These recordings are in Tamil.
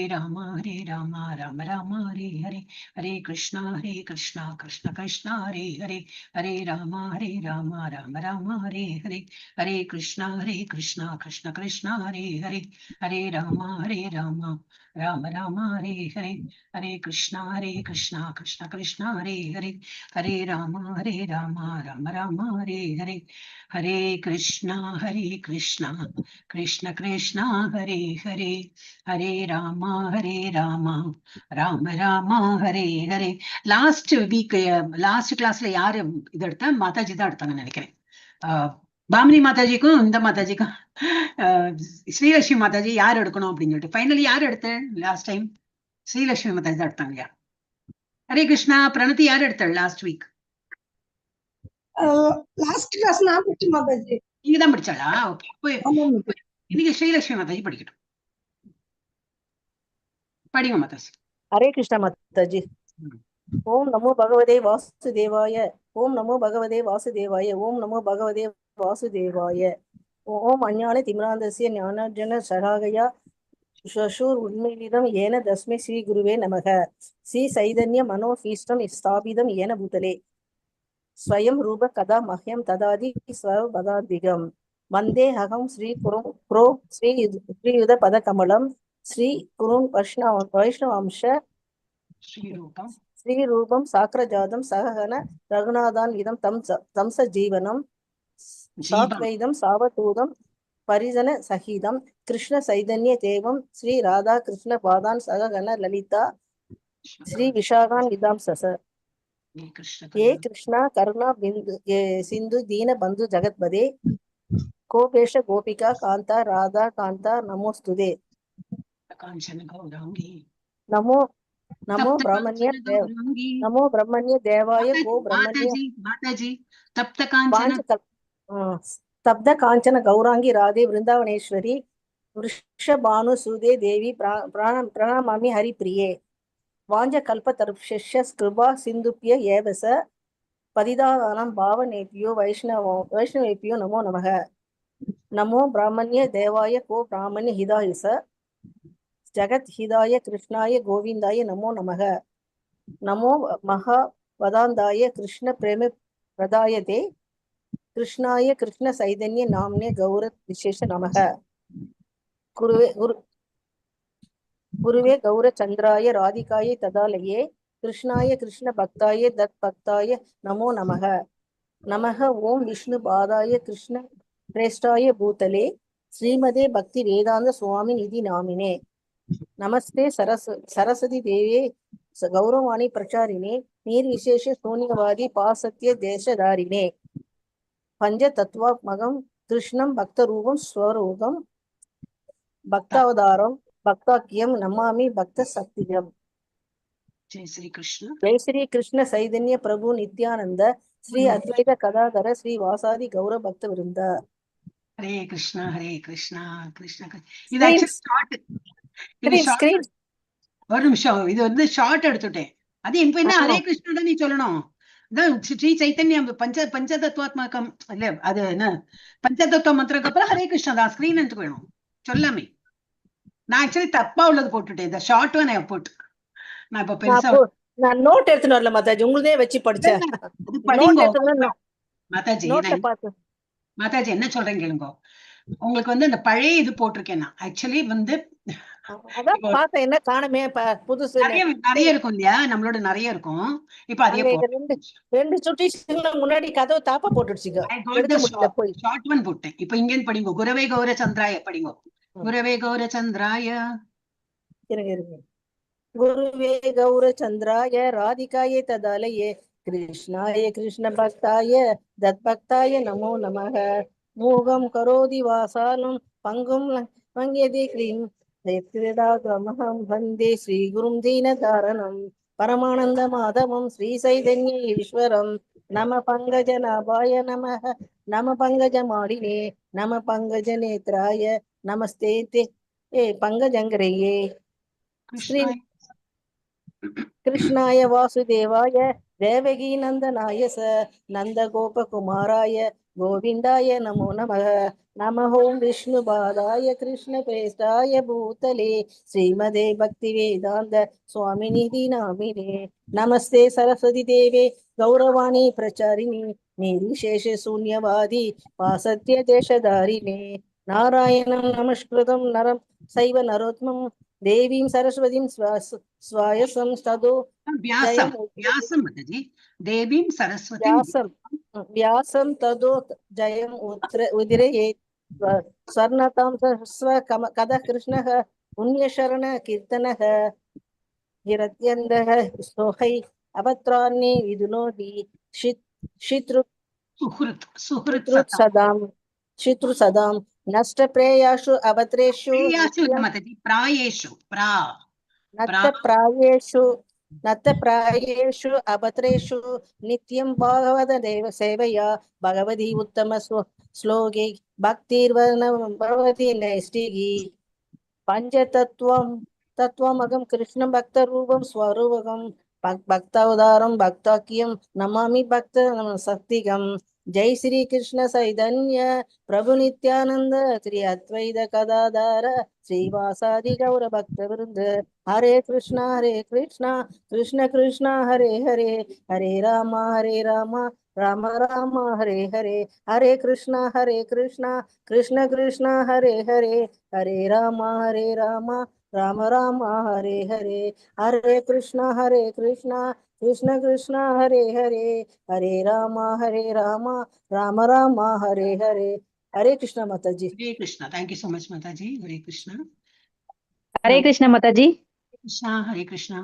Hare Rama, Rama Rama, Hare Hare, Hare Krishna, Krishna Krishna, Hare Hare, Hare Rama, Rama Rama, Hare Hare, Hare Krishna, Krishna Krishna, Hare Hare, Hare Rama, Rama Rama, Hare Hare, Hare Krishna, Krishna Krishna, Hare Hare, Hare Rama, Rama Rama, Hare Hare, Hare Krishna, Krishna Krishna, Hare Hare, Hare Rama, Rama Rama, Hare Hare. Last கிளாஸ்ல யாரு இது எடுத்தா? மாதாஜி தான் எடுத்தாங்கன்னு நினைக்கிறேன். பாமினி மாதாஜிக்கும் இந்த மாதாஜிக்கும் ஸ்ரீலட்சுமி மாதாஜி யார் எடுக்கணும் அப்படின்னு சொல்லிட்டு ஃபைனலி யார் எடுத்தேன் லாஸ்ட் டைம்? ஸ்ரீலட்சுமி மாதாஜி தான் எடுத்தாங்க இல்லையா? ஹரே கிருஷ்ணா. பிரணதி யார் எடுத்தாள் லாஸ்ட் வீக்? லாஸ்ட் கிளாஸ் நான் படிச்ச மாதாஜி. நீங்க தான் படிச்சாளா? ஓகே. இன்னைக்கு ஸ்ரீலட்சுமி மாதாஜி படிக்கட்டும். படிங்க மாதாஜி. ஹரே கிருஷ்ணா மாதாஜி. ஓம் நமோ பகவதே வாசுதேவாய. ஓம் நமோ பகவதே வாசுதேவாய. ஓம் நமோ பகவதே வாசுதேவாய. ஓம் அஞ்ஞான திமிராந்தஸ்ய ஞானார்ஜன சகாகயா ஷூர் உண்மையிடம் ஏன தஸ்மை ஸ்ரீ குருவே நமக. ஸ்ரீ சைதன்ய மனோபீஷ்டம் ஸ்தாபிதம் ஏன பூதலே ஸ்வயம் ரூப கதா மஹ்யம் ததாதி ஸ்வபதாதிகம். வந்தே அகம் ஸ்ரீ புரோ ஸ்ரீயுத பத கமலம் ஸ்ரீ குரும் வைஷ்ணவாம்ச ஸ்ரீரூபம் சாக்ரஜாதம் சககன ரகுநாதான் இதம் தம்ச ஜீவனம் சாத்வைதம் சாவதூதம் பரிஜன சகிதம் கிருஷ்ண சைதன்ய தேவம் ஸ்ரீ ராதா கிருஷ்ண பாதான் சககன லலிதா ஸ்ரீ விஷாகான் விதாம் சச. ஏ கிருஷ்ணா கருணா பிந்து சிந்து தீன பந்து ஜகத்பதே கோபேஷ கோபிகா காந்தா ராதா காந்தா நமோஸ்துதே. நமோ நமோ பிரம்மண்ய தேவாய கோ பிரம்மண்ய ஸ்தப்த காஞ்சன கௌராங்கி ராதே விருந்தாவனேஸ்வரி விருஷபானு சூதே தேவி பிரணாமாமி ஹரிப்பிரியே. வாஞ்ச கல்ப தருஷ கிருபா சிந்துப்பிய ஏவச பதிதானம் பாவனேபியோ வைஷ்ணவேபியோ நமோ நமக. நமோ பிராமணிய தேவாய கோ பிராமணிய ஹிதாயுச ஜகத் ஹிதாய கிருஷ்ணாய கோவிந்தாய நமோ நமக. நமோ மகா வதாந்தாய கிருஷ்ண பிரேம பிரதாயதே கிருஷ்ணாய கிருஷ்ண சைதன்ய நாம்னே கௌர விசேஷ நமக. குருவே கௌர சந்திராய ராதிகாய ததாலயே கிருஷ்ணாய கிருஷ்ண பக்தாய தத் பக்தாய நமோ நமக. நமக ஓம் விஷ்ணு பாதாய கிருஷ்ண பிரேஷ்டாய பூதலே ஸ்ரீமதே பக்தி வேதாந்த சுவாமி நிதி நாமினே. நமஸ்தே சரஸ்வதி தேவே கௌரவாணி பிரச்சாரிணே நீர்விசேஷ சூன்யவாதி பாசத்திய தேசதாரிணே. பஞ்ச தத்வாத்மகம் கிருஷ்ணம் பக்தரூபம் ஸ்வரூபம் பக்தாவதாரம் பக்தாக்கியம் நமாமி பக்த சக்தியம். ஜெய் ஸ்ரீ கிருஷ்ண. ஜெய் ஸ்ரீ கிருஷ்ண சைதன்ய பிரபு நித்யானந்த ஸ்ரீ அத்வைத கதாதர ஸ்ரீ வாசாதி கௌர பக்த விருந்த. ஹரே கிருஷ்ணா கிருஷ்ணா. ஒரு நிமிஷம், இது வந்து ஷார்ட் எடுத்துட்டேன். அது இப்ப என்ன ஹரே கிருஷ்ணா நீ சொல்லணும். ஸ்ரீ சைத்தன்யம் பஞ்சதத்துவாத்மகம் இல்ல, அது என்ன பஞ்சதத்துவ மந்திரக்கு அப்புறம் ஹரே கிருஷ்ணா தான் ஸ்கிரீன் எடுத்து வேணும் சொல்லாமே. நான் ஆக்சுவலி தப்பா உள்ளது போட்டுட்டேன். இந்த ஷார்ட் ஒன் போட்டு நான் இப்ப பெருசா நான் நோட் எடுத்துட்டு வரல மாதாஜி, உங்களதே வச்சு படிச்சேன். மாதாஜி என்ன சொல்றேன் கேளுங்க. உங்களுக்கு வந்து அந்த பழைய இது போட்டிருக்கேன் நான். ஆக்சுவலி வந்து என்ன காணமே புதுசு நிறைய இருக்கும் இல்லையா, நம்மளோட நிறைய இருக்கும். இப்ப அதே ரெண்டு சுட்டி முன்னாடி கதவு தாப்பா போட்டுடுச்சுங்க. ஷார்ட் ஒன் போட்டேன். இப்ப இங்க படிங்க. குரவே கௌர சந்திராய படிங்க. குரவே கௌர சந்திராய. குருவே கௌர சந்திராய ராதிகாய ததாலயே கிருஷ்ணாய கிருஷ்ண பக்தாய தத் பக்தாய நமோ நமக. மூகம் கரோதி வாசாலம் பங்கும் வங்கியதே கிரீம் கிரமஹம் வந்தே ஸ்ரீ குரும் தீனதாரணம் பரமானந்த மாதவம் ஸ்ரீ சைதன்ய ஈஸ்வரம். நம பங்கஜ நாபாய நமஹ நம பங்கஜ மாடினே நம பங்கஜ நேத்ராய நமஸ்தே பங்கஜங்கரையே. ஸ்ரீ கிருஷ்ணாய வாசுதேவாய தேவகி நந்தனாய ச நந்த கோபகுமாராய गोविन्दाय नमो नमः। नमः ओं विष्णुपादाय कृष्णप्रेष्ठाय भूतले श्रीमदे भक्तिवेदान्त स्वामिनिधि नामिने। नमस्ते सरस्वती देवे गौरवाणी प्रचारिणे निर्विशेष शून्यवादी वासत्य देशधारिणे। नारायणं नमस्कृतं नरं सैव नरोत्तमं देवीं सरस्वतीं स्वायसं तदो व्यासम व्यासम माताजी देवीं सरस्वती व्यासं तदो जयम् उदिरयेत् स्वर्णतां कदा कृष्णः पुण्यशरण कीर्तनः हिरत्यन्दः सोहै अवत्राणि विदुनोति शितृ सदां नष्टप्रेयासु अवत्रेषु नत्तप्रायेषु अभद्रेषु नित्यं भागवतदेव सेवया भगवती उत्तम श्लोके भक्तिर्वनभवति नैष्टिकी तत्त्वमगं कृष्णं भक्तरूपं स्वरूपकं भक्तावतारं भक्ताख्यं नमामि भक्त शक्तिकं। जय श्री कृष्ण चैतन्य प्रभु नित्यानंद श्री अद्वैत गदाधर श्रीवासादि गौर भक्तवृंद। हरे कृष्णा कृष्ण कृष्ण हरे हरे हरे राम राम राम हरे हरे। हरे कृष्णा कृष्ण कृष्ण हरे हरे हरे राम राम राम हरे हरे। हरे Krishna Krishna Krishna Hare Hare Hare Ram Ram Ram Hare Hare. Hare Krishna Mataji. Hare Krishna. Thank you so much Mataji. Hare Krishna. हरे कृष्णा माताजी। कृष्णा हरे कृष्णा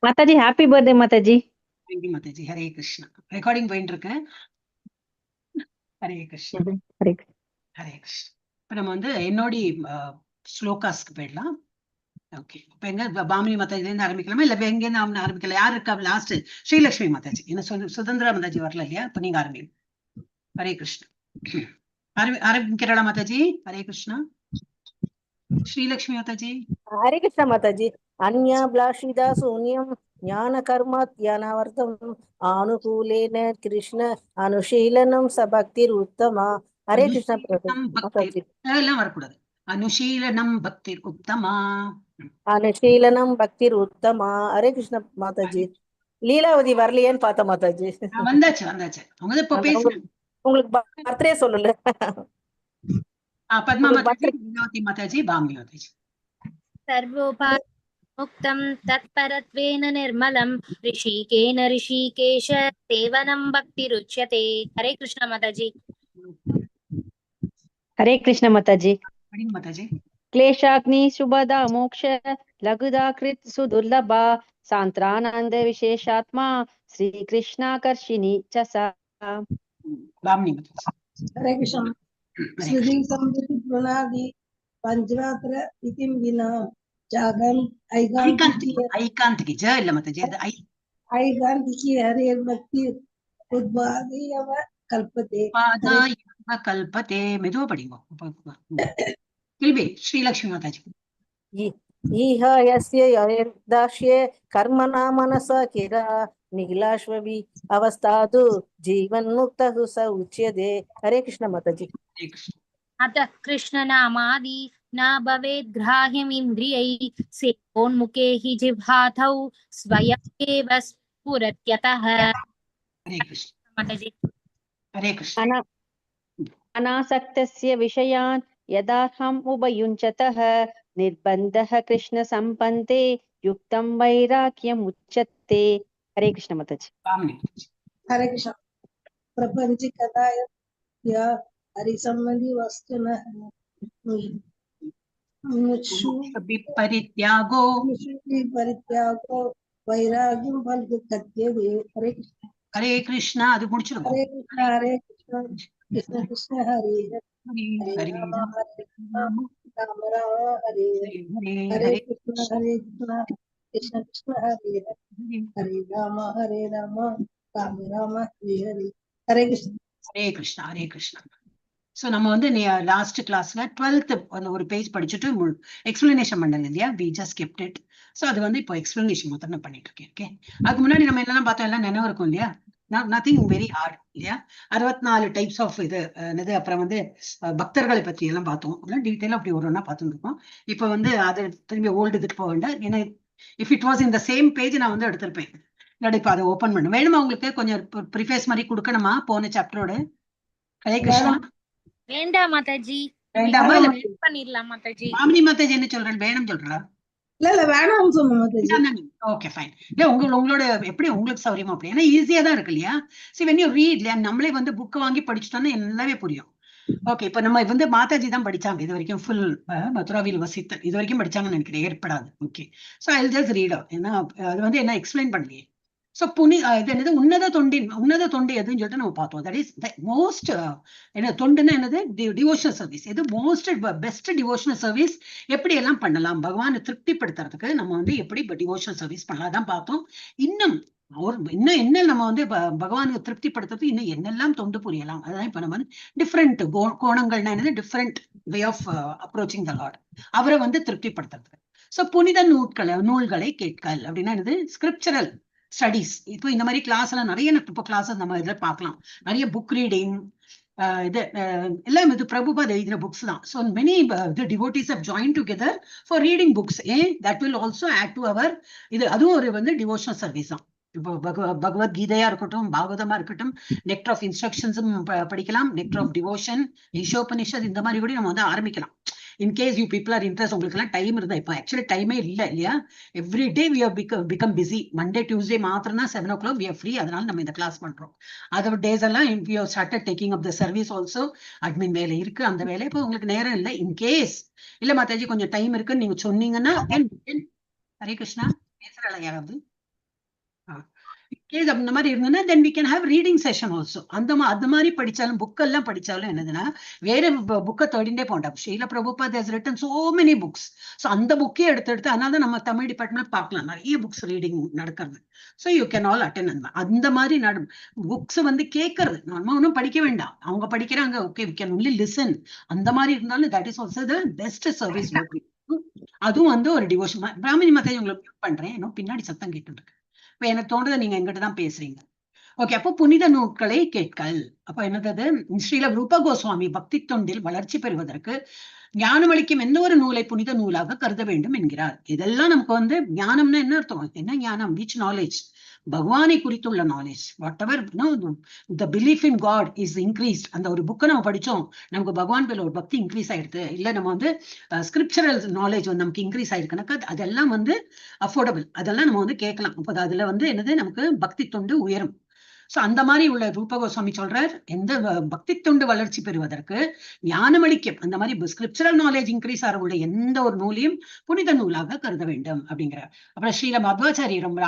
माताजी हैप्पी बर्थडे माताजी। थैंक यू माताजी। हरे कृष्णा। ரெக்கார்டிங் போயிட்டு இருக்கு. ஹரே கிருஷ்ணா हरे ஹரே கிருஷ்ணா. இப்ப நம்ம வந்து என்னோடி ஸ்லோகாஸ்க்கு போயிடலாம். ஓகே, இப்ப எங்க பாமினி மாதாஜில இருந்து ஆரம்பிக்கலாமா இல்ல எங்க இருந்து ஆரம்பிக்கல? யாரு இருக்கா லாஸ்ட்? ஸ்ரீலட்சுமி மாதாஜி. என்ன சுதந்திரா மாதாஜி வரல இல்லையா? இப்ப நீங்க ஆரம்பிங்க. ஹரே கிருஷ்ணா. ஆரம்பிக்கிறா மாதாஜி? ஹரே கிருஷ்ணா. ஸ்ரீலட்சுமி மாதாஜி. हरे कृष्ण माताजी। अन्याभिलाषिता शून्यं ज्ञानकर्मध्यानार्थम् आनुकूलेन कृष्ण अनुशीलनं स भक्तिरुत्तमा। हरे कृष्ण माताजी। எல்லாம் வரக்கூடாது. அனுஷீலனம் பக்தி உத்தமா. अनुशीलनं भक्तिरुत्तमा। हरे कृष्ण माताजी। லீலாவதி வரலையேன்னு பார்த்த மாதாஜி. வந்தாச்சு வந்தாச்சு. அவங்க இப்ப பேசுறாங்க. உங்களுக்கு பர்த்டே சொல்லல. பத்மா மாதாஜி, லீலாவதி மாதாஜி, பாமினி மாதாஜி. सर्वोपामुक्तं तत्परत्वेन निर्मलं ऋषिकेन ऋषिकेश सेवनं भक्तिरुच्यते। हरे कृष्ण माताजी। हरे कृष्ण माताजी। माताजी। क्लेशाग्नि शुभदा मोक्ष लघुदा कृत सुदुर्लभा सांत्रानंद विशेषात्मा श्री कृष्णाकर्षिणी च सा। बामिनी माताजी। हरे कृष्ण। श्रुति समृद्धि प्रणादि पंचरात्र इतिम विना जागम ऐकांतिकी ज இல்ல மாதாஜி, அது ऐकांतिकी हरे भक्ति उद्भादयव कल्पते कल्पते। மெதுவா படிங்க. கில்பி ஸ்ரீலட்சுமி மாதாஜி. इह यस्य यदाश्ये कर्मणा मनसा किरा निखिलाश्वभि अवस्थातु जीवन्मुक्तः स उच्यते। हरे कृष्ण माताजी। अतः कृष्णनामादि न भवेत् ग्राह्यमिन्द्रियैः सेवोन्मुखे हि जिह्वातौ स्वयमेव स्फुरत्यतः। हरे कृष्ण माताजी। हरे कृष्ण। अनासक्तस्य विषयान् यदाहम् उपयुञ्चतः निर्बन्धः कृष्ण संपन्ते युक्तं वैराग्यम् उच्यते। हरे कृष्ण माताजी। हरे कृष्ण। प्रपंच कदाय या हरि संबंधी वस्तु न परित्यागो वैराग्यम फल कत्ये। हरे कृष्ण। हरे कृष्णा அது முடிச்சிருங்க. हरे कृष्ण कृष्ण कृष्ण हरे हरे राम राम हरे हरे कृष्ण कृष्ण कृष्ण हरे हरे राम राम राम हरे हरे। हरे कृष्ण। हरे कृष्णा हरे कृष्णा. ஸோ நம்ம வந்து லாஸ்ட் கிளாஸ்ல 12th ஒரு பேஜ் படிச்சுட்டு எக்ஸ்பிளனேஷன் பண்ணல இல்லையா? We just kept it. So அது வந்து இப்போ எக்ஸ்பிளனேஷன் மொத்தம் நான் பண்ணிட்டு இருக்கேன். ஓகே, அதுக்கு முன்னாடி நம்ம என்னெல்லாம் பார்த்தோம் எல்லாம் நினைவு இருக்கும் இல்லையா? நத்திங் வெரி ஹார்ட் இல்லையா. 64 டைப்ஸ் ஆஃப் இது என்னது. அப்புறம் வந்து பக்தர்களை பற்றி எல்லாம் பார்த்தோம். டீட்டெயிலாக அப்படி ஒரு ஒன்றா பார்த்துட்டு இருக்கோம். இப்போ வந்து அது திரும்பி ஓல்டு இதுக்கு போக வேண்டாம். ஏன்னா இஃப் இட் வாஸ் இந்த சேம் பேஜ் நான் வந்து எடுத்திருப்பேன். இல்லாட்டி இப்போ அதை ஓப்பன் பண்ண வேணுமா உங்களுக்கு? கொஞ்சம் ப்ரிஃபேஸ் மாதிரி கொடுக்கணுமா போன சாப்டரோட? ஹரே கிருஷ்ணா. வேண்டாம் மாதாஜி, வேண்டாமா? இல்ல வெயிட் பண்ணிடலாம் மாதாஜி. மாமினி மாதாஜி என்ன சொல்றேன்? வேணும் சொல்றா? இல்ல வேணாம்னு சொன்னோம் மாதாஜி. Okay fine. இல்ல உங்களோட எப்படி உங்களுக்கு சௌரியமா அப்படி. ஏன்னா ஈஸியா தான் இருக்கு இல்லையா. சரி when you read இல்லையா, நம்மளே வந்து புக் வாங்கி படிச்சுட்டோம்னா எல்லாமே புரியும். ஓகே, இப்ப நம்ம வந்து மாதாஜி தான் படிச்சாங்க இது வரைக்கும். ஃபுல் மதுராவில் வசித்த இது வரைக்கும் படிச்சாங்கன்னு நினைக்கிறேன். ஏற்படாது. Okay, so I just read out. ஏன்னா அது வந்து என்ன எக்ஸ்பிளைன் பண்ணலையே. ஸோ இது என்னது உன்னத தொண்டு எதுன்னு சொல்லிட்டு நம்ம பார்த்தோம். தட் இஸ் மோஸ்ட் என்ன தொண்டுன்னா என்னது? Devotional service. இது மோஸ்ட் பெஸ்ட் டிவோஷனல் சர்வீஸ். எப்படி எல்லாம் பண்ணலாம் பகவானை திருப்திப்படுத்துறதுக்கு நம்ம வந்து எப்படி டிவோஷனல் சர்வீஸ் பண்ணலாம் தான் பார்த்தோம். இன்னும் என்ன நம்ம வந்து பகவானுக்கு திருப்திப்படுத்துறது இன்னும் என்னெல்லாம் தொண்டு புரியலாம். அதான் இப்ப நம்ம டிஃப்ரெண்ட் கோணங்கள்னா என்னது? Different way of approaching the Lord, அவரை வந்து திருப்திப்படுத்துறதுக்கு. ஸோ புனித நூல்களை கேட்கல் அப்படின்னா என்னது? Scriptural studies. இப்போ இந்த மாதிரி கிளாஸ் எல்லாம் நிறைய இப்போ கிளாஸஸ் நம்ம இதில் பார்க்கலாம். நிறைய புக் ரீடிங் இது எல்லாம் இது பிரபுபாத் எழுதின புக்ஸ் தான். So many devotees have join together for reading books. That will also add to our இது. அதுவும் ஒரு வந்து டிவோஷனல் சர்வீஸ் தான். இப்போ பகவத்கீதையா இருக்கட்டும், பாகவதமா இருக்கட்டும், நெக்டர் ஆஃப் இன்ஸ்ட்ரக்ஷன்ஸும் படிக்கலாம். நெக்டர் ஆஃப் டிவோஷன், ஈஷோபனிஷத், இந்த மாதிரி கூட நம்ம வந்து ஆரம்பிக்கலாம். In case you people are interest. உங்களுக்கு எல்லாம் டைம் இருந்தா, இப்போ ஆக்சுவலி டைமே இல்லை இல்லையா. Every day we have become busy. Monday Tuesday மாத்திரம் தான் 7 o'clock வி ஆர் ஃப்ரீ. அதனால நம்ம இந்த கிளாஸ் பண்றோம். அதோட டேஸ் எல்லாம் we have started taking up the service also. Admin வேலை இருக்கு, அந்த வேலை இப்போ உங்களுக்கு நேரம் இல்லை. இன்கேஸ் இல்ல மாதாஜி கொஞ்சம் டைம் இருக்குன்னு நீங்க சொன்னீங்கன்னா, ஹரே கிருஷ்ணா பேசுறாளா யாராவது? அந்த மாதிரி இருந்ததுன்னா then we can have reading session also. அந்த மாதிரி படிச்சாலும் புக்கெல்லாம் படிச்சாலும் என்னதுன்னா வேற புக்கை தேடிண்டே போண்டா. Srila Prabhupada has written so many books. So அந்த புக்கே எடுத்து அதனால தான் நம்ம தமிழ் டிபார்ட்மெண்ட் பார்க்கலாம் நிறைய புக்ஸ் ரீடிங் நடக்கிறது. So you can all attend. அந்த மாதிரி புக்ஸ் வந்து கேட்கறது நம்ம ஒன்றும் படிக்க வேண்டாம். அவங்க படிக்கிறாங்க, okay we can only listen. அந்த மாதிரி இருந்தாலும் that is also the best service. அதுவும் வந்து ஒரு டிவோஷன். பிராமணி மாதாஜி உங்களை மியூட் பண்றேன், இன்னும் பின்னாடி சத்தம் கேட்டு இருக்கு. இப்ப எனக்கு தோன்றதை நீங்க எங்கிட்ட தான் பேசுறீங்க. ஓகே, அப்போ புனித நூல்களை கேட்கல். அப்ப என்னது? ஸ்ரீல ரூப கோஸ்வாமி பக்தி தொண்டில் வளர்ச்சி பெறுவதற்கு ஞானமளிக்கும் எந்த ஒரு நூலை புனித நூலாக கருத வேண்டும் என்கிறார். இதெல்லாம் நமக்கு வந்து ஞானம்னா என்ன அர்த்தம்? என்ன ஞானம்? Which knowledge? பகவானை குறித்துள்ள knowledge. Whatever the belief in God is increased. அந்த ஒரு புக்கை நம்ம படிச்சோம், நமக்கு பகவான் பேர்ல ஒரு பக்தி இன்க்ரீஸ் ஆயிடுது. இல்ல நம்ம வந்து ஸ்கிரிப்சரல் நாலேஜ் வந்து நமக்கு இன்க்ரீஸ் ஆயிருக்குனாக்கா அதெல்லாம் வந்து அஃபோர்டபிள். அதெல்லாம் நம்ம வந்து கேட்கலாம். அப்போ அதுல வந்து என்னது? நமக்கு பக்தி தொண்டு உயரும். சோ அந்த மாதிரி உள்ள ரூப கோஸ்வாமி சொல்றார், எந்த பக்தி தொண்டு வளர்ச்சி பெறுவதற்கு ஞானமளிக்கும் அந்த மாதிரி ஸ்கிரிப்சரல் நாலேஜ் இன்க்ரீஸ் ஆக உள்ள எந்த ஒரு நூலையும் புனித நூலாக கருத வேண்டும் அப்படிங்கிறார். அப்புறம் ஸ்ரீல மத்வாச்சாரியரும்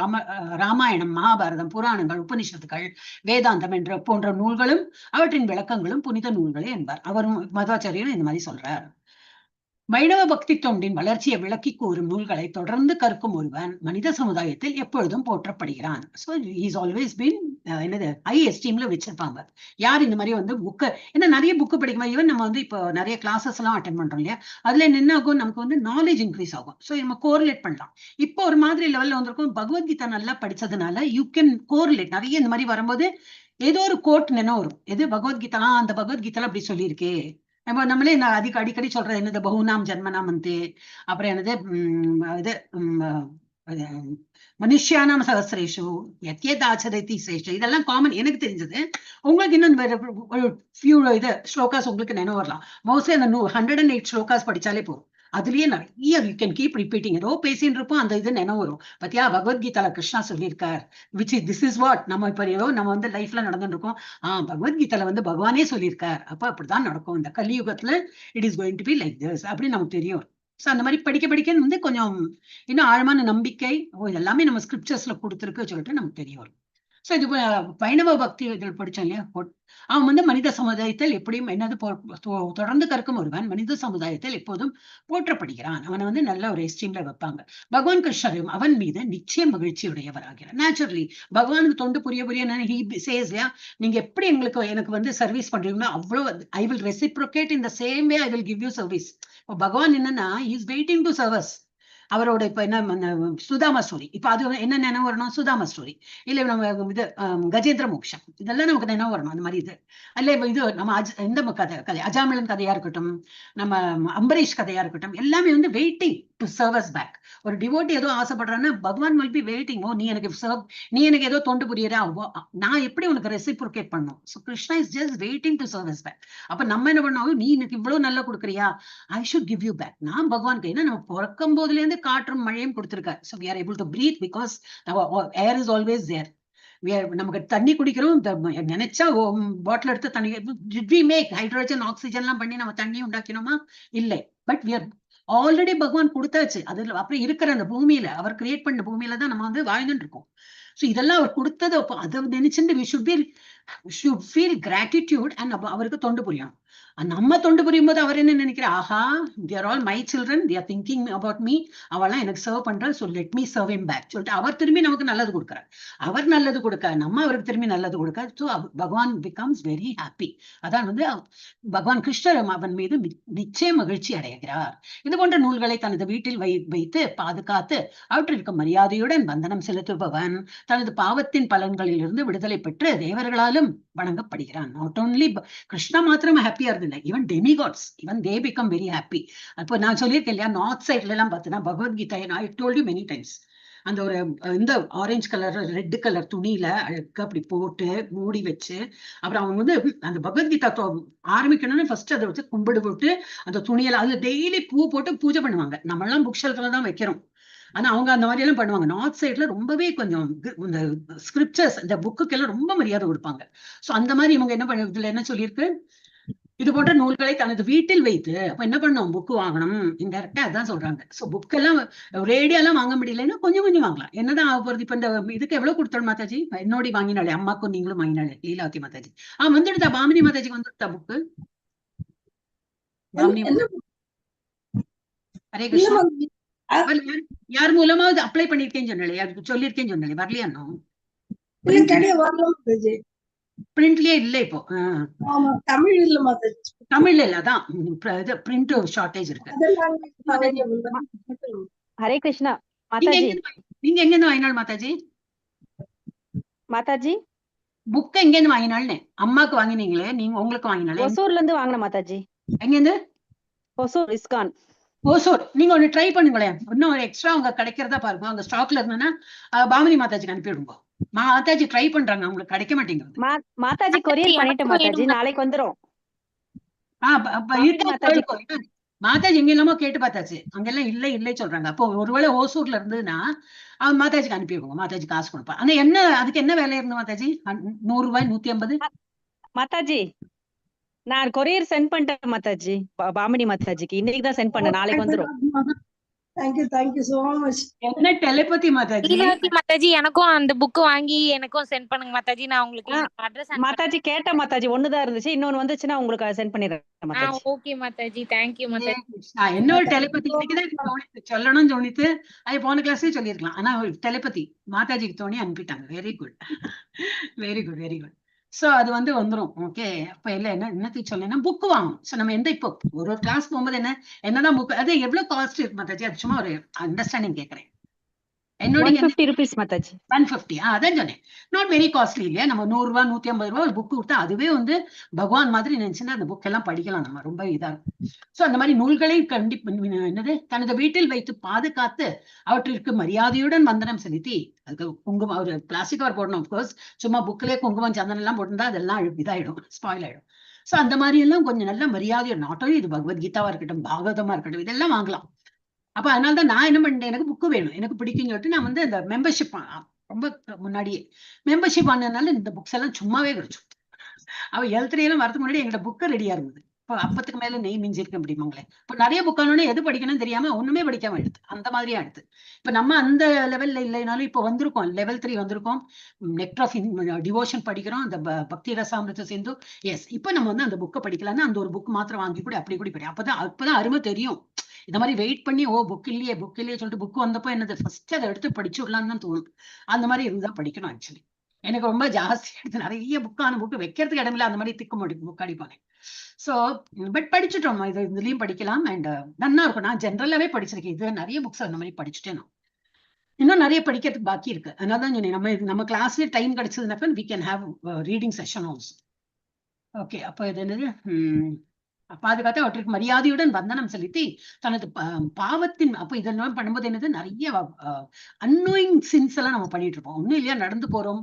ராமாயணம், மகாபாரதம், புராணங்கள், உபனிஷத்துக்கள், வேதாந்தம் என்ற போன்ற நூல்களும் அவற்றின் விளக்கங்களும் புனித நூல்களே என்பார். அவரும் மத்வாச்சாரியரும் இந்த மாதிரி சொல்றார். வைணவ பக்தி தொண்டின் வளர்ச்சியை விளக்கி கூறும் நூல்களை தொடர்ந்து கற்கும் ஒருவன் மனித சமுதாயத்தில் எப்பொழுதும் போற்றப்படுகிறான். ஸோ இஸ் ஆல்வேஸ் பீன் என்னது ஹை எஸ்டீம்ல வச்சிருப்பாங்க. யார் இந்த மாதிரி வந்து புக்கு, ஏன்னா நிறைய புக்கு படிக்கும். ஈவன் நம்ம வந்து இப்போ நிறைய கிளாஸஸ் எல்லாம் அட்டென்ட் பண்றோம் இல்லையா, அதுல என்ன ஆகும்? நமக்கு வந்து நாலேஜ் இன்க்ரீஸ் ஆகும். ஸோ நம்ம கோரிலேட் பண்ணலாம். இப்போ ஒரு மாதிரி லெவல்ல வந்திருக்கும். பகவத்கீதா நல்லா படிச்சதுனால யூ கேன் கோரிலேட். நிறைய இந்த மாதிரி வரும்போது ஏதோ ஒரு கோட் நினைவு வரும். எது? பகவத்கீதா, அந்த பகவத்கீதால அப்படி சொல்லியிருக்கே. நம்ம நம்மளே அடிக்கடி சொல்றது என்னது? பகுநாம் ஜன்மனாம் வந்து, அப்புறம் என்னது இது மனுஷியானாம் சகசிரேஷு யத்யதாச்சரதி சேஷ. இதெல்லாம் காமன் எனக்கு தெரிஞ்சது. உங்களுக்கு இன்னும் ஒரு ஃபியூ இது ஸ்லோகாஸ் உங்களுக்கு நினைவு வரலாம். மோஸ்ட்லி அந்த 108 ஸ்லோகாஸ் படிச்சாலே போதும். அதுலயே நிறைய யூ கேன் கீப் ரிப்பீட்டிங். ஏதோ பேசின்னு இருப்போம், அந்த இது நினைவு வரும். பத்தியா பகவத்கீதால கிருஷ்ணா சொல்லியிருக்கார், which is this is what. நம்ம இப்ப ஏதோ நம்ம வந்து லைஃப்ல நடந்துட்டு இருக்கோம். பகவத்கீதால வந்து பகவானே சொல்லியிருக்கார், அப்ப அப்படிதான் நடக்கும். இந்த கலியுகத்துல it is going to be like this அப்படின்னு நமக்கு தெரியும். ஸோ அந்த மாதிரி படிக்க வந்து கொஞ்சம் இன்னும் ஆழமான நம்பிக்கை, எல்லாமே நம்ம ஸ்கிரிப்சர்ஸ்ல கொடுத்துருக்கு சொல்லிட்டு நமக்கு தெரிய வரும். ஸோ இது வைணவ பக்தி இதில் படித்தோம் இல்லையா, அவன் வந்து மனித சமுதாயத்தில் எப்படியும் என்னது தொடர்ந்து கற்கும் ஒருவன் மனித சமுதாயத்தில் எப்போதும் போற்றப்படுகிறான். அவனை வந்து நல்ல ஒரு எஸ்டீம்ல வைப்பாங்க. பகவான் கிருஷ்ணரும் அவன் மீது நிச்சயம் மகிழ்ச்சி உடையவராகிறார். நேச்சுரலி பகவானுக்கு தொண்டு புரிய ஹி சேஸ் இல்லையா, நீங்க எப்படி எனக்கு வந்து சர்வீஸ் பண்றீங்களோ அவ்வளவு I will reciprocate in the same way I will give you service. இப்போ பகவான் என்னன்னா இஸ் வெயிட்டிங் டு சர்வஸ். அவரோட இப்ப என்ன சுதாமா ஸ்டோரி, இப்ப அது என்ன நினைவு வரணும், சுதாமா ஸ்டோரி, இல்ல நம்ம இது கஜேந்திர மோக்ஷம், இதெல்லாம் நமக்கு நினைவு வரணும். அந்த மாதிரி இது அல்ல இது நம்ம இந்த கதை அஜாமிளன் கதையா இருக்கட்டும், நம்ம அம்பரீஷ் கதையா இருக்கட்டும், எல்லாமே வந்து வெயிட்டிங் டு சர்வஸ் பேக். ஒரு டிவோட்டி ஏதோ ஆசைப்படுறான்னா பகவான் வில் பி வெயிட்டிங். ஓ நீ எனக்கு சர்வ், நீ எனக்கு ஏதோ தொண்டு புரியறா, நான் எப்படி உனக்கு ரெசிப்ரோகேட் பண்ணும். So Krishna is just waiting to serve us back. அப்ப நம்ம என்ன பண்ணோம், நீ எனக்கு இவ்வளவு நல்லா கொடுக்குறியா, I should give you back. நான் பகவான் கையில நம்ம பிறக்கும் போதுல இருந்து காற்றும் மழையும் கொடுத்திருக்காரு. So we are able to breathe because our air is always there. நமக்கு தண்ணி குடிக்கிறோம், நினைச்சா பாட்டில் எடுத்து தண்ணி. did we make hydrogen oxygen எல்லாம் பண்ணி நம்ம தண்ணி உண்டாக்கினோமா? இல்லை. பட் we are ஆல்ரெடி பகவான் கொடுத்தாச்சு. அதுல அப்புறம் இருக்கிற அந்த பூமியில அவர் கிரியேட் பண்ண பூமியில தான் நம்ம வந்து வாழ்ந்துட்டு இருக்கோம். ஸோ இதெல்லாம் அவர் கொடுத்தது. அதை நினைச்சுட்டு we should feel gratitude and அவருக்கு தொண்டு புரியும். நம்ம தொண்டு புரியும் போது அவர் என்ன நினைக்கிற, ஆஹா they are all my children, they are thinking about me, அவெல்லாம் எனக்கு சர்வ் பண்றாரு, so let me serve him back சொல்லிட்டு அவர் திரும்பி நமக்கு நல்லது கொடுக்குறாரு. அவர் நல்லது கொடுக்க, நம்ம அவருக்கு திரும்பி நல்லது கொடுக்க. ஸோ பகவான் becomes very happy. அதான் வந்து பகவான் கிருஷ்ணர் அவன் மீது நிச்சய மகிழ்ச்சி அடைகிறார். இது போன்ற நூல்களை தனது வீட்டில் வைத்து பாதுகாத்து அவற்றிற்கு மரியாதையுடன் வந்தனம் செலுத்துபவன் தனது பாவத்தின் பலன்களில் இருந்து விடுதலை பெற்று தேவர்களாலும் வணங்கப்படுகிறான். நாட் ஓன்லி கிருஷ்ணா மாத்திரம் ஹாப்பியா இருந்தில்லை, even demigods, even they become very happy. அப்போ நான் சொல்லியிருக்கேன் இல்லையா, நார்த் சைட்ல எல்லாம் பார்த்தீங்கன்னா Bhagavad Gita, I told you many times, அந்த ஒரு இந்த ஆரஞ்சு கலர் ரெட் கலர் துணியில அழகு அப்படி போட்டு மூடி வச்சு, அப்புறம் அவங்க வந்து அந்த பகவத்கீதா ஆரம்பிக்கணும்னு ஃபர்ஸ்ட் அதை வச்சு கும்பிடு போட்டு அந்த துணியில அதுல டெய்லி பூ போட்டு பூஜை பண்ணுவாங்க. நம்ம எல்லாம் புக் ஷெல்ஃப்ல தான் வைக்கிறோம், ஆனா அவங்க அந்த மாதிரி எல்லாம் பண்ணுவாங்க. நார்த் சைட்ல ரொம்பவே கொஞ்சம் இந்த ஸ்கிரிப்சர்ஸ், இந்த புக்குக்கு எல்லாம் ரொம்ப மரியாதை கொடுப்பாங்க. சோ அந்த மாதிரி இவங்க என்ன பண்ண, இதுல என்ன சொல்லியிருக்கு, இது போன்ற நூல்களை தனது வீட்டில் வைத்து, அப்ப என்ன பண்ணோம், புக்கு வாங்கணும். இன்டெரக்டா அதான் சொல்றாங்க. சோ புக் எல்லாம் ரேடியெல்லாம் வாங்க முடியலன்னா கொஞ்சம் கொஞ்சம் வாங்கலாம். என்னதான் ஆக போறது. இப்ப இந்த இதுக்கு எவ்வளவு கொடுத்தோம் மாதாஜி, என்னோட வாங்கினாலே, அம்மாக்கும் நீங்களும் வாங்கினாலே, லீலாவதி மாதாஜி. வந்துடுதா, பாமினி மாதாஜிக்கு வந்துடுதா புக்கு? ஹரே கிருஷ்ணா. யார் மூலமாவது அப்ளை பண்ணிருக்கேன்னு சொன்னாலே, யாருக்கு சொல்லிருக்கேன்னு சொன்னாலே, வரலையா? பிரிண்ட்லயே இல்ல இப்போ. தமிழ்ல இல்ல, அதான் பிரிண்ட் ஷார்டேஜ் இருக்கு. ஹரே கிருஷ்ணா மாதாஜி. நீங்க எங்க இருந்து வாங்கினாள் மாதாஜி? மாதாஜி புக் எங்க இருந்து வாங்கினாள்னு? அம்மாக்கு வாங்கினீங்களே, நீங்க உங்களுக்கு வாங்கினாலே? ஒசூர்ல இருந்து வாங்கின மாதாஜி. எங்க இருந்து? ஒசூர் இஸ்கான். ஓசூர். நீங்க ஒண்ணு ட்ரை பண்ணுங்களேன், இன்னும் ஒரு எக்ஸ்ட்ரா அவங்க கிடைக்கிறதா பாருங்க. அவங்க ஸ்டாக்ல இருந்ததுன்னா பாமினி மாதாஜிக்கு அனுப்பிவிடுங்க. மாதாஜி ட்ரை பண்றாங்க, அவங்களுக்கு கிடைக்க மாட்டேங்குது. மாதாஜி கொரியர் பண்ணிட்டு மாதாஜி, நாளைக்கு வந்துரும். மாதாஜி எங்க எல்லாமோ கேட்டு பார்த்தாச்சு, அங்கெல்லாம் இல்லை சொல்றாங்க. அப்போ ஒருவேளை ஓசூர்ல இருந்ததுன்னா அவன் மாதாஜிக்கு அனுப்பிவிடுங்க, மாதாஜி காசு கொடுப்பா. ஆனா என்ன, அதுக்கு என்ன வேலை இருந்து மாதாஜி? 100 ரூபாய் 150 மாதாஜி. நான் கொரியர் சென்ட் பண்ணிட்டேன் மாதாஜி, பாமினி மாதாஜிக்கு. இன்னைக்கு தான் சென்ட் பண்ணேன், நாளைக்கு வந்துரும். Thank you so much. என்ன டெலிபதி மாதாஜி? லீலாவதி மாதாஜி, எனக்கும் அந்த புக் வாங்கி எனக்கும் சென்ட் பண்ணுங்க மாதாஜி. நான் உங்களுக்கு அட்ரஸ் மாதாஜி கேட்ட மாதாஜி, ஒண்ணுதான் இருந்துச்சு, இன்னொன்னு வந்துச்சுன்னா உங்களுக்கு சென்ட் பண்ணிடுறேன் Mataji. Okay Mataji, thank you Mataji. என்ன ஒரு டெலிபதி இன்னைக்குதான் சொல்லணும்னு தோணித்து, அது போன கிளாஸ்லயே சொல்லிருக்கலாம். ஆனா டெலிபதி மாதாஜிக்கு தோணி அனுப்பிட்டாங்க. Very good, very good, very good. So அது வந்து வந்துரும். ஓகே, அப்ப இல்ல என்னத்துக்கு சொல்லேன்னா புக் வாங்கணும். சோ நம்ம எந்த இப்போ ஒரு கிளாஸ் போகும்போது என்னதான் புக், அது எவ்வளவு காஸ்ட் இருக்கு மாதாஜி? அது சும்மா ஒரு அண்டர்ஸ்டாண்டிங் கேட்கறேன். என்னோட 150 rupees மாதாஜி. 150. அதான் சொன்னேன், நாட் வெரி காஸ்ட்லி இல்லையா? நம்ம 100 ரூபாய் 150 ரூபாய் ஒரு புக் கொடுத்தா அதுவே வந்து பகவான் மாதிரி நினைச்சுன்னா அந்த புக் எல்லாம் படிக்கலாம் நம்ம, ரொம்ப இதா இருக்கும். சோ அந்த மாதிரி நூல்களை என்னது தனது வீட்டில் வைத்து பாதுகாத்து அவற்றிற்கு மரியாதையுடன் வந்தனம் செலுத்தி, அதுக்கு குங்குமம் ஒரு பிளாஸ்டிக் கவர் போடணும். அப்கோர்ஸ் சும்மா புக்லயே குங்குமம் சந்தனம் எல்லாம் போட்டிருந்தா அதெல்லாம் இதாயிடும், ஸ்பாயில் ஆயிடும். சோ அந்த மாதிரி எல்லாம் கொஞ்சம் நல்ல மரியாதை, நாட் ஓன்லி இது பகவத்கீதாவா இருக்கட்டும், பாகவதமா இருக்கட்டும், இதெல்லாம் வாங்கலாம். அப்ப அதனாலதான் நான் என்ன பண்ணேன், எனக்கு புக்கு வேணும், எனக்கு பிடிக்குன்னு சொல்லிட்டு நான் வந்து அந்த மெம்பர்ஷிப் ரொம்ப முன்னாடியே மெம்பர்ஷிப் ஆனதுனால இந்த புக்ஸ் எல்லாம் சும்மாவே கிடைச்சோம். அவ L3 எல்லாம் வரதுக்கு முன்னாடி எங்கிட்ட புக்கு ரெடியா இருந்தது. இப்போ 50க்கு மேல நெய் மிஞ்சிருக்க முடியுமாங்களே. இப்போ நிறைய புக்கானோட எது படிக்கணும்னு தெரியாம ஒண்ணுமே படிக்காம எடுத்து அந்த மாதிரியா எடுத்து. இப்ப நம்ம அந்த லெவல்ல இல்லைனாலும் இப்போ வந்திருக்கோம், level 3 வந்திருக்கோம், நெக்டர் ஆஃப் டிவோஷன் படிக்கிறோம், அந்த பக்தி ரசாமிருத சிந்து. எஸ், இப்ப நம்ம வந்து அந்த புக்கை படிக்கலாம்னா அந்த ஒரு புக் மாத்திரம் வாங்கி கூட அப்படி கூட படி. அப்பதான் அருமை தெரியும். இந்த மாதிரி வெயிட் பண்ணி புக் இல்லையே சொல்லிட்டு புக் வந்தப்போ என்னது ஃபர்ஸ்ட் அதை எடுத்து படிச்சு விடலாம்னு தான் தோணும். அந்த மாதிரி இருந்தா படிக்கணும் ஆக்சுவலி. எனக்கு ரொம்ப ஜாஸ்தி எடுத்து நிறைய புக்கான புக்கு வைக்கிறதுக்கு இடமில்ல, அந்த மாதிரி திக்கு புக் அடிப்பாங்க. சோ பட் படிச்சுட்டோம், இதுலயும் படிக்கலாம். அண்ட் நன்னா இருக்கும். நான் ஜென்ரலாவே படிச்சிருக்கேன், இது நிறைய புக்ஸ் அந்த மாதிரி படிச்சுட்டேன். நான் இன்னும் நிறைய படிக்கிறதுக்கு பாக்கி இருக்கு. அதனாலதான் சொன்னேன், நம்ம கிளாஸ்ல டைம் கிடைச்சதுனாக்கா we can have reading session also. Okay, அப்ப இது என்னது, பாதுகாத்து அவற்றுக்கு மரியாதையுடன் வந்தனம் செலுத்தி தனது பாவத்தின், அப்ப இதெல்லாம் பண்ணும்போது என்னது, நிறைய அன்னோயிங் சின்ஸ் எல்லாம் நம்ம பண்ணிட்டு இருப்போம். ஒண்ணும் இல்லையா, நடந்து போறோம்,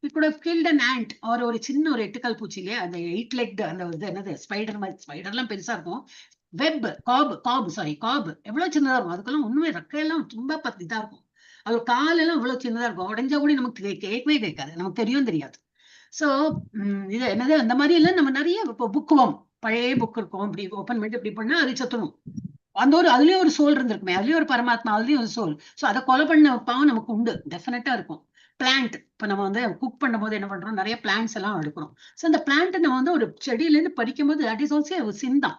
we could have killed an ant, ஒரு சின்ன ஒரு எட்டுக்கால் பூச்சி இல்லையா, அந்த 8 legged அந்த இது என்னது ஸ்பைடர் மாதிரி, ஸ்பைடர்லாம் பெருசா இருக்கும், வெப் காப் எவ்வளவு சின்னதா இருக்கும், அதுக்கெல்லாம் ஒண்ணுமே ரெக்கையெல்லாம் ரொம்ப இதா இருக்கும், அது காலெல்லாம் இவ்வளவு சின்னதா இருக்கும், உடஞ்சா கூட நமக்கு கேட்கவே கேட்காது, நமக்கு தெரியாது. சோ இது என்னது, அந்த மாதிரி எல்லாம் நம்ம நிறைய இப்போ புக்குவோம், பழைய புக் இருக்கும், இப்படி ஓப்பன் பண்ணிட்டு இப்படி பண்ணா அது சத்துணும், அந்த ஒரு அதுலயும் ஒரு சோல் இருந்திருக்குமே, அதுலயும் ஒரு பரமாத்மா, அதுலயும் ஒரு சோல். சோ அதை கொலை பண்ண பாவம் நமக்கு உண்டு, டெஃபினட்டா இருக்கும். பிளான்ட், இப்ப நம்ம வந்து குக் பண்ணும் போது என்ன பண்றோம், நிறைய பிளான்ட்ஸ் எல்லாம் எடுக்கிறோம். சோ அந்த பிளான்ட் நம்ம வந்து ஒரு செடியில இருந்து பறிக்கும் போது தட் இஸ் ஆல்சோ ஒரு சின் தான்.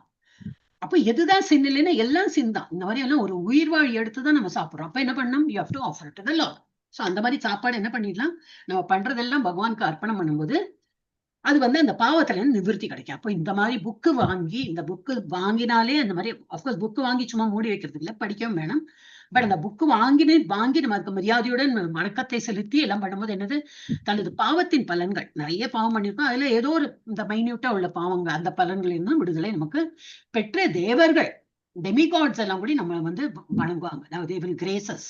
அப்ப எதுதான் சின் இல்லைன்னா எல்லாம் சின் தான். இந்த மாதிரி எல்லாம் ஒரு உயிர் வாழி எடுத்துதான் நம்ம சாப்பிடுறோம். அப்ப என்ன பண்ணணும், you have to offer it to the Lord. So அந்த மாதிரி சாப்பாடு என்ன பண்ணிடலாம், நம்ம பண்றதெல்லாம் பகவானுக்கு அர்ப்பணம் பண்ணும்போது அது வந்து அந்த பாவத்துல இருந்து நிவர்த்தி கிடைக்கும். அப்போ இந்த மாதிரி புக்கு வாங்கி, இந்த புக்கு வாங்கினாலே அந்த மாதிரி, அப்கோர்ஸ் புக்கு வாங்கி சும்மா மூடி வைக்கிறது இல்லை, படிக்கவும் வேணும். பட் அந்த புக்கு வாங்கி நம்ம அதுக்கு மரியாதையுடன் வணக்கத்தை செலுத்தி எல்லாம் பண்ணும்போது என்னது, தனது பாவத்தின் பலன்கள், நிறைய பாவம் பண்ணிருக்கோம், அதுல ஏதோ ஒரு இந்த மைன்யூட்டா உள்ள பாவங்கள், அந்த பலன்கள் இருந்தும் விடுதலை நமக்கு பெற்ற தேவர்கள், டெமிகாட்ஸ் எல்லாம் கூட நம்ம வந்து வணங்குவாங்க, கிரேசஸ்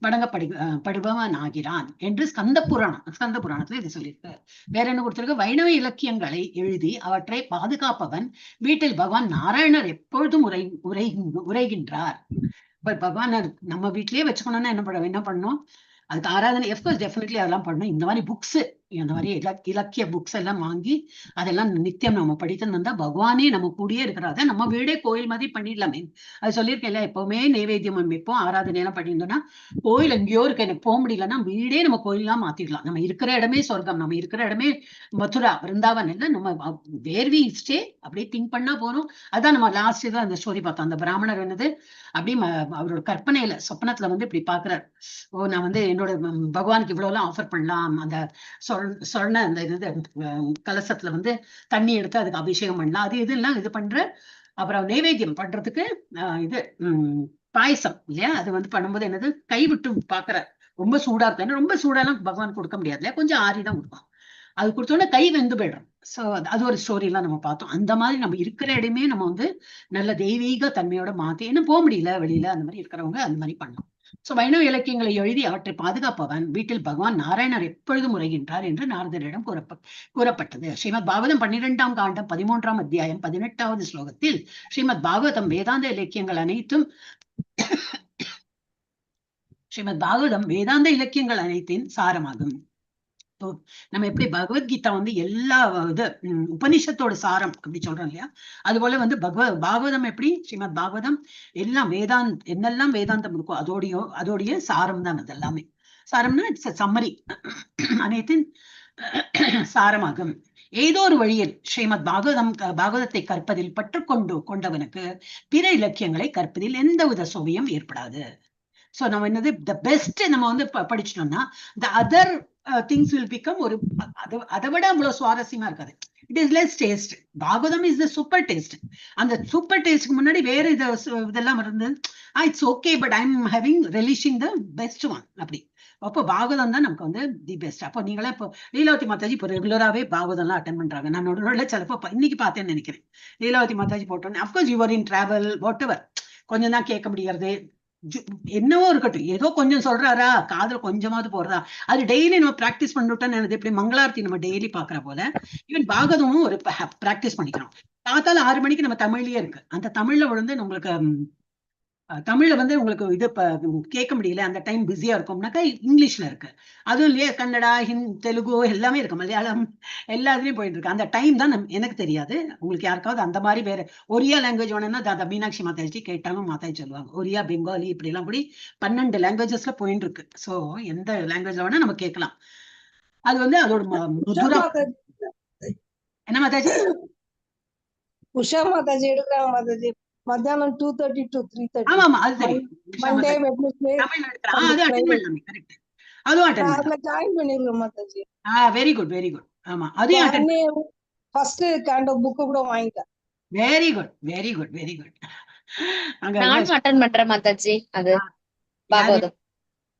வணங்கப்படுபவன் ஆகிறான் என்று ஸ்கந்த புராணத்துல இது சொல்லியிருக்கு. வேற என்ன கொடுத்திருக்கு, வைணவ இலக்கியங்களை எழுதி அவற்றை பாதுகாப்பவன் வீட்டில் பகவான் நாராயணர் எப்பொழுதும் உரைகின்றார். பட் பகவான் நம்ம வீட்லயே வச்சுக்கணும்னா என்ன பண்ணணும், அதுக்கு ஆராதனை டெஃபினெட்லி அதெல்லாம் பண்ணணும். இந்த மாதிரி புக்ஸ், இந்த மாதிரி இலக்கிய புக்ஸ் எல்லாம் வாங்கி அதெல்லாம் நித்தியம் நம்ம படித்து வந்தா பகவானே நம்ம கூடயே இருக்கிறாத, நம்ம வீடே கோயில் மாதிரி பண்ணிடலாமே. அது சொல்லியிருக்கேன், எப்பவுமே நைவேத்தியம் வைப்போம், ஆராதனை எல்லாம் பண்ணியிருந்தோம்னா, கோயில் எங்கேயோ இருக்கு, எனக்கு போக முடியலன்னா வீடே நம்ம கோயிலாம் மாத்திடலாம். நம்ம இருக்கிற இடமே சொர்க்கம், நம்ம இருக்கிற இடமே மதுரா பிருந்தாவன் இல்லை, நம்ம வேர்வி ஸ்டே அப்படியே திங்க் பண்ணா போறோம். அதான் நம்ம லாஸ்ட் தான் அந்த ஸ்டோரி பார்த்தோம், அந்த பிராமணர் என்னது அப்படி அவரோட கற்பனையில சொப்னத்துல வந்து இப்படி பாக்குறாரு, ஓ நான் வந்து என்னோட பகவானுக்கு இவ்வளவு எல்லாம் ஆஃபர் பண்ணலாம், அந்த சொர்ண அந்த இது கலசத்துல வந்து தண்ணி எடுத்து அதுக்கு அபிஷேகம் பண்ணலாம், அது இதெல்லாம் இது பண்ற. அப்புறம் நைவேத்தியம் பண்றதுக்கு இது பாயசம் இல்லையா, அது வந்து பண்ணும்போது என்னது கைவிட்டு பாக்குற, ரொம்ப சூடா இருக்கு, ஏன்னா ரொம்ப சூடாலாம் பகவான் கொடுக்க முடியாது இல்லையா, கொஞ்சம் ஆறிதான் கொடுக்கும், அது கொடுத்தோன்னா கை வெந்து போயிடும். சோ அது ஒரு ஸ்டோரி எல்லாம் நம்ம பார்த்தோம். அந்த மாதிரி நம்ம இருக்கிற இடமே நம்ம வந்து நல்ல தெய்வீக தன்மையோட மாத்தி, என்ன போக முடியல வெளியில, அந்த மாதிரி இருக்கிறவங்க அந்த மாதிரி பண்ணலாம். சோ வைணவ இலக்கியங்களை எழுதி அவற்றை பாதுகாப்பவன் வீட்டில் பகவான் நாராயணர் எப்பொழுதும் உரைகின்றார் என்று நாரதரிடம் கூறப்பட்டது. ஸ்ரீமத் பாகவதம் 12ஆம் காண்டம் 13ஆம் அத்தியாயம் 18வது ஸ்லோகத்தில் ஸ்ரீமத் பாகவதம் வேதாந்த இலக்கியங்கள் அனைத்தின் சாரமாகும். நம்ம எப்படி பகவத்கீதா வந்து எல்லா இது உபனிஷத்தோட சாரம் அப்படி சொல்றோம் இல்லையா, அது போல வந்து பாகவதம் எப்படி, ஸ்ரீமத் பாகவதம் எல்லாம் என்னெல்லாம் வேதாந்தம் இருக்கோ அதோடைய சாரம் தான். அது எல்லாமே சாரம்னா சம்மரி, அனைத்தின் சாரமாகும். ஏதோ ஒரு வழியில் ஸ்ரீமத் பாகவதத்தை கற்பதில் கொண்டவனுக்கு பிற இலக்கியங்களை கற்பதில் எந்தவித சுவையும் ஏற்படாது. சோ நம்ம என்னது த பெஸ்ட் நம்ம வந்து படிச்சிட்டோம்னா the other things will become ஒரு அதை விட அவ்வளவு சுவாரஸ்யமா இருக்காது. It is less taste. Bhagavatam is the super taste. அந்த சூப்பர் டேஸ்ட்க்கு முன்னாடி வேற இதெல்லாம் இருந்து it's okay, but I am having relishing the best one அப்படி. அப்போ பாகவதம் தான் நமக்கு வந்து தி பெஸ்ட். அப்போ நீங்களே இப்போ லீலாவதி மாதாஜி இப்போ ரெகுலராகவே பாகவதம் எல்லாம் அட்டன் பண்றாங்க. நான் நடுவில் சிலப்போ இன்னைக்கு பார்த்தேன்னு நினைக்கிறேன், லீலாவதி மாதாஜி போட்டோன்னு. Of course your in travel whatever, கொஞ்சம் தான் கேட்க முடியாது, என்னவோ இருக்கட்டும், ஏதோ கொஞ்சம் சொல்றாரா, காதுல கொஞ்சமாவது போறதா, அது டெய்லி நம்ம பிராக்டிஸ் பண்ணிட்டோம்னு எப்படி மங்களார்த்தி நம்ம டெய்லி பாக்குற போல ஈவன் பாகவதமும் ஒரு பிராக்டிஸ் பண்ணிக்கிறோம். காத்தால 6 மணிக்கு நம்ம தமிழ்லயே இருக்கு, அந்த தமிழ்ல விழுந்து உங்களுக்கு தமிழ்ல வந்து உங்களுக்கு இது கேட்க முடியல, அந்த டைம் பிஸியா இருக்கும்னாக்கா இங்கிலீஷ்ல இருக்கு, அதுவும் இல்லையா கன்னடா, தெலுங்கு எல்லாமே இருக்கு, மலையாளம் எல்லாத்துலயும் போயிட்டு இருக்கு. அந்த டைம் தான் எனக்கு தெரியாது, உங்களுக்கு யாருக்காவது அந்த மாதிரி வேற ஒரியா லாங்குவேஜ் வேணும்னா தாதா மீனாட்சி மாதாஜி கேட்டாலும் மாதாஜி சொல்லுவாங்க. ஒரியா, பெங்காலி இப்படி எல்லாம் கூட 12 லாங்குவேஜஸ்ல போயிட்டு இருக்கு. சோ எந்த லாங்குவேஜ்ல வேணா நம்ம கேட்கலாம். அது வந்து அதோட என்ன மாதாஜி, உஷா மாதாஜி எடுக்கிறாங்க மாதாஜி, மத்தியானம் 2:30 to 3:30. ஆமா அது தெரியும். மண்டே வெட்னஸ்டே தமிழ் அது அட்டெண்ட் பண்ணலாமே, கரெக்ட். அதுவும் அட்டன் நான் பண்ணலாம். அதுல ஜாயின் பண்ணிருக்கேன் Mataji. Very good very good. ஆமா அதையும் அட்டன். ஃபர்ஸ்ட் கேண்டோ புக்கு கூட வாங்கிட்டேன். Very good very good very good. அங்க நானும் அட்டன் பண்றேன் மாதாஜி. அது பாகவதம்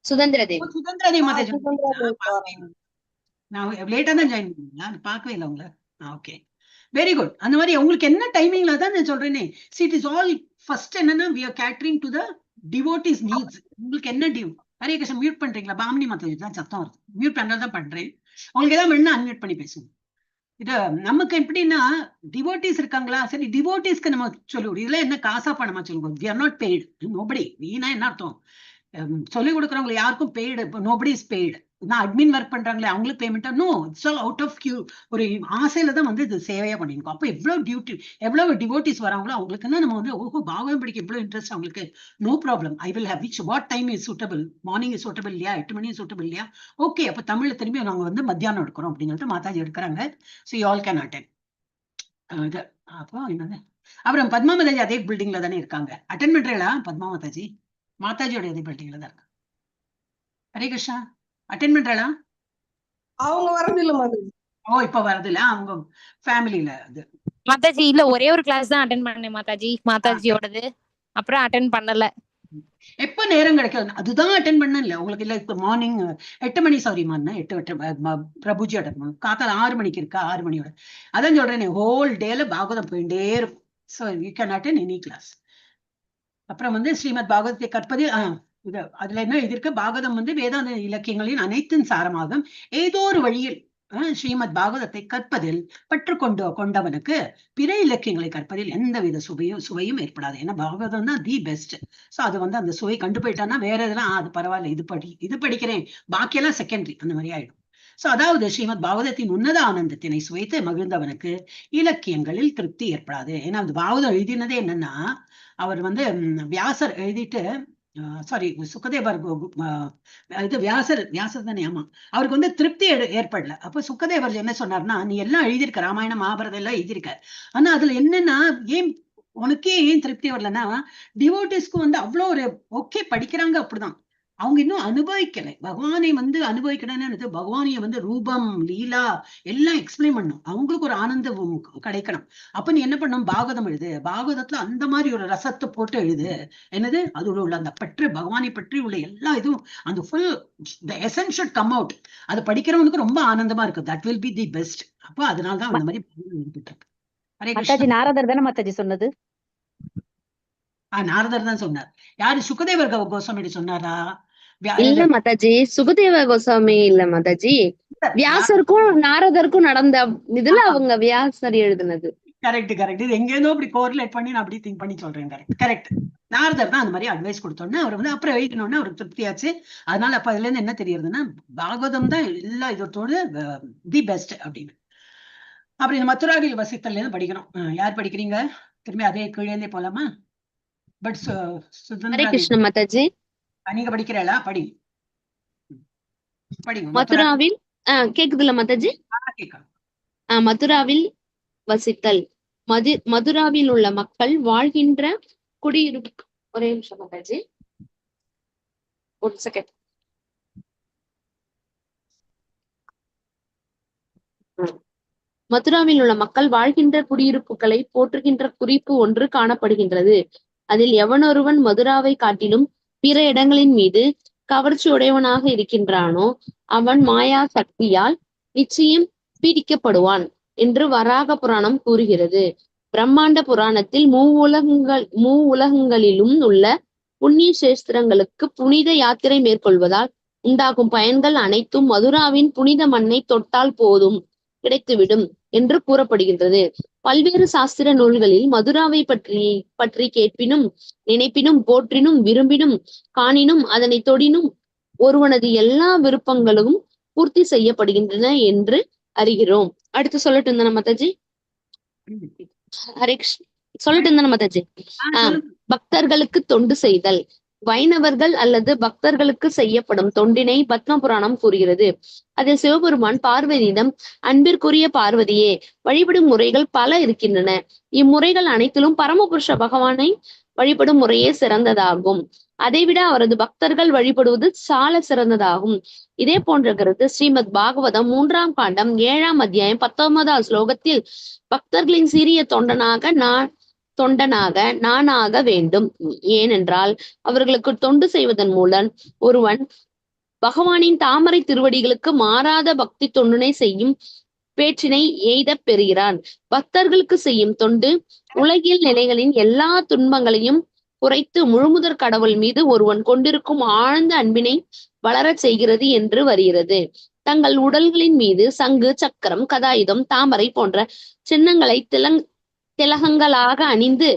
சுதந்திர தேவி. சுதந்திர தேவி மாதாஜி சுதந்திரா தேவி போறேன். நான் லேட்டா தான் ஜாயின் பண்ணீங்களா? அது பார்க்கவே இல்லை உங்களை. Okay very good. அந்த மாதிரி உங்களுக்கு என்ன டைமிங்ல தான் நான் சொல்றேனே. இட் இஸ் ஆல் ஃபர்ஸ்ட் என்னன்னா we are catering to the devotees needs. உங்களுக்கு என்ன டிவ் ஹரே கிருஷ்ணா மியூட் பண்றீங்களா? பாமினி மாதாஜி தான் சத்தம் வருது. மியூட் பண்றதான் பண்றேன். உங்களுக்கு ஏதாவது வேணும்னா அன்மியூட் பண்ணி பேசுங்க. இது நமக்கு எப்படின்னா டிவோட்டிஸ் இருக்காங்களா, சரி டிவோட்டிஸ்க்கு நம்ம சொல்லுவோம். இதுல என்ன காசா பணமா சொல்லுவோம். we are not paid. nobody. வீணா என்ன அர்த்தம்? சொல்லிக் கொடுக்குறவங்க யாருக்கும் பெய்டு. Nobody is paid. நான் அட்மின் ஒர்க் பண்றாங்களே அவங்களுக்கு பேமெண்டா? No, it's all out of queue. ஒரு ஆசையில தான் வந்து இது சேவையா பண்ணிருக்கோம். அப்போ எவ்வளவு டிவோட்டிஸ் வராங்களோ அவங்களுக்குன்னா நம்ம வந்து ஓஹோ பாகவதம் படிக்க எவ்வளவு இன்ட்ரெஸ்ட் அவங்களுக்கு. No problem. I will have which what time is suitable. Morning is suitable இல்லையா? 8 மணி சூட்டபிள் இல்லையா? ஓகே, அப்ப தமிழ்ல திரும்பி நாங்க வந்து மத்தியானம் எடுக்கிறோம் அப்படின்னு சொல்லிட்டு மாதாஜி எடுக்கிறாங்க. So you all can attend. இது அப்போ என்னது, அப்புறம் பத்மா மாதாஜி அதே பில்டிங்ல தானே இருக்காங்க. அட்டென்ட் பண்றீங்களா பத்மா மாதாஜி? மாதாஜியோட இதே பில்டிங்ல தான் இருக்கு. ஹரே கிருஷ்ணா அட்டென்ட் பண்றாளா? அவங்க வரது இல்ல மாதாஜி. இப்ப வரது இல்ல, அவங்க ஃபேமிலில அது. மாதாஜி இல்ல, ஒரே ஒரு கிளாஸ் தான் அட்டென்ட் பண்ணேன் மாதாஜி, மாதாஜியோடது. அப்புறம் அட்டென்ட் பண்ணல. எப்ப நேரம் கிடைக்கும் அதுதான் அட்டென்ட் பண்ண. இல்ல உங்களுக்கு இல்ல இப்ப மார்னிங் 8 மணி, சாரி மார்னிங் 8 பிரபுஜி அட்டன் காத்தால 6 மணிக்கு இருக்கா? 6 மணியோட அதான் சொல்றேன். ஹோல் டேல பாகவதம் போயிட்டே இருக்கும். So you can attend any class. அப்புறம் வந்து ஸ்ரீமத் பாகவதத்தை கற்பது இது அதுல என்ன இது இருக்கு? பாகவதம் வந்து வேதாந்த இலக்கியங்களின் அனைத்தின் சாரமாகும். ஏதோ ஒரு வழியில் ஸ்ரீமத் பாகவதத்தை கற்பதில் பற்று கொண்டவனுக்கு பிற இலக்கியங்களை கற்பதில் எந்தவித சுவையும் ஏற்படாது. ஏன்னா பாகவதம் தான் தி பெஸ்ட். ஸோ அது வந்து அந்த சுவை கண்டு போயிட்டான்னா வேற இதெல்லாம் அது பரவாயில்ல, இது படிக்கிறேன், பாக்கியெல்லாம் செகண்டரி அந்த மாதிரி ஆயிடும். ஸோ அதாவது ஸ்ரீமத் பாகவதத்தின் உன்னத ஆனந்தத்தினை சுவைத்து மகிழ்ந்தவனுக்கு இலக்கியங்களில் திருப்தி ஏற்படாது. ஏன்னா அந்த பாகவதம் எழுதினதே என்னன்னா, அவர் வந்து வியாசர் எழுதிட்டு சாரி சுகதேவர் இது வியாசர் தானே? ஆமா, அவருக்கு வந்து திருப்தி ஏற்படல. அப்ப சுகதேவர் என்ன சொன்னார்னா, நீ எல்லாம் எழுதியிருக்க, ராமாயணம் மகாபாரதம் எல்லாம் எழுதியிருக்க, ஆனா அதுல என்னன்னா ஏன் உனக்கே ஏன் திருப்தி வரலன்னா, டிவோட்டிஸ்க்கு வந்து அவ்வளோ ஒரு ஓகே படிக்கிறாங்க, அப்படிதான் அவங்க இன்னும் அனுபவிக்கல. பகவானை வந்து அனுபவிக்கணும்னு பகவானிய வந்து ரூபம் லீலா எல்லாம் எக்ஸ்பிளைன் பண்ணும். அவங்களுக்கு ஒரு ஆனந்தம் கிடைக்கணும். அப்ப நீ என்ன பண்ணும்? பாகவதம் எழுது. பாகவதத்துல அந்த மாதிரி ஒரு ரசத்தை போட்டு எழுது. என்னது அதோட உள்ள அந்த பற்று, பகவானை பற்றி உள்ள எல்லா இதுவும் அந்த full the essence should come out. அது படிக்கிறவனுக்கு ரொம்ப ஆனந்தமா இருக்கு. That will be the best. அப்போ அதனாலதான் அந்த மாதிரி எழுதிட்டு இருக்கு. ஹரே மாதாஜி கிருஷ்ணா. நாரதர் தானே மாதாஜி சொன்னது? நாரதர் தான் சொன்னார். யாரு? சுகதேவர் கோஸ்வாமி சொன்னாரா? இல்ல மாதாஜி, சுகதேவ கோசாமி இல்ல மாதாஜி, வியாசருக்கும் நாரதருக்கும் நடந்த இதுல அவங்க வியாசர் எழுதுனது. Correct correct. இது எங்கேருந்தோ அப்படி கோரிலேட் பண்ணி நான் அப்படி திங்க் பண்ணி சொல்றேன். Correct correct. நாரதர் தான் அந்த மாதிரி அட்வைஸ் கொடுத்தோன்னே அவர் வந்து அப்புறம் எழுதினோடனே அவருக்கு திருப்தியாச்சு. அதனால அப்ப அதுல இருந்து என்ன தெரியுதுன்னா, பாகவதம் தான் எல்லா இதோட தி பெஸ்ட் அப்படின்னு. அப்படி இந்த மதுராவில் வசித்தல் இருந்து படிக்கணும். யார் படிக்கிறீங்க? திரும்பி அதே கீழே போலாமா? பட் ஹரே கிருஷ்ண மாதாஜி. நீங்க படிக்கிறீங்களா? படிங்க. மதுராவில் கேக்குதுல்ல மாதாஜி? மதுராவில் வசித்தல். மதுராவில் உள்ள மக்கள் வாழ்கின்ற குடியிருப்பு. ஒரே நிமிஷம் மாதாஜி, ஒரு செகண்ட். மதுராவில் உள்ள மக்கள் வாழ்கின்ற குடியிருப்புகளை போற்றுகின்ற குறிப்பு ஒன்று காணப்படுகின்றது. அதில் எவனொருவன் மதுராவை காட்டிலும் பிற இடங்களின் மீது கவர்ச்சி உடையவனாக இருக்கின்றானோ அவன் மாயா சக்தியால் நிச்சயம் பீடிக்கப்படுவான் என்று வராக புராணம் கூறுகிறது. பிரம்மாண்ட புராணத்தில் மூவுலகங்களிலும் உள்ள புண்ணிய சேஸ்திரங்களுக்கு புனித யாத்திரை மேற்கொள்வதால் உண்டாகும் பயன்கள் அனைத்தும் மதுராவின் புனித மண்ணை தொட்டால் போதும் கிடைத்துவிடும் என்று கூறப்படுகின்றது. பல்வேறு சாஸ்திர நூல்களில் மதுராவை பற்றி கேட்பினும் நினைப்பினும் போற்றினும் விரும்பினும் காணினும் அதனை தொடினும் ஒருவனது எல்லா விருப்பங்களும் பூர்த்தி செய்யப்படுகின்றன என்று அறிகிறோம். அடுத்து சொல்லட்டும் தானே மாதாஜி? ஹரே கிருஷ்ண சொல்லட்டும் தானே மாதாஜி? பக்தர்களுக்கு தொண்டு செய்தல். வைணவர்கள் அல்லது பக்தர்களுக்கு செய்யப்படும் தொண்டினை பத்ம புராணம் கூறுகிறது. அதில் சிவபெருமான் பார்வதியிடம், அன்பிற்குரிய பார்வதியே, வழிபடும் முறைகள் பல இருக்கின்றன. இம்முறைகள் அனைத்திலும் பரமபுருஷ பகவானை வழிபடும் முறையே சிறந்ததாகும். அதைவிட அவரது பக்தர்கள் வழிபடுவது சால சிறந்ததாகும். இதே போன்ற கருத்து ஸ்ரீமத் பாகவதம் 3ஆம் காண்டம் 7ஆம் அத்தியாயம் 19ஆம் ஸ்லோகத்தில் பக்தர்களின் சிறிய தொண்டனாக நானாக வேண்டும். ஏனென்றால் அவர்களுக்கு தொண்டு செய்வதன் மூலம் ஒருவன் பகவானின் தாமரை திருவடிகளுக்கு மாறாத பக்தி தொண்டினை செய்யும் பேற்றினை எய்தப் பெறுகிறான். பக்தர்களுக்கு செய்யும் தொண்டு உலகில் நிலைகளின் எல்லா துன்பங்களையும் குறைத்து முழுமுதற் கடவுள் மீது ஒருவன் கொண்டிருக்கும் ஆழ்ந்த அன்பினை வளரச் செய்கிறது என்று வருகிறது. தங்கள் உடல்களின் மீது சங்கு, சக்கரம், கதாயுதம், தாமரை போன்ற சின்னங்களை திலகங்களாக அணிந்து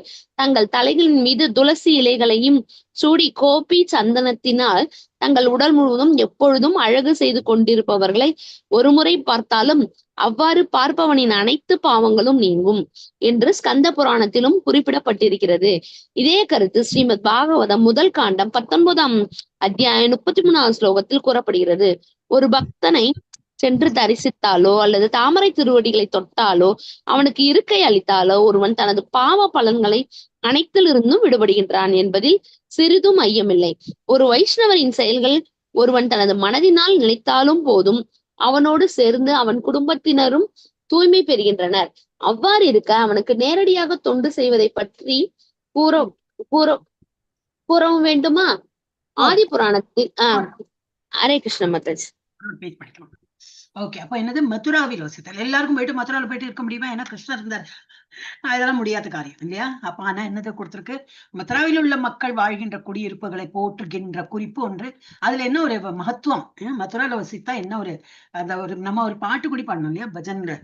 தங்கள் தலைகளின் மீது துளசி இலைகளையும் சூடி கோபி சந்தனத்தினால் தங்கள் உடல் முழுவதும் எப்பொழுதும் அழகு செய்து கொண்டிருப்பவர்களை ஒருமுறை பார்த்தாலும் அவ்வாறு பார்ப்பவனின் அனைத்து பாவங்களும் நீங்கும் என்று ஸ்கந்த புராணத்திலும் குறிப்பிடப்பட்டிருக்கிறது. இதே கருத்து ஸ்ரீமத் பாகவதம் 1 காண்டம் 19ஆம் அத்தியாயம் 33ஆம் ஸ்லோகத்தில் கூறப்படுகிறது. ஒரு பக்தனை சென்று தரிசித்தாலோ அல்லது தாமரை திருவடிகளை தொட்டாலோ அவனுக்கு இருக்கை அளித்தாலோ ஒருவன் தனது பாவ பலன்களை அனைத்திலிருந்தும் விடுபடுகின்றான் என்பதில் சிறிதும் ஐயமில்லை. ஒரு வைஷ்ணவரின் செயல்கள் ஒருவன் தனது மனதினால் நினைத்தாலும் போதும் அவனோடு சேர்ந்து அவன் குடும்பத்தினரும் தூய்மை பெறுகின்றனர். அவ்வாறு இருக்க அவனுக்கு நேரடியாக தொண்டு செய்வதை பற்றி கூறவும் வேண்டுமா? ஆதி புராணத்தில் ஹரே கிருஷ்ண மாதாஜி. ஓகே, அப்ப என்னது மதுராவில் வசித்தல். எல்லாருக்கும் போயிட்டு மதுராவில் போயிட்டு இருக்க முடியுமா? ஏன்னா கிருஷ்ணர் இருந்தார். இதெல்லாம் முடியாத காரியம் இல்லையா? அப்ப ஆனா என்னது கொடுத்திருக்கு, மதுராவில் உள்ள மக்கள் வாழ்கின்ற குடியிருப்புகளை போற்றுகின்ற குறிப்பு ஒன்று. அதுல என்ன ஒரு மகத்துவம், மதுராவில் வசித்தா என்ன ஒரு அந்த ஒரு நம்ம ஒரு பாட்டு கூடி பாடணும் இல்லையா? பஜன்ல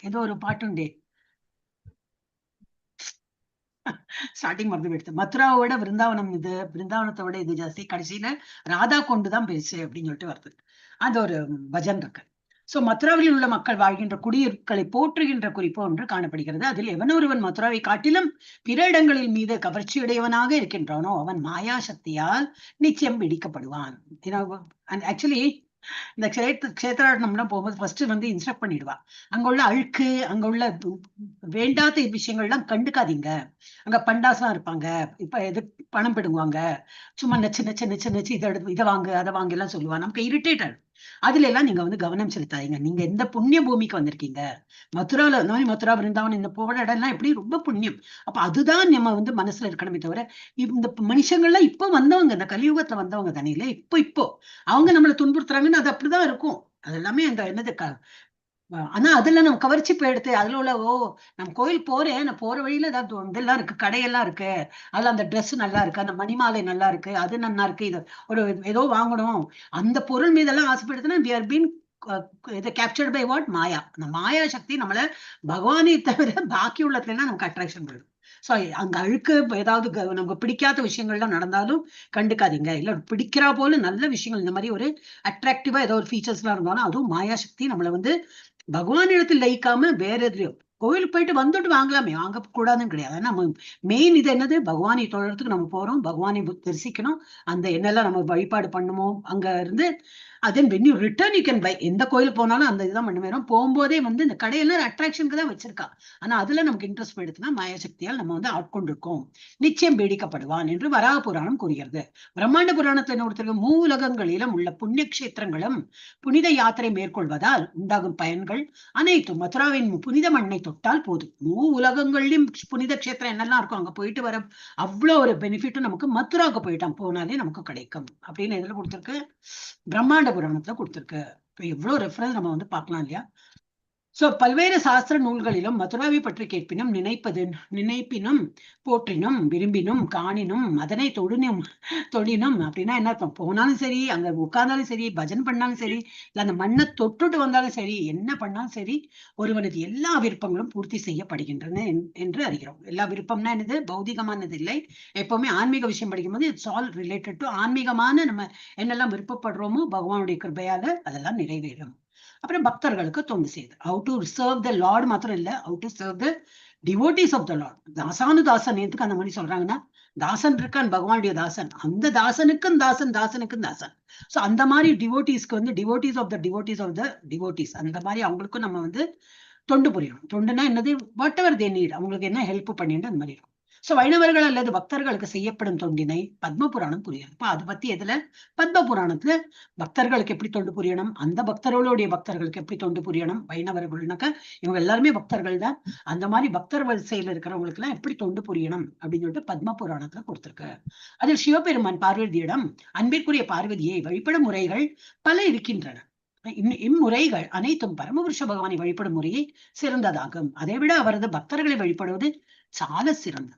ஏதோ ஒரு பாட்டுண்டே, ஸ்டார்டிங் மறந்து போயிடுது. மதுராவோட பிருந்தாவனம் இது, பிருந்தாவனத்தை விட இது ஜாஸ்தி, கடைசியில ராதா கொண்டுதான் பெருசு அப்படின்னு சொல்லிட்டு வருது. அது ஒரு பஜன் இருக்கு. சோ மதுராவில் உள்ள மக்கள் வாழ்கின்ற குடியிருப்புகளை போற்றுகின்ற குறிப்பு ஒன்று காணப்படுகிறது. அதில் எவனொருவன் மதுராவை காட்டிலும் பிற இடங்களில் மீது கவர்ச்சியுடையவனாக இருக்கின்றானோ அவன் மாயா சக்தியால் நிச்சயம் பிடிக்கப்படுவான். ஆக்சுவலி இந்த கஷேத்திராடனம்னா போகும்போது ஃபர்ஸ்ட் இன்ஸ்ட்ரக்ட் பண்ணிடுவா, அங்க உள்ள அழுக்கு, அங்க உள்ள வேண்டாத விஷயங்கள்லாம் கண்டுக்காதீங்க. அங்க பண்டாசம் இருப்பாங்க, இப்ப எது பணம் பிடுங்குவாங்க, சும்மா நச்சு நச்சு நச்சு நச்சு இதை வாங்க அதை வாங்க எல்லாம் சொல்லுவா. நமக்கு இரிட்டேட். அதுல எல்லாம் நீங்க கவனம் செலுத்தாதீங்க. நீங்க எந்த புண்ணிய பூமிக்கு வந்திருக்கீங்க, மதுரால மதுரா பிருந்தாவன் இந்த போட இடம் எல்லாம் எப்படி ரொம்ப புண்ணியம். அப்ப அதுதான் நம்ம மனசுல இருக்கணுமே தவிர, இந்த மனுஷங்கள்லாம் இப்ப வந்தவங்க, இந்த கலியுகத்துல வந்தவங்க தானே இல்ல, இப்போ அவங்க நம்மளை துன்புறுத்துறாங்கன்னு அது அப்படிதான் இருக்கும். அது எல்லாமே அந்த என்னது ஆனா அதுல நம்ம கவர்ச்சி போயிடுத்து. அதுல உள்ள நம்ம கோயில் போறேன், நான் போற வழியில ஏதாவது இதெல்லாம் இருக்கு, கடையெல்லாம் இருக்கு, அதுல அந்த ட்ரெஸ் நல்லா இருக்கு, அந்த மணிமாலை நல்லா இருக்கு, அது நல்லா இருக்கு, இது ஒரு ஏதோ வாங்கணும், அந்த பொருள் மீதெல்லாம் ஆசைப்படுதுன்னா we are being captured by what? மாயா. அந்த மாயா சக்தி நம்மள பகவானை தவிர பாக்கி உள்ளதுல எல்லாம் நமக்கு அட்ராக்ஷன் பண்ணுது. சோ அங்க அழுக்கு ஏதாவது நமக்கு பிடிக்காத விஷயங்கள்லாம் நடந்தாலும் கண்டுக்காதீங்க. இல்ல பிடிக்கிறா போல நல்ல விஷயங்கள், இந்த மாதிரி ஒரு அட்ராக்டிவா ஏதோ ஒரு ஃபீச்சர்ஸ் எல்லாம் இருந்தாலும் அதுவும் மாயா சக்தி நம்மள பகவான் இடத்துல லயிக்காம வேற எதுலயோ, கோயிலுக்கு போயிட்டு வந்துட்டு வாங்கலாமே, வாங்க கூடாதுன்னு கிடையாது. நம்ம மெயின் இது என்னது, பகவானை தொழறதுக்கு நம்ம போறோம், பகவானை தரிசிக்கணும், அந்த என்னெல்லாம் நம்ம வழிபாடு பண்ணுமோ அங்க இருந்து அதன் when you return you can buy. எந்த கோயில் போனாலும் அந்த இதுதான் பண்ணுவேன். போகும்போதே இந்த கடையெல்லாம் அட்ராக்ஷனுக்கு தான் வச்சிருக்கா. ஆனா அதுல நமக்கு இன்ட்ரெஸ்ட் போயிடுச்சுன்னா மாயா சக்தியால் நம்ம ஆட்கொண்டிருக்கோம், நிச்சயம் பீடிக்கப்படுவான் என்று வராக புராணம் கூறுகிறது. பிரம்மாண்ட புராணத்துல என்ன கொடுத்திருக்கு, மூலகங்களிலும் உள்ள புண்ணிய கஷேத்திரங்களும் புனித யாத்திரை மேற்கொள்வதால் உண்டாகும் பயன்கள் அனைத்தும் மதுராவின் புனித மண்ணை தொட்டால் போதும். உலகங்களிலும் புனித கஷேத்திரம் என்னெல்லாம் இருக்கும் அங்க போயிட்டு வர அவ்வளவு ஒரு பெனிஃபிட்டும் நமக்கு மதுராவுக்கு போனாலே நமக்கு கிடைக்கும் அப்படின்னு எதுல கொடுத்திருக்கு, பிரம்மாண்ட புராணத்துல கொடுத்திருக்கு. எவ்வளவு ரெஃபரன்ஸ் நம்ம பார்க்கலாம் இல்லையா? சோ பல்வேறு சாஸ்திர நூல்களிலும் மதுராவை பற்றி கேட்பினும் நினைப்பினும் போற்றினும் விரும்பினும் காணினும் அதனை தொழினும் அப்படின்னா என்ன அர்த்தம்? போனாலும் சரி, அங்க உட்கார்ந்தாலும் சரி, பஜன் பண்ணாலும் சரி, இல்ல அந்த மண்ணை தொட்டுட்டு வந்தாலும் சரி, என்ன பண்ணாலும் சரி, ஒருவனது எல்லா விருப்பங்களும் பூர்த்தி செய்யப்படுகின்றன என்று அறிகிறோம். எல்லா விருப்பம்னா என்னது, பௌதிகமானது இல்லை. எப்பவுமே ஆன்மீக விஷயம் படிக்கும்போது இட்ஸ் ஆல் ரிலேட்டட் டு ஆன்மீகமான நம்ம என்னெல்லாம் விருப்பப்படுறோமோ பகவானுடைய கிருபையால அதெல்லாம் நிறைவேறும். அப்புறம் பக்தர்களுக்கு தொண்டு செய்யுது. How to serve the lord மாத்திரம் இல்ல, how to serve the devotees of the lord. தாசன் எதுக்கு அந்த மாதிரி சொல்றாங்கன்னா, தாசன் இருக்கான், பகவானுடைய தாசன், அந்த தாசனுக்கும் தாசன். சோ அந்த மாதிரி டிவோட்டிஸ்க்கு டிவோட்டிஸ் ஆஃப் த டிவோட்டிஸ் அந்த மாதிரி அவங்களுக்கும் நம்ம தொண்டு புரியணும். தொண்டுனா என்னது, வாட் எவர் தே நீட், அவங்களுக்கு என்ன ஹெல்ப் பண்ணிட்டு அந்த மாதிரி இருக்கும். சோ வைணவர்கள் அல்லது பக்தர்களுக்கு செய்யப்படும் தொண்டினை பத்ம புராணம் புரியும். இப்ப அதை பத்தி எதுல? பத்ம புராணத்துல பக்தர்களுக்கு எப்படி தொண்டு புரியணும், அந்த பக்தர்களுடைய பக்தர்களுக்கு எப்படி தொண்டு புரியணும். வைணவர்கள்னாக்க இவங்க எல்லாருமே பக்தர்கள் தான். அந்த மாதிரி பக்தர் வரிசையில இருக்கிறவங்களுக்கு எல்லாம் எப்படி தொண்டு புரியணும் அப்படின்னு சொல்லிட்டு பத்ம புராணத்துல கொடுத்திருக்கு. அதில் சிவபெருமான் பார்வதியிடம் அன்பிற்குரிய பார்வதியை வழிபடும் முறைகள் பல இருக்கின்றன. இம்முறைகள் அனைத்தும் பரமபுருஷ பகவானை வழிபடும் முறையை சிறந்ததாகும். அதை விட அவரது பக்தர்களை வழிபடுவது சால சிறந்தது.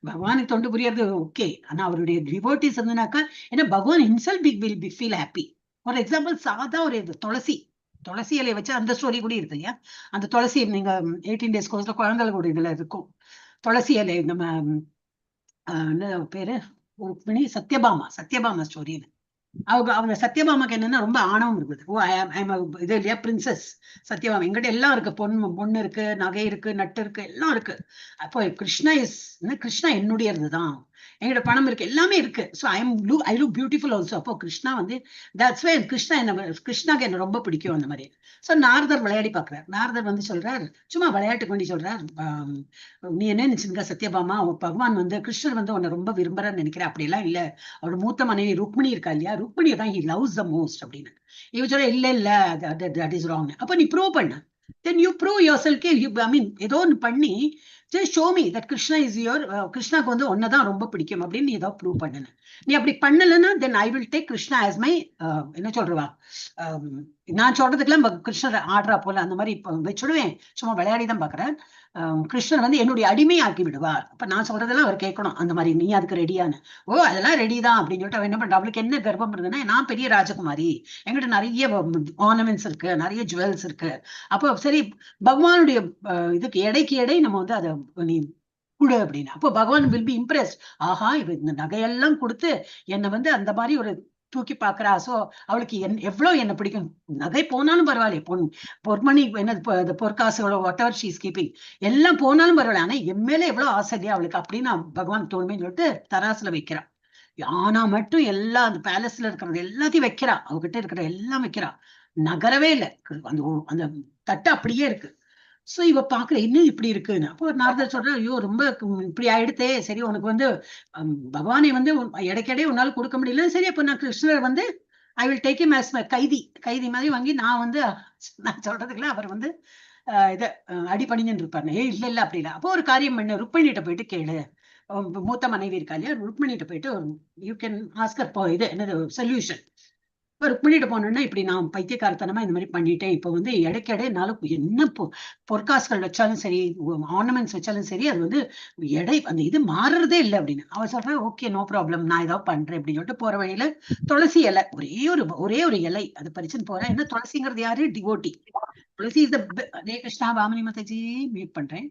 பகவானை தொண்டு புரியறது ஓகே, ஆனா அவருடைய டிவோட்டிஸ் இருந்தனாக்கா, ஏன்னா பகவான் himself will be feel happy. For example சாதா ஒரு துளசி இலையை வச்சு அந்த ஸ்டோரி கூட இருக்கு இல்லையா? அந்த துளசி நீங்க 18 days கோர்ஸ்ல குழந்தைகள் கூட இதுல இருக்கும். துளசி இலை நம்ம என்ன பேரு, சத்யபாமா ஸ்டோரின்னு. அவங்க சத்யபாமாக்கு என்னன்னா ரொம்ப ஆணவம் இருக்குது. இது இல்லையா, பிரின்சஸ் சத்யபாமா. எங்கிட்ட எல்லாம் இருக்கு, பொண்ணு இருக்கு, நகை இருக்கு, நட்டு இருக்கு, எல்லாம் இருக்கு. அப்போ கிருஷ்ணா என்னுடையதுதான், எங்கிட்ட பணம் இருக்கு, எல்லாமே இருக்கு. So I look beautiful also. அப்போ கிருஷ்ணா வந்து தட்ஸ் வை கிருஷ்ணாக்கு என்ன ரொம்ப பிடிக்கும் அந்த மாதிரி. ஸோ நாரதர் விளையாடி பாக்குறாரு. நாரதர் வந்து சொல்றாரு, சும்மா விளையாட்டுக்கு வேண்டி சொல்றாரு, நீ என்ன நினைச்சுங்க சத்யபாமா, பகவான் வந்து கிருஷ்ணர் வந்து உன்னை ரொம்ப விரும்புறான்னு நினைக்கிறேன். அப்படி எல்லாம் இல்ல, அவரோட மூத்த மனைவி ருக்மிணி இருக்கா இல்லையா, ருக்மிணியை தான் ஹி லவ்ஸ் த மோஸ்ட் அப்படின்னு. இவ சொல்ற இல்ல தட் இஸ் ராங். அப்ப நீ ப்ரூவ் பண்ண, then you prove your I mean ஏதோ ஒன்று பண்ணி just show me that Krishna is your கிருஷ்ணாக்கு வந்து ஒன்னதான் ரொம்ப பிடிக்கும் அப்படின்னு நீ ஏதோ ப்ரூவ் பண்ணன. நீ அப்படி பண்ணலன்னா then I will take Krishna as my என்ன சொல்றவா, நான் சொல்றதுக்கெல்லாம் கிருஷ்ணர் ஆடுறா போல அந்த மாதிரி வச்சுடுவேன். சும்மா விளையாடிதான் பாக்குறேன். கிருஷ்ணர் வந்து என்னுடைய அடிமையாக்கி விடுவார். அப்ப நான் சொல்றதெல்லாம் அவர் கேட்கணும். அந்த மாதிரி நீ அதுக்கு ரெடியானு? ஓ அதெல்லாம் ரெடி தான் அப்படின்னு சொல்லிட்டு அவன் என்ன பண்ற, அவளுக்கு என்ன கர்ப்பம் இருந்ததுன்னா, நான் பெரிய ராஜகுமாரி, என்கிட்ட நிறைய ஆர்னமெண்ட்ஸ் இருக்கு, நிறைய ஜுவல்ஸ் இருக்கு. அப்போ சரி பகவானுடைய இதுக்கு எடைக்கு எடை நம்ம வந்து அதை நீ கொடு அப்படின்னு. அப்போ பகவான் வில் பி இம்ப்ரெஸ்ட். ஆஹா இவ இந்த நகையெல்லாம் கொடுத்து என்னை வந்து அந்த மாதிரி ஒரு தூக்கி பாக்குறா. சோ அவளுக்கு எவ்வளவு என்ன பிடிக்கும், நகை போனாலும் பரவாயில்ல, பொற்மணி என்ன பொற்காசுகளோ whatever she is keeping எல்லாம் போனாலும் பரவாயில்ல, ஆனா என் மேல எவ்வளவு ஆசையா அவளுக்கு அப்படின்னு பகவான் தோணுமேன்னு சொல்லிட்டு தராசுல வைக்கிறா. ஆனா மட்டும் எல்லா அந்த பேலஸ்ல இருக்கிறது எல்லாத்தையும் வைக்கிறா, அவகிட்ட இருக்கிற எல்லாம் வைக்கிறா, நகரவே இல்லை. அந்த தட்டு அப்படியே இருக்கு. சோ இவ பாக்குற இன்னும் இப்படி இருக்குன்னு. அப்போ நாரதர் சொல்ற, ஐயோ ரொம்ப இப்படி ஆயிடுத்தே, சரி உனக்கு வந்து பகவானை வந்து இடைக்கிடையே உன்னால கொடுக்க முடியல, சரி அப்ப நான் கிருஷ்ணர் வந்து I will take him as கைதி மாதிரி வாங்கி நான் வந்து நான் சொல்றதுக்குள்ள அவர் வந்து இத அடிபணிஞ்சுன்னு இருப்பாரு. இல்ல அப்படி இல்லை. அப்போ ஒரு காரியம் பண்ண, ருக்மிணிகிட்ட போயிட்டு கேளு, மூத்த மனைவி இருக்கா இல்லையா, ருக்மிணிகிட்ட போயிட்டு யூ கேன் ஆஸ்கர் இது என்னது சொல்யூஷன். இப்போ ருக்மிணிகிட்ட போனோன்னா, இப்படி நான் பைத்தியக்காரத்தனமா இந்த மாதிரி பண்ணிட்டேன், இப்போ வந்து இடைக்கிடையே என்னால என்ன பொற்காசுகள் வச்சாலும் சரி, ஆர்னமெண்ட்ஸ் வச்சாலும் சரி, அது வந்து அந்த இது மாறுறதே இல்லை அப்படின்னு. அவன் சொல்றேன், ஓகே நோ ப்ராப்ளம், நான் ஏதாவது பண்றேன் அப்படின்னு சொல்லிட்டு போற வழியில துளசி இலை, ஒரே ஒரு இலை அது பறிச்சுன்னு போறேன். என்ன துளசிங்கிறது யாரு, devotee. Tulasi is Hare Krishna Bamini Mataji meet பண்றேன்.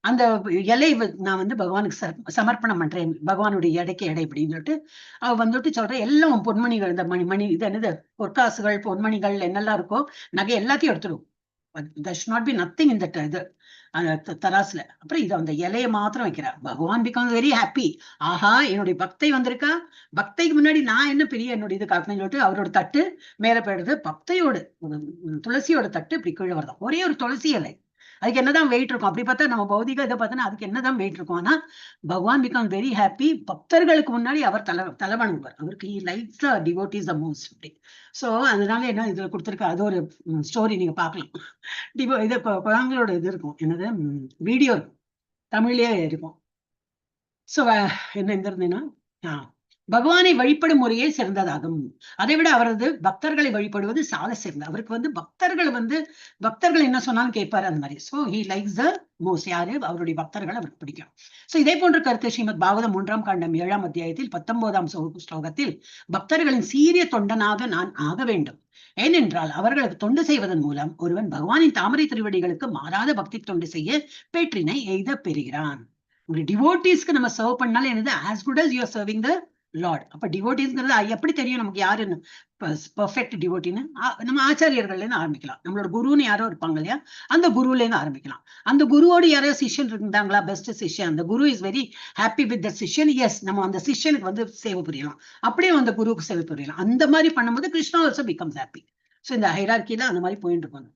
அந்த இலை நான் வந்து பகவானுக்கு சமர்ப்பணம் பண்றேன், பகவானுடைய எடைக்கு எடை அப்படின்னு சொல்லிட்டு அவ வந்துட்டு சொல்றேன், எல்லாம் பொன்மணிகள், இந்த மணி இது என்னது பொற்காசுகள் பொன்மணிகள் என்னெல்லாம் இருக்கோ நகை எல்லாத்தையும் எடுத்துடும். there should not be nothing in that இது தராசுல. அப்புறம் இது அந்த இலையை மாத்திரம் வைக்கிறார். பகவான் பிகாம்ஸ் வெரி ஹாப்பி. ஆஹா என்னுடைய பக்தை வந்திருக்கா, பக்தைக்கு முன்னாடி நான் என்ன பெரிய என்னுடைய இது காட்டணும்னு சொல்லிட்டு அவரோட தட்டு மேல போயிடுது, பக்தையோடு துளசியோட தட்டு இப்படி கீழே வருதான். ஒரே ஒரு துளசி இலை, அதுக்கு என்னதான் வெயிட் இருக்கும். அப்படி பார்த்தா நம்ம பௌதிக இதை பார்த்தோன்னா அதுக்கு என்னதான் வெயிட் இருக்கும். ஆனா பகவான் பிகம் வெரி ஹாப்பி. பக்தர்களுக்கு முன்னாடி அவர் தலைவணங்குவார். அவருக்கு likes the devotees the most அப்படி. சோ அதனால என்ன இதுல கொடுத்துருக்க, அது ஒரு ஸ்டோரி நீங்க பார்க்கலாம். இது குழந்தைகளோட இது இருக்கும், என்னது வீடியோ இருக்கும், தமிழ்லயே இருக்கும். சோ என்ன இருந்ததுன்னா, பகவானை வழிபடும் முறையே சிறந்ததாகும். அதை விட அவரது பக்தர்களை வழிபடுவது சால சிறந்த. அவருக்கு வந்து பக்தர்கள் என்ன சொன்னாலும் கேட்பாரு அந்த மாதிரி. So he likes the most. யாரு, அவருடைய பக்தர்கள் அவருக்கு பிடிக்கும். சோ இதே போன்ற கருத்து ஸ்ரீமத் பாகவதம் 3ஆம் காண்டம் 7ஆம் அத்தியாயத்தில் 19ஆம் ஸ்லோகத்தில், பக்தர்களின் சீரிய தொண்டனாக நான் ஆக வேண்டும், ஏனென்றால் அவர்களுக்கு தொண்டு செய்வதன் மூலம் ஒருவன் பகவானின் தாமரை திருவடிகளுக்கு மாறாத பக்தி தொண்டு செய்ய பேற்றினை எய்த பெறுகிறான். ஒரு டிவோட்டிஸ்க்கு நம்ம சர்வ் பண்ணாலும் என்னது, as good as you are serving the Lord. அப்ப டிவோட்டிஸ்ங்கிறது எப்படி தெரியும் நமக்கு யாருன்னு, பர்ஃபெக்ட் டிவோட்டின்னு? நம்ம ஆச்சாரியர்கள்ல இருந்து ஆரம்பிக்கலாம். நம்மளோட குருன்னு யாரோ இருப்பாங்க இல்லையா, அந்த குருல இருந்து ஆரம்பிக்கலாம். அந்த குருவோடு யாரோ சிஷ்யன் இருந்தாங்களா, பெஸ்ட் சிஷ்யன், அந்த குரு is very happy with the சிஷ்யன், எஸ் நம்ம அந்த சிஷ்யனுக்கு வந்து சேவை புரியலாம், அப்படியே அந்த குருவுக்கு சேவை புரியலாம். அந்த மாதிரி பண்ணும்போது Krishna also becomes happy. So இந்த ஹைரார்கில அந்த மாதிரி போயிட்டு இருக்கும்.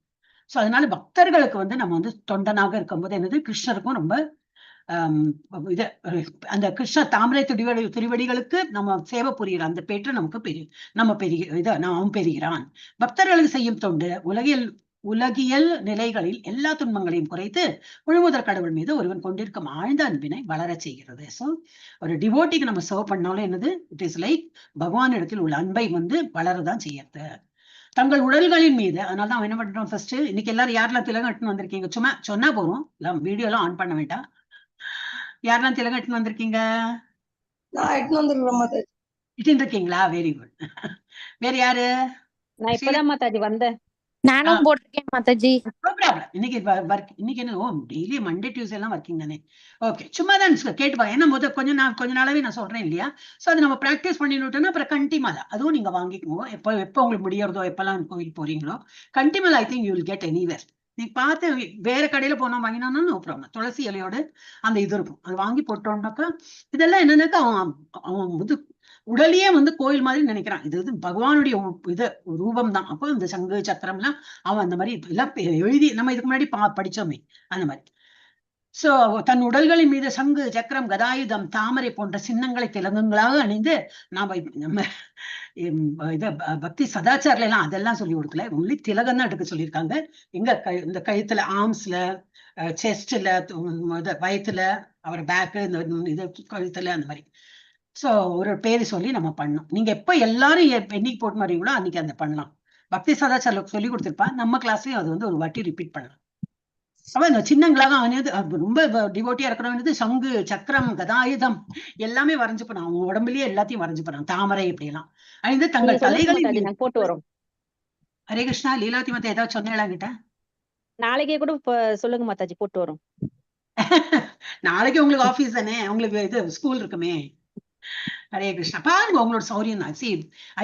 ஸோ அதனால பக்தர்களுக்கு வந்து நம்ம வந்து தொண்டனாக இருக்கும்போது என்னது, கிருஷ்ணருக்கும் ரொம்ப இத அந்த கிருஷ்ண தாமரை திருவடிகளுக்கு நம்ம சேவை புரிகிற அந்த பேற்று நமக்கு நாம் பெறுகிறான். பக்தர்களுக்கு செய்யும் தொண்டு உலகியல் நிலைகளில் எல்லா துன்பங்களையும் குறைத்து முழுமுதற் கடவுள் மீது ஒருவன் கொண்டிருக்கும் ஆழ்ந்த அன்பினை வளரச் செய்கிறது. சோ ஒரு டிவோட்டிக்கு நம்ம சர்வ் பண்ணாலும் என்னது, இட் இஸ் லைக் பகவான் இடத்தில் உள்ள அன்பை வளரதான் செய்யறது. தங்கள் உடல்களின் மீது, அதனால தான் என்ன பண்றோம், ஃபர்ஸ்ட் இன்னைக்கு எல்லாரும் யாரெல்லாம் திலகம் எடுத்துன்னு வந்திருக்கீங்க, சும்மா சொன்னா போறோம், வீடியோ எல்லாம் ஆன் பண்ண வேண்டாம். யாரெல்லாம் திலகம் எடுத்துன்னு வந்திருக்கீங்க? நான் எடுத்துன்னு வந்துடுறேன் மாதாஜி. இட்டு இருக்கீங்களா? Very good. வேற யாரு? நான் இப்பதான் மாதாஜி வந்தேன். நானும் போட்டிருக்கேன் மாதாஜி. இன்னைக்கு இன்னைக்கு என்ன, டெய்லி மண்டே டியூஸ்டே எல்லாம் ஒர்க்கிங் தானே? ஓகே, சும்மா தான் கேட்டுப்பா. ஏன்னா கொஞ்ச நாளாவே நான் சொல்றேன் இல்லையா? சோ அதை நம்ம பிராக்டிஸ் பண்ணிட்டோம்னா அப்புறம் கண்டிமலா அதுவும் நீங்க வாங்கிக்குவோம். எப்ப உங்களுக்கு முடியறதோ, எப்பெல்லாம் கோயில் போறீங்களோ கண்டிமலா I think you will get anywhere. நீ பார்த்து வேற கடையில போனோம் வாங்கினோம்னா நோ ப்ராப்ளம். துளசி இலையோட அந்த இது இருக்கும், அது வாங்கி போட்டோம்னாக்கா இதெல்லாம் என்னன்னாக்கா அவன் உடலையே கோயில் மாதிரி நினைக்கிறான். இது பகவானுடைய ரூபம் தான். அப்போ இந்த சங்கு சக்கரம் எல்லாம் அவன் அந்த மாதிரி எல்லாம் எழுதி நம்ம இதுக்கு முன்னாடி படிச்சோமே அந்த மாதிரி. சோ தன் உடல்களின் மீது சங்கு சக்கரம் கதாயுதம் தாமரை போன்ற சின்னங்களை திலகங்களாக அணிந்து நம்ம பக்தி சதாச்சாரில எல்லாம் அதெல்லாம் சொல்லி கொடுக்கல, ஒன்லி திலகம் தான் எடுக்க சொல்லியிருக்காங்க. எங்க இந்த கழுத்துல, ஆர்ம்ஸ்ல, செஸ்ட்ல, வயிற்றுல, அவர் பேக்கு, இந்த கழுத்துல, அந்த மாதிரி. சோ ஒரு பேரு சொல்லி நம்ம பண்ணோம். நீங்க எப்ப எல்லாரும் என்னைக்கு போட்டு மாறீங்களோ அன்னைக்கு அந்த பண்ணலாம். பக்தி சதாச்சார சொல்லி கொடுத்திருப்பா, நம்ம கிளாஸ்லயும் அது ஒரு வாட்டி ரிப்பீட் பண்ணலாம். அவன் இந்த சின்னங்களாக அவனது ரொம்ப டிவோட்டியா இருக்கிறவனது சங்கு சக்கரம் கதாயுதம் எல்லாமே வரைஞ்சு போனான். அவங்க உடம்புலயே எல்லாத்தையும் வரைஞ்சு போனான், தாமரை இப்படி எல்லாம் அணிந்து தங்கள் தலைகளில் போட்டு வரோம். ஹரே கிருஷ்ணா. லீலாவதி மத்த ஏதாவது சொன்னேன் கிட்ட? நாளைக்கே கூட சொல்லுங்க மாதாஜி, போட்டு வரோம். நாளைக்கு உங்களுக்கு ஆபீஸ் தானே, உங்களுக்கு இது ஸ்கூல் இருக்குமே. ஹரே கிருஷ்ணா. பாருங்க உங்களோட சௌரியம் தான். சி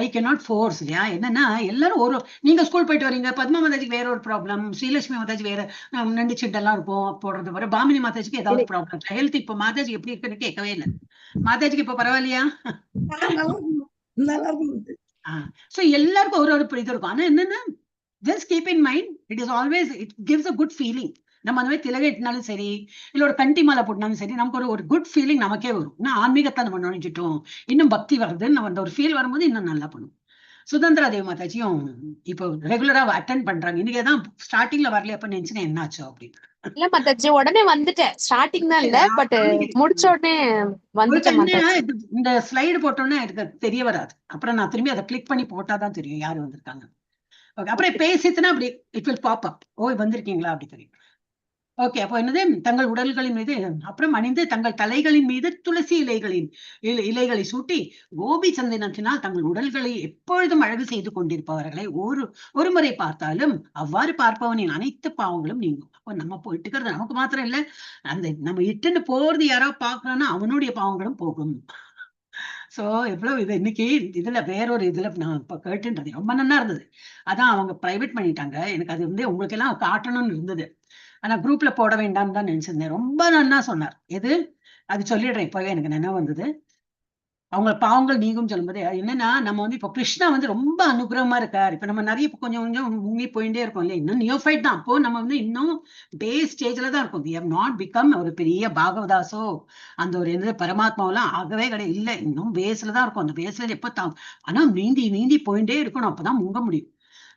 ஐ கேனாட் ஃபோர்ஸ் இல்லையா? என்னன்னா எல்லாரும் நீங்க ஸ்கூல் போயிட்டு வரீங்க, பத்மா மாதாஜிக்கு வேற ஒரு ப்ராப்ளம், ஸ்ரீலட்சுமி மாதாஜி வேற நண்டு சிட்டெல்லாம் இருக்கும் போடுறது வர, பாமினி மாதாஜிக்கு ஏதாவது ப்ராப்ளம், ஹெல்த் இப்ப மாதாஜி எப்படி இருக்குன்னு கேட்கவே இல்லை. மாதாஜிக்கு இப்ப பரவாயில்லையா? நல்லா இருக்கு. சோ எல்லாருக்கும் ஒரு இது இருக்கும். ஆனா என்னன்னா, just keep in mind, it is always, it gives a good feeling. நம்ம அந்த மாதிரி திலகம் இட்டினாலும் சரி, இல்ல ஒரு கண்டி மாலை போட்டினாலும் சரி, நமக்கு ஒரு குட் ஃபீலிங் நமக்கே வரும். இன்னும் ஆன்மீகத்தை நம்ம நுழைஞ்சிட்டோம், இன்னும் பக்தி வருதுன்னு நம்ம அந்த ஒரு ஃபீல் வரும்போது இன்னும் நல்லா பண்ணுவோம். சுதந்திரா தேவி மாதாஜியும் இப்போ ரெகுலரா அட்டென்ட் பண்றாங்க. இன்னைக்குதான் ஸ்டார்டிங்ல வரல, அப்ப நினைச்சுன்னா என்னாச்சோ அப்படின்னு. இல்ல மாதாஜி, உடனே வந்துட்டேன். ஸ்டார்டிங் தான் இல்ல, பட் முடிச்ச உடனே வந்துட்டேன். இந்த ஸ்லைடு போட்டோன்னே எனக்கு தெரிய வராது. அப்புறம் நான் திரும்பி அதை கிளிக் பண்ணி போட்டாதான் தெரியும் யாரு வந்திருக்காங்க. அப்புறம் பேசிட்டுனா அப்படி இட் வில் பாப் அப், ஓ வந்திருக்கீங்களா அப்படி தெரியும். ஓகே, அப்போ என்னது, தங்கள் உடல்களின் மீது, அப்புறம் அணிந்து தங்கள் தலைகளின் மீது துளசி இலைகளை சூட்டி கோபி சந்தனத்தினால் தங்கள் உடல்களை எப்பொழுதும் அழகு செய்து கொண்டிருப்பவர்களை ஒரு முறை பார்த்தாலும் அவ்வாறு பார்ப்பவனின் அனைத்து பாவங்களும் நீங்கும். அப்போ நம்ம போயிட்டுக்கிறது நமக்கு மாத்திரம் இல்ல, அந்த நம்ம இட்டுன்னு போறது யாராவது பாக்குறான்னா அவனுடைய பாவங்களும் போகும். சோ எவ்வளவு இது இன்னைக்கு இதுல வேறொரு இதுல நான் இப்ப கேட்டுன்றது ரொம்ப நல்லா இருந்தது. அதான் அவங்க பிரைவேட் பண்ணிட்டாங்க. எனக்கு அது உங்களுக்கு எல்லாம் காட்டணும்னு இருந்தது, ஆனா குரூப்ல போட வேண்டாம்னு தான் நினைச்சிருந்தேன். ரொம்ப நல்லா சொன்னார். எது அது சொல்லிடுறேன், இப்பவே எனக்கு நினைவு வந்தது. அவங்க பாவங்கள் நீங்கும் சொல்லும்போது என்னன்னா, நம்ம இப்ப கிருஷ்ணா ரொம்ப அனுகிரகமா இருக்காரு. இப்ப நம்ம நிறைய கொஞ்சம் கொஞ்சம் முங்கி போயிட்டே இருக்கோம் இல்லையா? இன்னும் நியோஃபைட் தான். அப்போ நம்ம இன்னும் பேஸ் ஸ்டேஜ்ல தான் இருக்கும். வி ஹவ் நாட் பிகம் ஒரு பெரிய பாகவதாசோ அந்த ஒரு பரமாத்மாவெல்லாம் ஆகவே கிடையாது. இல்ல, இன்னும் பேஸ்ல தான் இருக்கும். அந்த பேஸ்ல எப்ப ஆனா நீந்தி போயிட்டே இருக்கணும், அப்பதான் முங்க முடியும்.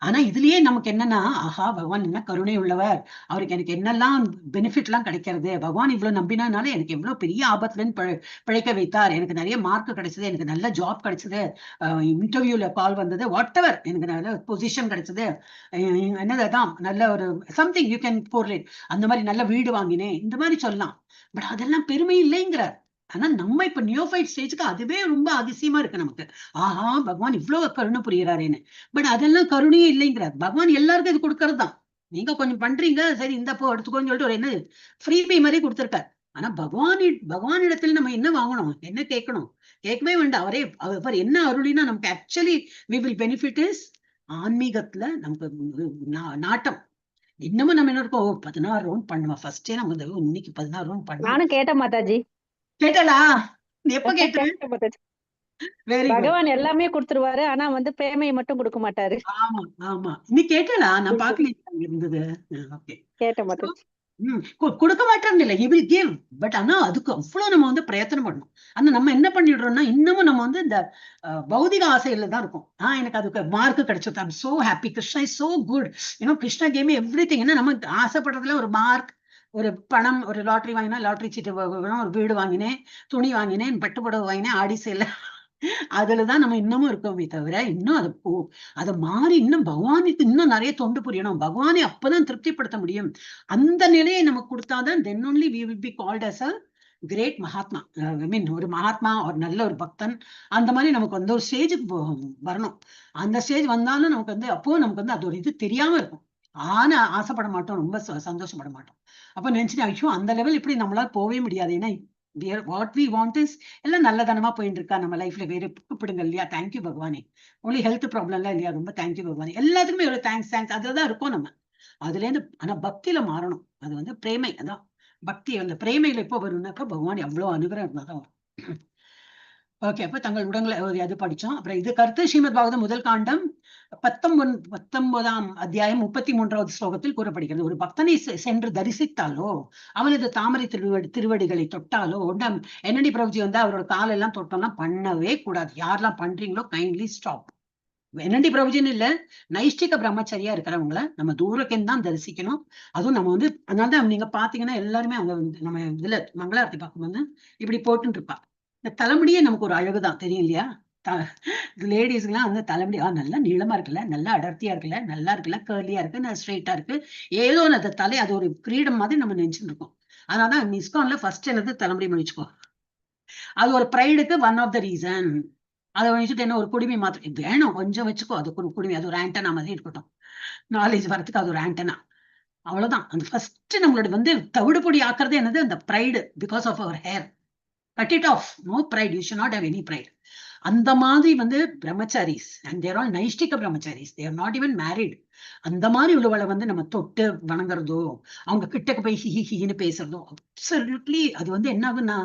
ஆனா இதுலயே நமக்கு என்னன்னா, ஆஹா பகவான் என்ன கருணை உள்ளவர், அவருக்கு எனக்கு என்னெல்லாம் பெனிஃபிட் எல்லாம் கிடைக்கிறது, பகவான் இவ்வளவு நம்பினால எனக்கு எவ்வளவு பெரிய ஆபத்துல இருந்து பிழைக்க வைத்தார், எனக்கு நிறைய மார்க் கிடைச்சது, எனக்கு நல்ல ஜாப் கிடைச்சது, இன்டர்வியூல கால் வந்தது, வாட் எவர், எனக்கு நல்ல பொசிஷன் கிடைச்சது, என்னதான் நல்ல ஒரு சம்திங் யூ கேன் கோரிலேட், அந்த மாதிரி நல்ல வீடு வாங்கினேன், இந்த மாதிரி சொல்லலாம். பட் அதெல்லாம் பெருமை இல்லைங்கிறார். ஆனா நம்ம இப்ப நியோஃபைட் ஸ்டேஜுக்கு அதுவே ரொம்ப அதிசயமா இருக்கு நமக்கு. ஆஹா பகவான் இவ்வளவு கருணை புரியுறாருன்னு. பட் அதெல்லாம் கருணையே இல்லைங்கிறார். பகவான் எல்லாருக்கும் இது கொடுக்கறது தான். நீங்க கொஞ்சம் பண்றீங்க, சரி இந்த போ எடுத்துக்கோன்னு சொல்லிட்டு ஒரு என்ன ஃப்ரீபி மாதிரி கொடுத்திருக்காரு. ஆனா பகவானிடத்துல நம்ம என்ன வாங்கணும், என்ன கேட்கணும்? கேட்கவே வேண்டாம். அவர் என்ன அருளினா நமக்கு actually we will benefit is ஆன்மீகத்துல நமக்கு நாட்டம். இன்னமும் நம்ம என்ன இருக்கோம், 16 ரவுண்ட் பண்ணுவோம். ஃபர்ஸ்டே நம்ம இன்னைக்கு 16 ரவுண்ட் பண்ணுவோம். நானும் கேட்டேன் மாதாஜி. கேட்டலா? எப்ப கேட்டேன்? பகவான் எல்லாமே கொடுத்துருவாரு, ஆனா பேமையை மட்டும் கொடுக்க மாட்டாரு. ஆமா ஆமா, நீ கேட்டலா? நான் பாக்கல இருந்தது. கேட்டேன் மாதாஜி. கொடுக்க மாட்டோம்னு இல்லை, he will give. பட் ஆனா அதுக்கு அவ்வளவு நம்ம வந்து பிரயத்தனம் பண்ணணும். ஆனா நம்ம என்ன பண்ணிடுறோம்னா இன்னமும் நம்ம வந்து இந்த பௌதிக ஆசையில தான் இருக்கும். எனக்கு அதுக்கு மார்க் கிடைச்சது, I'm so happy, Krishna is so good, Krishna game everything. ஏன்னா நம்ம ஆசைப்படுறதுல ஒரு மார்க், ஒரு பணம், ஒரு லாட்டரி வாங்கினா லாட்டரி சீட்டு, ஒரு வீடு வாங்கினேன், துணி வாங்கினேன், பட்டுப்புடவை வாங்கினேன், ஆடி சேல, அதுலதான் நம்ம இன்னமும் இருக்கோமே தவிர இன்னும் அதை மாறி இன்னும் பகவானுக்கு இன்னும் நிறைய தொண்டு புரியணும். பகவானை அப்பதான் திருப்திப்படுத்த முடியும். அந்த நிலையை நமக்கு கொடுத்தாதான் then only we will be called as a great Mahatma. I mean ஒரு மகாத்மா, ஒரு நல்ல ஒரு பக்தன். அந்த மாதிரி நமக்கு வந்து ஒரு ஸ்டேஜுக்கு வரணும். அந்த ஸ்டேஜ் வந்தாலும் நமக்கு வந்து அப்போ நமக்கு வந்து அது ஒரு இது தெரியாம இருக்கும். ஆனா ஆசைப்பட மாட்டோம், ரொம்ப சந்தோஷப்பட மாட்டோம். அப்ப நினைச்சுட்டு ஐயோ அந்த லெவல் இப்படி நம்மளால போகவே முடியாது. ஏன்னா வாட் வி வாண்ட் இஸ் எல்லாம் நல்லதனமா போயிட்டு இருக்கா நம்ம லைஃப்ல. வேற கூப்பிடுங்க இல்லையா, தேங்க்யூ பகவானே. உங்களுக்கு ஹெல்த் ப்ராப்ளம்லாம் இல்லையா, ரொம்ப தேங்க்யூ பகவானே. எல்லாத்துக்குமே ஒரு தேங்க்ஸ் அதுலதான் இருக்கும் நம்ம. அதுல இருந்து ஆனா பக்தியில மாறணும். அது வந்து பிரேமை, அதான் பக்தி. அந்த பிரேமையில எப்போ வரும்னாக்கா பகவான் எவ்வளவு அனுகிரகம் இருந்தாதான் வரும். ஓகே, அப்ப தங்கள் உடங்களை அது படிச்சோம். அப்புறம் இது கருத்து ஸ்ரீமத் பாகவதம் முதல் காண்டம் 19ஆம் அத்தியாயம் 33வது ஸ்லோகத்தில் கூறப்படுகிறது. ஒரு பக்தனை சென்று தரிசித்தாலோ, அவனது தாமரை திருவடிகளை தொட்டாலோ, என்னடி பிரபுஜி வந்து அவரோட காலெல்லாம் தொட்டோம்னா பண்ணவே கூடாது. யாரெல்லாம் பண்றீங்களோ கைண்ட்லி ஸ்டாப். என்னடி பிரபுஜின்னு இல்ல, நைஷ்டிக பிரம்மச்சரியா இருக்கிறவங்கள நம்ம தூரக்கேந்து தான் தரிசிக்கணும். அதுவும் நம்ம வந்து அதனாலதான் நீங்க பாத்தீங்கன்னா எல்லாருமே அவங்க நம்ம இதுல மங்களாரத்தி பார்க்கும்போது இப்படி போட்டுட்டு இருப்பா. இந்த தலைமுடியே நமக்கு ஒரு அழகுதான், தெரியும் இல்லையா? லேடிஸ்க்கு எல்லாம் வந்து தலைமுடி நல்லா நீளமா இருக்குல்ல, நல்லா அடர்த்தியா இருக்குல்ல, நல்லா இருக்குல்ல, கேர்லியா இருக்கு, ஸ்ட்ரெயிட்டா இருக்கு, ஏதோ அந்த தலை அது ஒரு கிரீடம் மாதிரி நம்ம நினைச்சுட்டு இருக்கோம். அதனாலதான் இஸ்கான்ல ஃபர்ஸ்ட் என்னது தலைமுடி முடிச்சுக்கோ. அது ஒரு ப்ரைடுக்கு ஒன் ஆஃப் த ரீசன். அதை வச்சுட்டு என்ன ஒரு குடுமி மாத்திரம் வேணும், கொஞ்சம் வச்சுக்கோ. அது ஒரு குடுமி, அது ஒரு ஆண்டனா மாதிரி இருக்கட்டும். நாலேஜ் வரத்துக்கு அது ஒரு ஆண்டனா, அவ்வளவுதான். அந்த ஃபர்ஸ்ட் நம்மளோட வந்து தவிடு பொடி ஆக்குறது என்னது, அந்த pride. Because of our hair, cut it off. No pride, you should not have any pride. அந்த மாதிரி வந்து brahmacharis, and they're all naishthika brahmacharis, they're not even married. அந்த மாதிரி உள்ளவளை வந்து நம்ம தொட்டு வணங்குறதோ, அவங்க கிட்டக்கு போய் ஹின்னு பேசுறதோ அப்சல்யூட்லி அது வந்து என்ன ஆகுன்னா,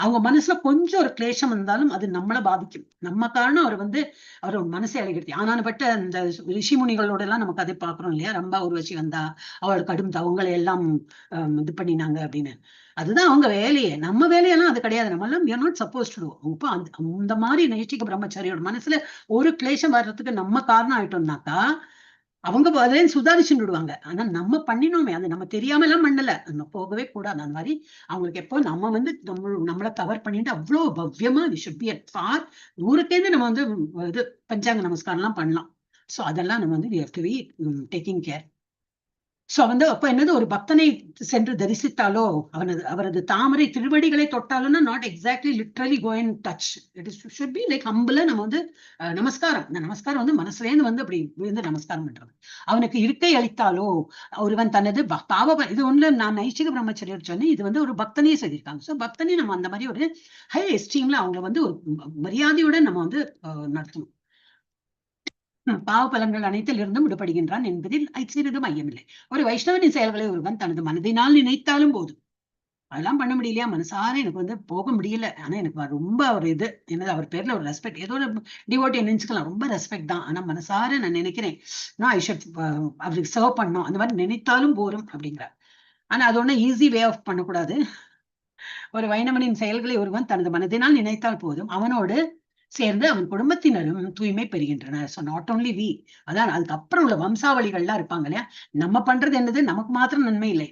அவங்க மனசுல கொஞ்சம் ஒரு கிளேஷம் இருந்தாலும் அது நம்மளை பாதிக்கும். நம்ம காரணம் அவர் வந்து அவர் மனசை அழகிடுத்தி. ஆனானப்பட்ட அந்த ரிஷி முனிகளோட எல்லாம் நம்ம கதை பாக்குறோம் இல்லையா, ரொம்ப உருவச்சி வந்தா அவள் கடும் அவங்களை எல்லாம் இது பண்ணினாங்க அப்படின்னு. அதுதான் அவங்க வேலையே. நம்ம வேலையெல்லாம் அது கிடையாது. நம்ம எல்லாம் we are not supposed to do. இப்போ அந்த மாதிரி நைஷ்டிக பிரம்மச்சாரியோட மனசுல ஒரு கிளேஷம் வர்றதுக்கு நம்ம காரணம் ஆயிட்டோம்னாக்கா அவங்க அதுலேயும் சுதாரிச்சுட்டு விடுவாங்க. ஆனா நம்ம பண்ணினோமே, அது நம்ம தெரியாம எல்லாம் பண்ணல, நம்ம போகவே கூடாது. அந்த மாதிரி அவங்களுக்கு எப்போ நம்ம வந்து நம்மளை கவர் பண்ணிட்டு அவ்வளவு பவ்யமா we should be at far தூரத்தேந்து நம்ம வந்து இது பஞ்சாங்க நமஸ்காரம் எல்லாம் பண்ணலாம். சோ அதெல்லாம் நம்ம வந்து we have to be taking care. So வந்து அப்ப என்னது, ஒரு பக்தனை சென்று தரிசித்தாலோ, அவரது தாமரை திருவடிகளை தொட்டாலோன்னா not exactly literally go and touch. It is should be like ஹம்பிளா நம்ம வந்து நமஸ்காரம். இந்த நமஸ்காரம் வந்து மனசுலேருந்து வந்து அப்படி விழுந்து நமஸ்காரம் பண்றது. அவனுக்கு இருக்கை அளித்தாலோ, ஒருவன் தனது இது ஒண்ணுல நான் நைஷ்டிக பிரம்மச்சரியர் சொன்னேன், இது வந்து ஒரு பக்தனையே சொல்லியிருக்காங்க. சோ பக்தனையும் நம்ம அந்த மாதிரி ஒரு ஹை எஸ்டீம்ல அவங்க வந்து ஒரு மரியாதையோட நம்ம வந்து நடத்தணும். பாவ பலன்கள் அனைத்தில் இருந்தும் விடுபடுகின்றான் என்பதில் சிறிதும் ஐயமில்லை. ஒரு வைஷ்ணவனின் செயல்களை ஒருவன் தனது மனதினால் நினைத்தாலும் போதும். அதெல்லாம் பண்ண முடியலையா, மனசார எனக்கு வந்து போக முடியல, ஆனா எனக்கு ரொம்ப ஒரு இது என்னது, அவர் பேர்ல ஒரு ரெஸ்பெக்ட், ஏதோ ஒரு டிவோட்டி நினைச்சுக்கலாம், ரொம்ப ரெஸ்பெக்ட் தான், ஆனா மனசார நான் நினைக்கிறேன் ஐ ஷுட் அவருக்கு சர்வ் பண்ணணும், அந்த மாதிரி நினைத்தாலும் போரும் அப்படிங்கிற. ஆனா அது ஒன்னும் ஈஸி வே ஆஃப் பண்ணக்கூடாது. ஒரு வைணவனின் செயல்களை ஒருவன் தனது மனதினால் நினைத்தால் போதும், அவனோடு சேர்ந்து அவன் குடும்பத்தினரும் தூய்மை பெறுகின்றனர். சோ நாட் ஓன்லி வி, அதான் அதுக்கப்புறம் உள்ள வம்சாவளிகள்லாம் இருப்பாங்க இல்லையா, நம்ம பண்றது என்னது, நமக்கு மாத்திரம் நன்மை இல்லை,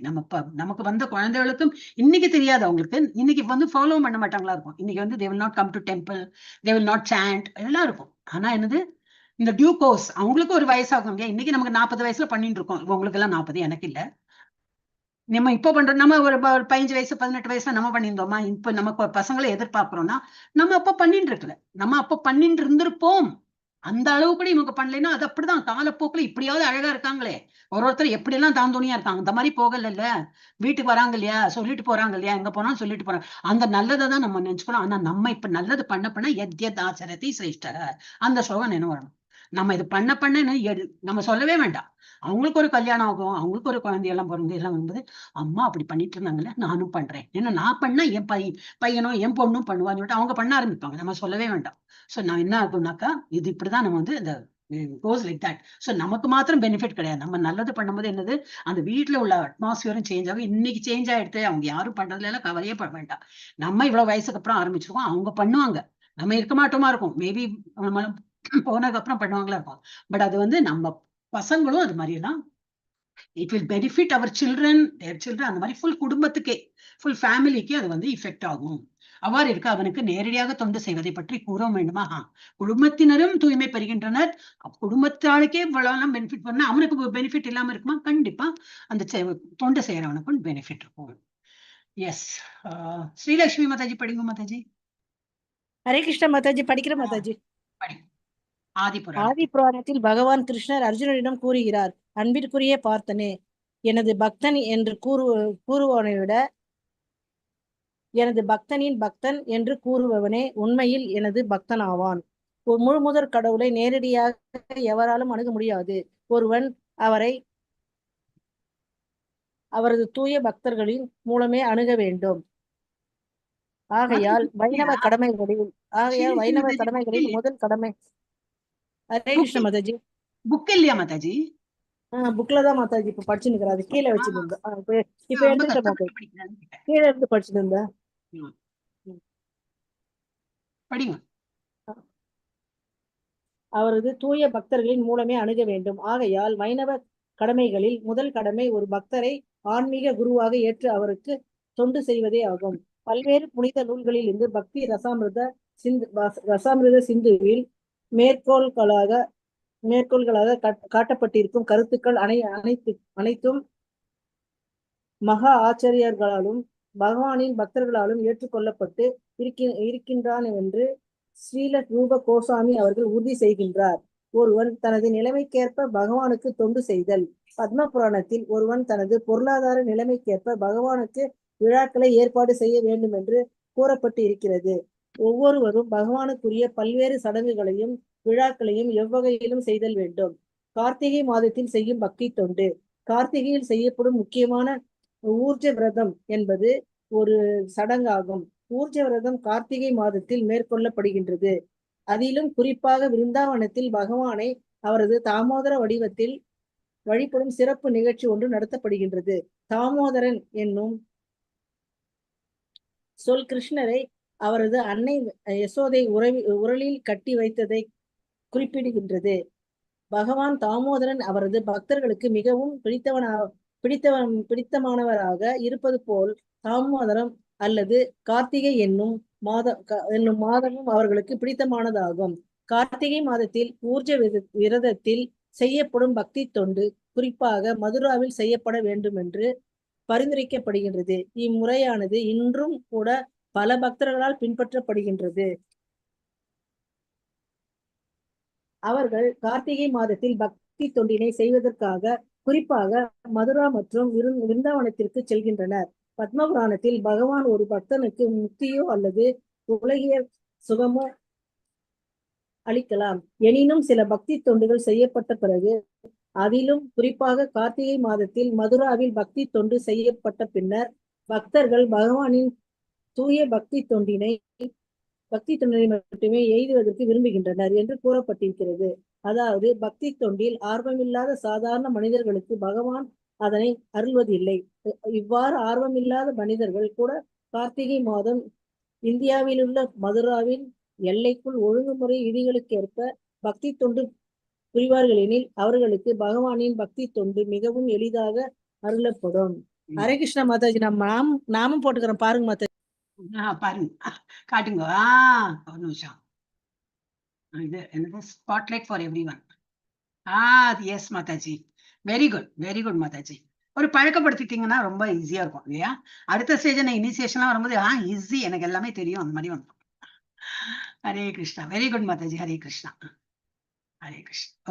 நமக்கு வந்த குழந்தைகளுக்கும் இன்னைக்கு தெரியாது, அவங்களுக்கு இன்னைக்கு வந்து ஃபாலோ பண்ண மாட்டாங்களா இருக்கும். இன்னைக்கு வந்து they will not come to temple, they will not chant எல்லாம் இருக்கும். ஆனா என்னது, இந்த டியூ கோர்ஸ் அவங்களுக்கு ஒரு வயசாகும் இல்லையா, இன்னைக்கு நமக்கு 40 வயசுல பண்ணிட்டு இருக்கோம், உங்களுக்கு எல்லாம் 40, எனக்கு இல்ல. நம்ம இப்ப பண்றோம், நம்ம ஒரு 15 வயசு 18 வயசுல நம்ம பண்ணியிருந்தோமா, இப்ப நம்ம பசங்களை எதிர்பார்க்கிறோம்னா நம்ம அப்ப பண்ணிட்டு இருக்கல, நம்ம அப்ப பண்ணிட்டு இருந்திருப்போம். அந்த அளவு கூட இவங்க பண்ணலைன்னா அது அப்படிதான் காலப்போக்குல இப்படியாவது அழகா இருக்காங்களே, ஒருத்தர் எப்படி எல்லாம் தாந்தோணியா இருக்காங்க, அந்த மாதிரி போகல இல்ல, வீட்டுக்கு வராங்க இல்லையா, சொல்லிட்டு போறாங்க இல்லையா, எங்க போனாலும் சொல்லிட்டு போறாங்க, அந்த நல்லதை தான் நம்ம நினைச்சுக்கணும். ஆனா நம்ம இப்ப நல்லது பண்ண எத்யத் ஆச்சரதி சிரேஷ்ட, அந்த ஸ்லோகம் என்ன வரணும். நம்ம இது பண்ண நம்ம சொல்லவே வேண்டாம். அவங்களுக்கு ஒரு கல்யாணம் ஆகும், அவங்களுக்கு ஒரு குழந்தையெல்லாம் பிறந்து எல்லாம் வரும்போது அம்மா அப்படி பண்ணிட்டு இருந்தாங்கல்ல, நானும் பண்றேன், ஏன்னா நான் பண்ணா என் பையனும் என் பொண்ணும் பண்ணுவான்னு சொல்லிட்டு அவங்க பண்ண ஆரம்பிப்பாங்க, நம்ம சொல்லவே வேண்டாம். சோ நான் என்ன ஆகும்னாக்கா, இது இப்படிதான் நம்ம வந்து இந்த goes like that. So நமக்கு மாத்திரம் பெனிஃபிட் கிடையாது. நம்ம நல்லது பண்ணும்போது என்னது, அந்த வீட்டுல உள்ள அட்மாஸ்பியரும் சேஞ்ச் ஆகும். இன்னைக்கு சேஞ்ச் ஆயிடுது, அவங்க யாரும் பண்றதுல எல்லாம் கவலையே பட வேண்டாம். நம்ம இவ்வளவு வயசுக்கு அப்புறம் ஆரம்பிச்சிருக்கோம், அவங்க பண்ணுவாங்க, நம்ம இருக்க மாட்டோமா இருக்கும், மேபி போனதுக்கு அப்புறம் பண்ணுவாங்களா இருக்கும். பட் அது வந்து நம்ம பசங்களும் அது மாதிரி எல்லாம் it will benefit our children, their children, அந்த மாதிரி ஃபுல் குடும்பத்துக்கே, ஃபுல் ஃபேமிலிக்கு அது வந்து இஃபெக்ட் ஆகும். அவ்வாறு இருக்க அவனுக்கு நேரடியாக தொண்டு செய்வதை பற்றி கூற வேண்டுமா? குடும்பத்தினரும் தூய்மை பெறுகின்றனர், குடும்பத்தாளுக்கே இவ்வளவு பெனிஃபிட் பண்ண அவனுக்கு பெனிஃபிட் இல்லாம இருக்குமா? கண்டிப்பா அந்த தொண்டு செய்யறவனுக்கும் பெனிஃபிட் இருக்கும். எஸ், ஸ்ரீலட்சுமி மாதாஜி படிங்க மாதாஜி. ஹரே கிருஷ்ண மாதாஜி. படிக்கிற மாதாஜி. படி. ஆதி புராணத்தில் பகவான் கிருஷ்ணர் அர்ஜுனனிடம் கூறுகிறார், அன்பிற்குரிய பார்த்தனே, எனது பக்தன் என்று கூறுவனை விட எனது பக்தனின் பக்தன் என்று கூறுபவனே உண்மையில் எனது பக்தன் ஆவான். முழுமுதற் கடவுளை நேரடியாக எவராலும் அணுக முடியாது. ஒருவன் அவரது தூய பக்தர்களின் மூலமே அணுக வேண்டும். ஆகையால் வைணவ கடமைகளில் முதல் கடமை. ஹரே கிருஷ்ண மாதாஜி. புக் இல்லையா மாதாஜி? புக்லதான் மாதாஜி இப்ப படிச்சுன்னு அது கீழே வச்சுட்டு இருந்தேன். இப்ப எடுத்துட்ட மாதாஜி, கீழே இருந்து படிச்சுட்டு இருந்தேன். படிங்க. அவரது தூய பக்தர்களின் மூலமே அணுக வேண்டும். ஆகையால் வைணவ கடமைகளில் முதல் கடமை ஒரு பக்தரை ஆன்மீக குருவாக ஏற்று அவருக்கு தொண்டு செய்வதே ஆகும். பல்வேறு புனித நூல்களில் இருந்து பக்தி ரசாமிருத சிந்துவில் மேற்கோள்களாக காட்டப்பட்டிருக்கும் கருத்துக்கள் அனைத்தும் மகா ஆச்சாரியர்களாலும் பகவானின் பக்தர்களாலும் ஏற்றுக்கொள்ளப்பட்டு இருக்கின்றான் என்று ஸ்ரீல ரூப கோசாமி அவர்கள் உறுதி செய்கின்றார். ஒருவன் தனது நிலைமைக்கேற்ப பகவானுக்கு தொண்டு செய்தல். பத்ம புராணத்தில் ஒருவன் தனது பொருளாதார நிலைமைக்கேற்ப பகவானுக்கு விழாக்களை ஏற்பாடு செய்ய வேண்டும் என்று கூறப்பட்டு இருக்கிறது. ஒவ்வொருவரும் பகவானுக்குரிய பல்வேறு சடங்குகளையும் விழாக்களையும் எவ்வகையிலும் செய்தல் வேண்டும். கார்த்திகை மாதத்தில் செய்யும் பக்தி தொண்டு. கார்த்திகையில் செய்யப்படும் முக்கியமான ஊர்ஜ விரதம் என்பது ஒரு சடங்காகும். ஊர்ஜ விரதம் கார்த்திகை மாதத்தில் மேற்கொள்ளப்படுகின்றது. அதிலும் குறிப்பாக விருந்தாவனத்தில் பகவானை அவரது தாமோதர வடிவத்தில் வழிபடும் சிறப்பு நிகழ்ச்சி ஒன்று நடத்தப்படுகின்றது. தாமோதரன் என்னும் சொல் கிருஷ்ணரை அவரது அன்னை யசோதை உரலில் கட்டி வைத்ததை குறிப்பிடுகின்றது. பகவான் தாமோதரன் அவரது பக்தர்களுக்கு மிகவும் பிடித்தமானவராக இருப்பது போல் தாமோதரம் அல்லது கார்த்திகை என்னும் மாதமும் அவர்களுக்கு பிடித்தமானதாகும். கார்த்திகை மாதத்தில் ஊர்ஜ விரதத்தில் செய்யப்படும் பக்தி தொண்டு குறிப்பாக மதுராவில் செய்யப்பட வேண்டும் என்று பரிந்துரைக்கப்படுகின்றது. இம்முறையானது இன்றும் கூட பல பக்தர்களால் பின்பற்றப்படுகின்றது. அவர்கள் கார்த்திகை மாதத்தில் பக்தி தொண்டினை செய்வதற்காக குறிப்பாக மதுரா மற்றும் விருந்தாவனத்திற்கு செல்கின்றனர். பத்ம புராணத்தில் பகவான் ஒரு பக்தனுக்கு முக்தியோ அல்லது உலகிய சுகமோ அளிக்கலாம். எனினும் சில பக்தி தொண்டுகள் செய்யப்பட்ட பிறகு, அதிலும் குறிப்பாக கார்த்திகை மாதத்தில் மதுராவில் பக்தி தொண்டு செய்யப்பட்ட பின்னர் பக்தர்கள் பகவானின் தூய பக்தி தொண்டினை மட்டுமே எய்துவதற்கு விரும்புகின்றனர் என்று கூறப்பட்டிருக்கிறது. அதாவது பக்தி தொண்டில் ஆர்வமில்லாத சாதாரண மனிதர்களுக்கு பகவான் அதனை அருள்வதில்லை. இவ்வாறு ஆர்வமில்லாத மனிதர்கள் கூட கார்த்திகை மாதம் இந்தியாவிலுள்ள மதுராவின் எல்லைக்குள் ஒழுங்குமுறை விதிகளுக்கேற்ப பக்தி தொண்டு புரிவார்களெனில் அவர்களுக்கு பகவானின் பக்தி தொண்டு மிகவும் எளிதாக அருளப்படும். ஹரே கிருஷ்ண மாதாஜி. நாமும் போட்டுக்கிறோம் பாருங்க மாதாஜி. பாருங்க, காட்டுங்க. ஒரு நிமிஷம். இது என்னது, spotlight for everyone. Yes Mataji, very good Mataji. ஒரு பழக்கப்படுத்திட்டீங்கன்னா ரொம்ப ஈஸியா இருக்கும் இல்லையா? அடுத்த ஸ்டேஜ் இனிஷியேஷன்லாம் வரும்போது ஈஸி, எனக்கு எல்லாமே தெரியும், அந்த மாதிரி வந்துடும். Hare Krishna, very good Mataji. Hare Krishna.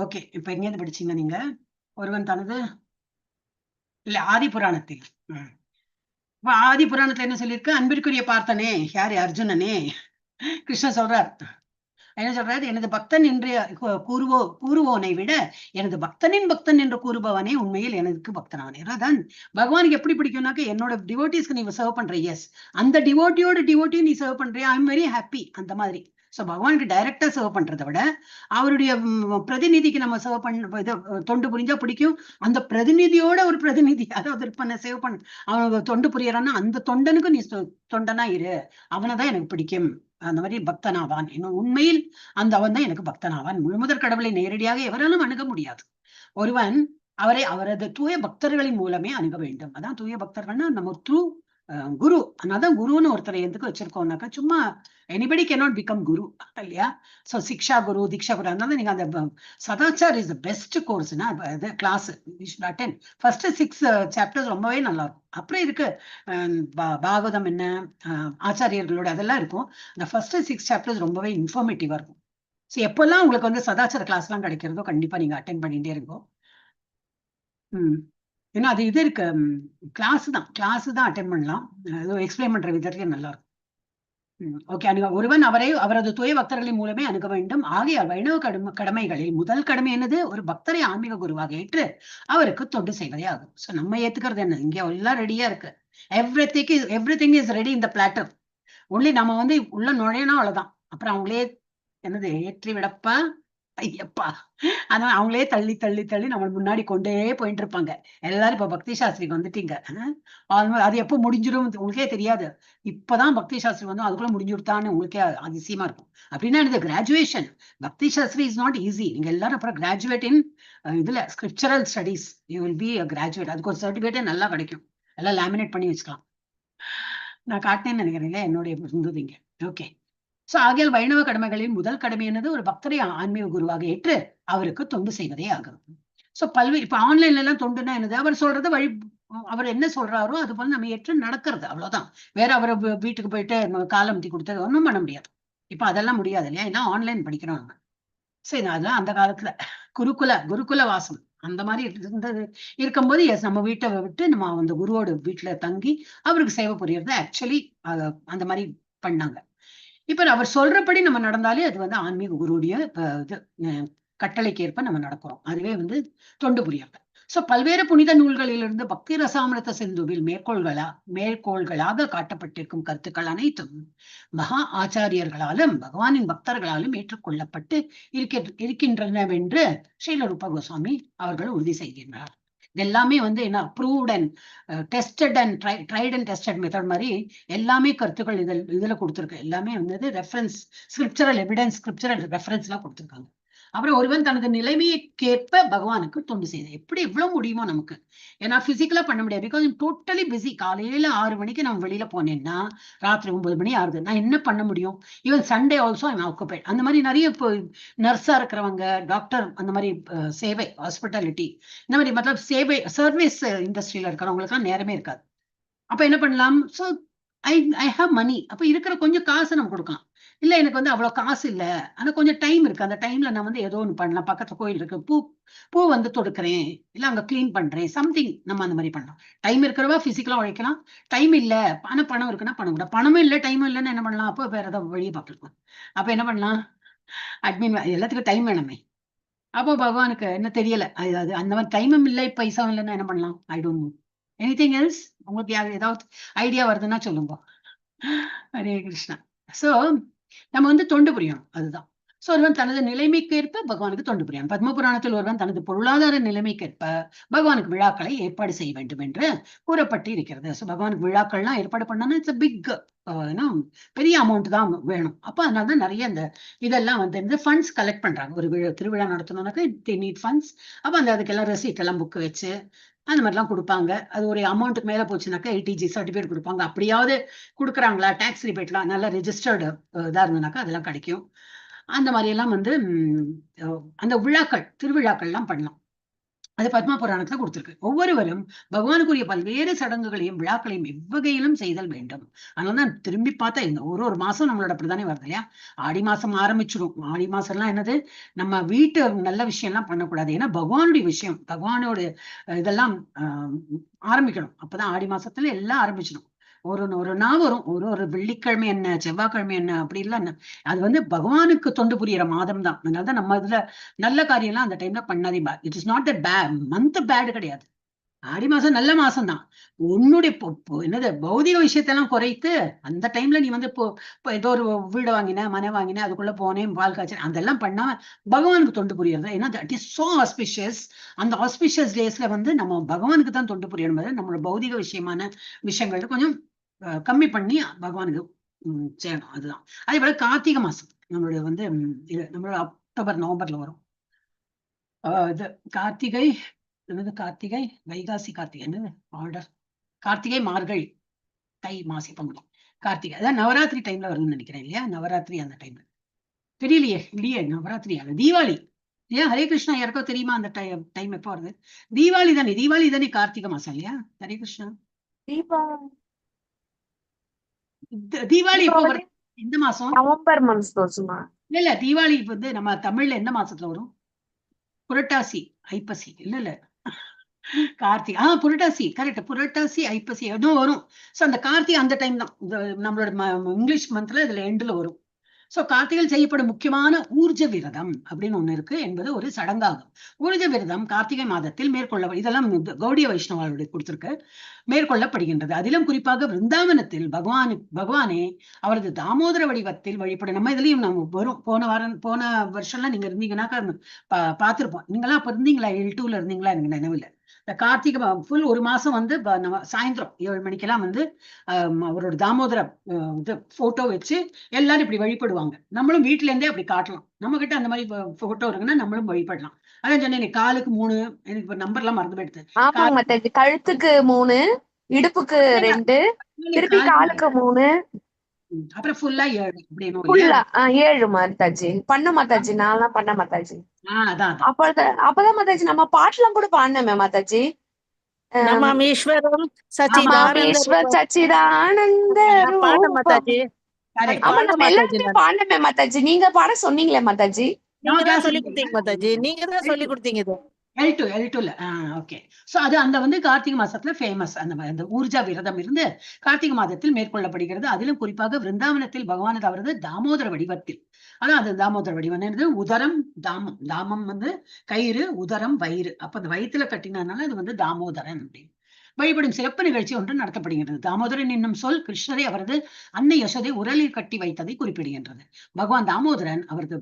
Okay, இப்ப எங்கேருந்து படிச்சீங்க நீங்க? ஒருவன் தனது இல்ல ஆதி புராணத்தில். ஆதி புராணத்துல என்ன சொல்லியிருக்கு? அன்பிற்குரிய பார்த்தனே, யாரு? அர்ஜுனனே. கிருஷ்ணன் சொல்றார், என்ன சொல்றாரு? எனது பக்தன் என்று கூறுவோனை விட எனது பக்தனின் பக்தன் என்று கூறுபவனே உண்மையில் எனக்கு பக்தனானே. அதான் பகவானுக்கு எப்படி பிடிக்கும்னாக்க, என்னோட டிவோட்டிஸ்க்கு நீ சர்வ் பண்ற, எஸ், அந்த டிவோட்டியோட டிவோட்டியும் நீ சர்வ் பண்றியா, ஐ எம் வெரி ஹாப்பி. அந்த மாதிரி சோ பகவானுக்கு டைரக்டா சர்வ் பண்றதை விட அவருடைய பிரதிநிதிக்கு நம்ம சர்வ் பண்ண இது தொண்டு புரிஞ்சா பிடிக்கும். அந்த பிரதிநிதியோட ஒரு பிரதிநிதி அதாவது பண்ண சேவ் பண்ண அவனுக்கு தொண்டு புரியறான்னா அந்த தொண்டனுக்கு நீ தொண்டனா இரு, அவனைதான் எனக்கு பிடிக்கும். அந்த மாதிரி பக்தனாவான். இன்னும் உண்மையில் அந்த அவன் தான் எனக்கு பக்தனாவான். முழுமுதற் கடவுளை நேரடியாக எவராலும் அணுக முடியாது. ஒருவன் அவரது தூய பக்தர்களின் மூலமே அணுக வேண்டும். அதான் தூய பக்தர்கள்னா நம்ம த்ரூ குரு. அதனாலதான் குருன்னு ஒருத்தரை எதுக்கு வச்சிருக்கோம்னாக்கா சும்மா எனிபடி கேனாட் பிகம் குரு இல்லையா? சோ சிக்ஷா குரு, தீக்ஷா குரு. அதனால நீங்க அந்த சதாச்சார் இஸ் த பெஸ்ட் கோர்ஸ்னா கிளாஸ் அட்டென்ட். ஃபர்ஸ்ட் 6 சாப்டர்ஸ் ரொம்பவே நல்லா இருக்கும். அப்புறம் இருக்கு பாகவதம் என்ன, ஆச்சாரியர்களோட அதெல்லாம் இருக்கும். அந்த ஃபர்ஸ்ட் 6 சாப்டர்ஸ் ரொம்பவே இன்ஃபர்மேட்டிவா இருக்கும். ஸோ எப்பெல்லாம் உங்களுக்கு வந்து சதாச்சார கிளாஸ் எல்லாம் கிடைக்கிறதோ கண்டிப்பா நீங்க அட்டென்ட் பண்ணிட்டே இருக்கோம். ஏன்னா அது இது இருக்கு, கிளாஸ் தான் அட்டென்ட் பண்ணலாம். எக்ஸ்பிளைன் பண்ற விதத்துல நல்லா இருக்கும். ஓகே. ஒருவன் அவரது தூய பக்தர்களின் மூலமே அணுக வேண்டும். ஆகிய வைணவ கடமைகளில் முதல் கடமை என்னது? ஒரு பக்தரை ஆன்மீக குருவாக ஏற்று அவருக்கு தொண்டு செய்வதே ஆகும். சோ நம்ம ஏத்துக்கிறது என்ன? இங்க எல்லாம் ரெடியா இருக்கு. எவ்ரிதிங் இஸ் ரெடி இந்த பிளாட்டர். ஒன்லி நம்ம வந்து உள்ள நுழையணும், அவ்வளவுதான். அப்புறம் அவங்களே என்னது ஏற்றி விடப்பா ஐயப்பா, ஆனா அவங்களே தள்ளி தள்ளி தள்ளி நம்ம முன்னாடி கொண்டே போயிட்டு இருப்பாங்க. எல்லாரும் இப்ப பக்தி சாஸ்திரிக்கு வந்துட்டீங்க. அது எப்போ முடிஞ்சிடும் உங்களுக்கே தெரியாது. இப்பதான் பக்தி சாஸ்திரி வந்து அதுக்குள்ள முடிஞ்சுடுத்தான்னு உங்களுக்கே அதிசயமா இருக்கும். அப்படின்னா இது கிராஜுவேஷன். பக்தி சாஸ்திரி இஸ் நாட் ஈஸி. நீங்க எல்லாரும் அப்புறம் கிராஜுவேட் இன் இதுல scriptural studies you will be a graduate. அதுக்கு ஒரு சர்டிபிகேட்டே நல்லா கிடைக்கும். எல்லாம் லேமினேட் பண்ணி வச்சுக்கலாம். நான் காட்டினேன்னு நினைக்கிறேன் என்னுடைய இருந்ததுங்க. ஓகே. சோ ஆகியால் வைணவ கடமைகளின் முதல் கடமை என்னது? ஒரு பக்தரை ஆன்மீக குருவாக ஏற்று அவருக்கு தொண்டு செய்வதே ஆகும். சோ இப்ப ஆன்லைன்ல எல்லாம் தொண்டுனா என்னது? அவர் சொல்றது வழி, அவர் என்ன சொல்றாரோ அது போல நம்ம ஏற்று நடக்கிறது, அவ்வளவுதான். வேற அவரை வீட்டுக்கு போயிட்டு காலம் தீ கொடுத்தது ஒன்றும் பண்ண முடியாது. இப்ப அதெல்லாம் முடியாது இல்லையா? ஏன்னா ஆன்லைன் படிக்கிறோம் நம்ம. சரி, அதெல்லாம் அந்த காலத்துல குருகுல வாசம் அந்த மாதிரி இருக்கும்போது நம்ம வீட்டை விட்டு நம்ம அந்த குருவோட வீட்டுல தங்கி அவருக்கு சேவை புரியறது ஆக்சுவலி அந்த மாதிரி பண்ணாங்க. இப்ப அவர் சொல்றபடி நம்ம நடந்தாலே அது வந்து ஆன்மீக குருவுடைய கட்டளைக்கு ஏற்ப நம்ம நடக்கிறோம். அதுவே வந்து தொண்டு புரியாது. சோ பல்வேறு புனித நூல்களிலிருந்து பக்தி ரசாமிரத சிந்துவில் மேற்கோள்களாக காட்டப்பட்டிருக்கும் கருத்துக்கள் அனைத்தும் மகா ஆச்சாரியர்களாலும் பகவானின் பக்தர்களாலும் ஏற்றுக்கொள்ளப்பட்டு இருக்கின்றனவென்று ஸ்ரீல ரூப கோஸ்வாமி அவர்கள் உறுதி செய்கின்றார். இதெல்லாமே வந்து என்ன, approved and tested and tried and tested method மாதிரி எல்லாமே கருத்துக்கள் இதுல கொடுத்துருக்கு. எல்லாமே வந்து reference, scriptural evidence, scriptural reference எல்லாம் கொடுத்துருக்காங்க. அப்புறம் ஒருவன் தனது நிலைமையேற்ப பகவானுக்கு தொண்டு செய்யுது. எப்படி எவ்வளவு முடியுமோ நமக்கு. ஏன்னா பிசிக்கலா பண்ண முடியாது. Because totally busy. காலையில 6 மணிக்கு நம்ம வெளியில போனேன்னா ராத்திரி 9 மணி ஆகுது. நான் என்ன பண்ண முடியும்? Even Sunday also I'm occupied. அந்த மாதிரி நிறைய இப்போ நர்ஸா இருக்கிறவங்க, டாக்டர், அந்த மாதிரி சேவை, ஹாஸ்பிட்டாலிட்டி, இந்த மாதிரி மத்தலப் சேவை சர்வீஸ் இண்டஸ்ட்ரியில இருக்கிறவங்களுக்கு எல்லாம் நேரமே இருக்காது. அப்ப என்ன பண்ணலாம்? So I have money. அப்ப இருக்கிற கொஞ்சம் காசை நம்ம கொடுக்கலாம். இல்ல எனக்கு வந்து அவ்வளவு காசு இல்ல, ஆனா கொஞ்சம் டைம் இருக்கு. அந்த டைம்ல நான் வந்து ஏதோ ஒண்ணு பண்ணலாம். பக்கத்துல கோயில் இருக்கு, பூ வந்து தொடுக்கிறேன், இல்ல அங்க கிளீன் பண்றேன், சம்திங் நம்ம அந்த மாதிரி பண்ணலாம். டைம் இருக்கிறவா பிசிக்கலா உழைக்கலாம். டைம் இல்ல ஆனா பணம் இருக்குன்னா பணம் கூட. பணமும் இல்ல டைமும் இல்லைன்னு என்ன பண்ணலாம்? அப்போ வேற ஏதாவது வழியை பார்க்கலாம். அப்ப என்ன பண்ணலாம்? அட்மின் எல்லாத்துக்கும் டைம் வேணுமே. அப்போ பகவானுக்கு என்ன தெரியல, அது அந்த மாதிரி டைமும் இல்லை பைசாவும் இல்லைன்னா என்ன பண்ணலாம்? I don't know. Anything else? உங்களுக்கு ஏதாவது ஐடியா வருதுன்னா சொல்லுங்க. ஹரே கிருஷ்ணா. சோ நம்ம வந்து தொண்டு புரியணும், அதுதான். சோ ஒருவன் தனது நிலைமைக்கேற்ப பகவானுக்கு தொண்டு புரியணும். பத்ம புராணத்தில் ஒருவன் தனது பொருளாதார நிலைமைக்கேற்ப பகவானுக்கு விழாக்களை ஏற்பாடு செய்ய வேண்டும் என்று கூறப்பட்டு இருக்கிறது. சோ பகவானுக்கு விழாக்கள்லாம் ஏற்பாடு பண்ணா இட்ஸ் பிக், பெரிய அமௌண்ட் தான் வேணும். அப்ப அதனாலதான் நிறைய இந்த இதெல்லாம் வந்து ஃபண்ட்ஸ் கலெக்ட் பண்றாங்க. ஒரு திருவிழா நடத்தணும்னாக்கா தி நீட் ஃபண்ட்ஸ். அப்ப அந்த அதுக்கெல்லாம் ரெசிப்ட் எல்லாம் புக் வச்சு அந்த மாதிரிலாம் கொடுப்பாங்க. அது ஒரு அமௌண்ட்டுக்கு மேல போச்சுனாக்கா ATG சர்டிபிகேட் கொடுப்பாங்க. அப்படியாவது கொடுக்குறாங்களா? டாக்ஸ் ரிபேட்லாம் நல்லா ரெஜிஸ்டர்டு இதா இருந்ததுனாக்கா அதெல்லாம் கிடைக்கும். அந்த மாதிரி எல்லாம் வந்து அந்த திருவிழாக்கள்லாம் பண்ணலாம். அது பத்ம புராணத்துல கொடுத்திருக்கு. ஒவ்வொருவரும் பகவானுக்குரிய பல்வேறு சடங்குகளையும் விழாக்களையும் எவ்வகையிலும் செய்தல் வேண்டும். அதனாலதான் திரும்பி பார்த்தா இந்த ஒரு மாசம் நம்மளோட அப்படித்தானே வருது இல்லையா? ஆடி மாசம் ஆரம்பிச்சிடும். ஆடி மாசம் எல்லாம் என்னது, நம்ம வீட்டு நல்ல விஷயம் எல்லாம் பண்ணக்கூடாது. ஏன்னா பகவானுடைய விஷயம், பகவானோட இதெல்லாம் ஆரம்பிக்கணும். அப்பதான் ஆடி மாசத்துல எல்லாம் ஆரம்பிச்சிடும். ஒரு நாள் வரும், ஒரு வெள்ளிக்கிழமை என்ன, செவ்வாய்க்கிழமை என்ன, அப்படி இல்ல. அது வந்து பகவானுக்கு தொண்டு புரியிற மாதம் தான். அதனாலதான் நம்ம இதுல நல்ல காரியம் எல்லாம் அந்த டைம்ல பண்ணாதே. It is not the month bad கிடையாது. ஆடி மாசம் நல்ல மாசம் தான். உன்னுடைய என்னது பௌதிக விஷயத்தெல்லாம் குறைத்து அந்த டைம்ல நீ வந்து இப்போ ஏதோ ஒரு வீடு வாங்கின, மனை வாங்கின, அதுக்குள்ள போனேன், பால் காய்ச்சல் அதெல்லாம் பண்ணாம பகவானுக்கு தொண்டு புரியறது. ஏன்னா தட் இஸ் சோ ஆஸ்பிஷியஸ். அந்த ஆஸ்பிஷியஸ் டேஸ்ல வந்து நம்ம பகவானுக்கு தான் தொண்டு புரியணும். நம்மளோட பௌதிக விஷயங்கள் கொஞ்சம் கம்மி பண்ணி பகவானுக்கு செய்யணும். அதுதான். அதே போல கார்த்திகை மாசம் நம்மளுடைய வந்து நம்மளோட அக்டோபர் நவம்பர்ல வரும். இது கார்த்திகை என்னது, கார்த்திகை வைகாசி கார்த்திகை என்னது ஆர்டர், கார்த்திகை மார்கழி தை மாசி பங்குனி கார்த்திகை, அதான் நவராத்திரி டைம்ல வரும்னு நினைக்கிறேன் இல்லையா? நவராத்திரி அந்த டைம்ல தெரியலையே. இல்லையே நவராத்திரி அல்ல, தீபாவளி. ஏன் ஹரே கிருஷ்ணா யாருக்கோ தெரியுமா அந்த டைம் எப்போ வருது? தீபாவளி தானே கார்த்திகை மாசம் இல்லையா? ஹரே கிருஷ்ணா. தீபாவளி எப்போ வருது? எந்த மாசம்? நவம்பர் மாசம். இல்ல தீபாவளி வந்து நம்ம தமிழ்ல எந்த மாசத்துல வரும்? புரட்டாசி ஐப்பசி இல்ல கார்த்திகை. புரட்டாசி கரெக்ட். புரட்டாசி ஐப்பசி எதுவும் வரும். சோ அந்த கார்த்திகை அந்த டைம் தான் நம்மளோட இங்கிலீஷ் மந்த்ல இதுல எண்டுல வரும். சோ கார்த்திகையில் செய்யப்படும் முக்கியமான ஊர்ஜ விரதம் அப்படின்னு ஒண்ணு இருக்கு என்பது ஒரு சடங்காகும். ஊர்ஜ விரதம் கார்த்திகை மாதத்தில் இதெல்லாம் கௌடிய வைஷ்ணவர்களுடைய கொடுத்திருக்க மேற்கொள்ளப்படுகின்றது. அதிலும் குறிப்பாக விருந்தாவனத்தில் பகவானே அவரது தாமோதர வடிவத்தில் வழிபடும். நம்ம இதுலயும் நம்ம வரும். போன வருஷம்லாம் நீங்க இருந்தீங்கன்னாக்கா பார்த்திருப்போம். நீங்களாம் அப்ப இருந்தீங்களா? L2ல இருந்தீங்களா? எனக்கு நினைவில்லை. இந்த கார்த்திகை ஃபுல் ஒரு மாசம் வந்து சாயந்தரம் 7 மணிக்கெல்லாம் வந்து அவரோட தாமோதர போட்டோ வச்சு எல்லாரும் இப்படி வழிபடுவாங்க. நம்மளும் வீட்டுல இருந்தே அப்படி காட்டலாம். நம்ம கிட்ட அந்த மாதிரி போட்டோ இருக்குன்னா நம்மளும் வழிபடலாம். அதான் சொன்னேன், காலுக்கு 3, எனக்கு நம்பர் எல்லாம் மறந்து போயிடுது. கழுத்துக்கு 3, இடுப்புக்கு 2, திருப்பி காலுக்கு 3, அப்புறம் ஃபுல்லா 7 அப்படின்னு 7 மாதாஜி. பண்ண மாதாஜி, நான்லாம் பண்ண மாதாஜி. அதான் அப்பதான் மாதாஜி நம்ம பாட்டுலாம் கூட பாடினோமே மாதாஜி. நமாமீஸ்வரம் சச்சிதானந்த மாதாஜி. பாடமே மாதாஜி. நீங்க பாட சொன்னீங்களே மாதாஜி. நீங்க தான் சொல்லி கொடுத்தீங்க மாதாஜி. நீங்க தான் சொல்லி கொடுத்தீங்க இது. L2ல ஓகே. சோ அது அந்த வந்து கார்த்திகை மாசத்துல ஃபேமஸ். அந்த ஊர்ஜா விரதம் இருந்து கார்த்திகை மாதத்தில் மேற்கொள்ளப்படுகிறது. அதிலும் குறிப்பாக விருந்தாவனத்தில் பகவானது அவரது தாமோதர வடிவத்தில், ஆனா அது தாமோதர வடிவம் என்னது, உதரம் தாமம். தாமம் வந்து கயிறு, உதரம் வயிறு. அப்ப அந்த வயிற்றுல கட்டினதுனால அது வந்து தாமோதரன் அப்படின்னு வழிபடும் சிறப்பு நிகழ்ச்சி ஒன்று நடத்தப்படுகின்றது. தாமோதரன் என்னும் சொல் கிருஷ்ணரை அவரது அன்னை யசோதை உரலில் கட்டி வைத்ததை குறிப்பிடுகின்றது. பகவான் தாமோதரன் அவரது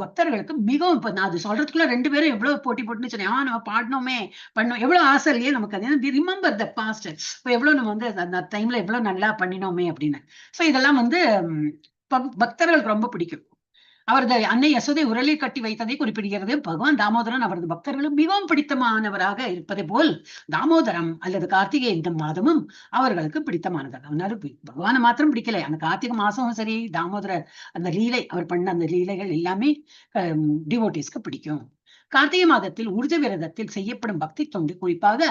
பக்தர்களுக்கு மிகவும், இப்ப நான் அது சொல்றதுக்குள்ள 2 பேரும் எவ்வளவு போட்டி போட்டுன்னு சொன்னேன். நம்ம பாடணுமே பண்ணோம், எவ்வளவு ஆசை இல்லையே நமக்கு. அது ரிமெம்பர் த பாஸ்ட். இப்போ எவ்வளவு நம்ம வந்து அந்த டைம்ல எவ்வளவு நல்லா பண்ணினோமே அப்படின்னு. சோ இதெல்லாம் வந்து பக்தர்களுக்கு ரொம்ப பிடிக்கும். அவரது அன்னை யசோதை உரலில் கட்டி வைத்ததை குறிப்பிடுகிறது. பகவான் தாமோதரன் அவரது பக்தர்களும் மிகவும் பிடித்தமானவராக இருப்பதை போல் தாமோதரம் அல்லது கார்த்திகை இந்த மாதமும் அவர்களுக்கு பிடித்தமானது. அதனால பகவானை மாத்திரம் பிடிக்கல, அந்த கார்த்திகை மாசமும் சரி, தாமோதர அந்த லீலை, அவர் பண்ண அந்த லீலைகள் எல்லாமே டிவோட்டிஸ்க்கு பிடிக்கும். கார்த்திகை மாதத்தில் ஊர்ஜ விரதத்தில் செய்யப்படும் பக்தி தொண்டு குறிப்பாக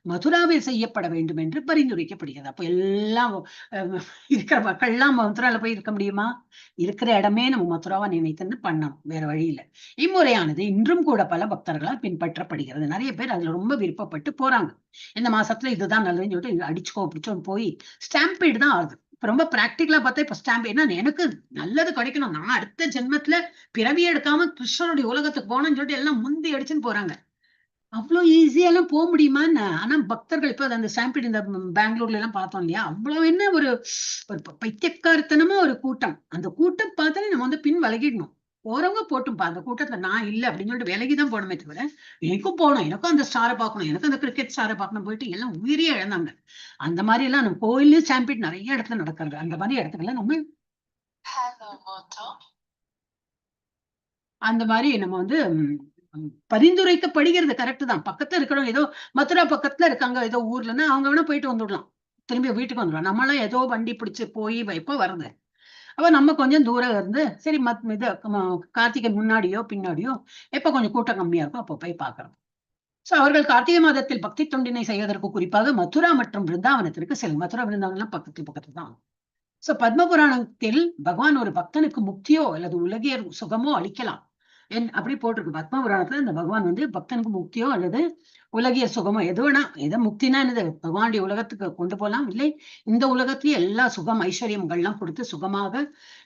மதுராவில் செய்யப்பட வேண்டும் என்று பரிந்துரைக்கப்படுகிறது. அப்போ எல்லாம் இருக்கிற மக்கள் எல்லாம் மதுரால போய் இருக்க முடியுமா? இருக்கிற இடமே நம்ம மதுராவா நினைத்து பண்ணணும், வேற வழி இல்லை. இம்முறையானது இன்றும் கூட பல பக்தர்களால் பின்பற்றப்படுகிறது. நிறைய பேர் அதுல ரொம்ப விருப்பப்பட்டு போறாங்க. இந்த மாசத்துல இதுதான் நல்லதுன்னு சொல்லிட்டு அடிச்சுக்கோ பிடிச்சோன்னு போய் ஸ்டாம்பீடு தான் ஆகுது. இப்ப ரொம்ப பிராக்டிகலா பார்த்தா இப்ப ஸ்டாம்ப் என்ன, எனக்கு நல்லது கிடைக்கணும், நான் அடுத்த ஜென்மத்துல பிறவி எடுக்காம கிருஷ்ணனுடைய உலகத்துக்கு போனோம்னு சொல்லிட்டு எல்லாம் முந்தி அடிச்சுன்னு போறாங்க. அவ்வளவு ஈஸியா எல்லாம் போக முடியுமான்னு. ஆனா பக்தர்கள் இப்ப அந்த ஸ்டாம்பீடு இந்த பெங்களூர்ல எல்லாம் பார்த்தோம் இல்லையா, அவ்வளவு என்ன ஒரு பைத்தியக்காரத்தனமா ஒரு கூட்டம். அந்த கூட்டம் பார்த்தாலே நம்ம வந்து பின் விலகிடணும். போறவங்க போட்டும்பா, அந்த கூட்டத்துல நான் இல்லை அப்படின்னு சொல்லிட்டு விலகிதான் போனமே தவிர, எனக்கும் போகணும், எனக்கும் அந்த ஸ்டாரை பார்க்கணும், எனக்கு அந்த கிரிக்கெட் ஸ்டாரை பார்க்கணும் போயிட்டு எல்லாம் உயிரியே இழந்தாங்க. அந்த மாதிரி எல்லாம் நம்ம கோயிலே ஸ்டாம்பீட் நிறைய இடத்துல நடக்கிறது. அந்த மாதிரி இடத்துக்கெல்லாம் நம்ம அந்த மாதிரி நம்ம வந்து பரிந்துரைக்கப்படுகிறது. கரெக்ட் தான். பக்கத்துல இருக்கிறவங்க ஏதோ மதுரா பக்கத்துல இருக்காங்க ஏதோ ஊர்லன்னா அவங்க வேணா போயிட்டு வந்துடலாம், திரும்பி வீட்டுக்கு வந்துடலாம். நம்மளாம் ஏதோ வண்டி பிடிச்சு போய் எப்போ வருது. அப்ப நம்ம கொஞ்சம் தூரம் இருந்து சரி இது கார்த்திகை முன்னாடியோ பின்னாடியோ எப்ப கொஞ்சம் கூட்டம் கம்மியா இருக்கும் அப்போ போய் பாக்குறோம். சோ அவர்கள் கார்த்திகை மாதத்தில் பக்தி தொண்டினை செய்வதற்கு குறிப்பாக மதுரா மற்றும் பிருந்தாவனத்திற்கு செல்லும். மதுரா பிருந்தாவனம் பக்கத்து தான். சோ பத்ம புராணத்தில் பகவான் ஒரு பக்தனுக்கு முக்தியோ அல்லது உலகியர் சுகமோ அளிக்கலாம் அப்படி போட்டிருக்கு. பத்ம புராணத்துல இந்த பகவான் வந்து பக்தனுக்கு முக்தியோ அல்லது உலகிய சுகமோ எதுனா, எதை முக்தினா என்னது, பகவானுடைய உலகத்துக்கு கொண்டு போகலாம், இல்லை இந்த உலகத்திலேயே எல்லா சுகம் ஐஸ்வர்யங்கள்லாம் கொடுத்து சுகமாக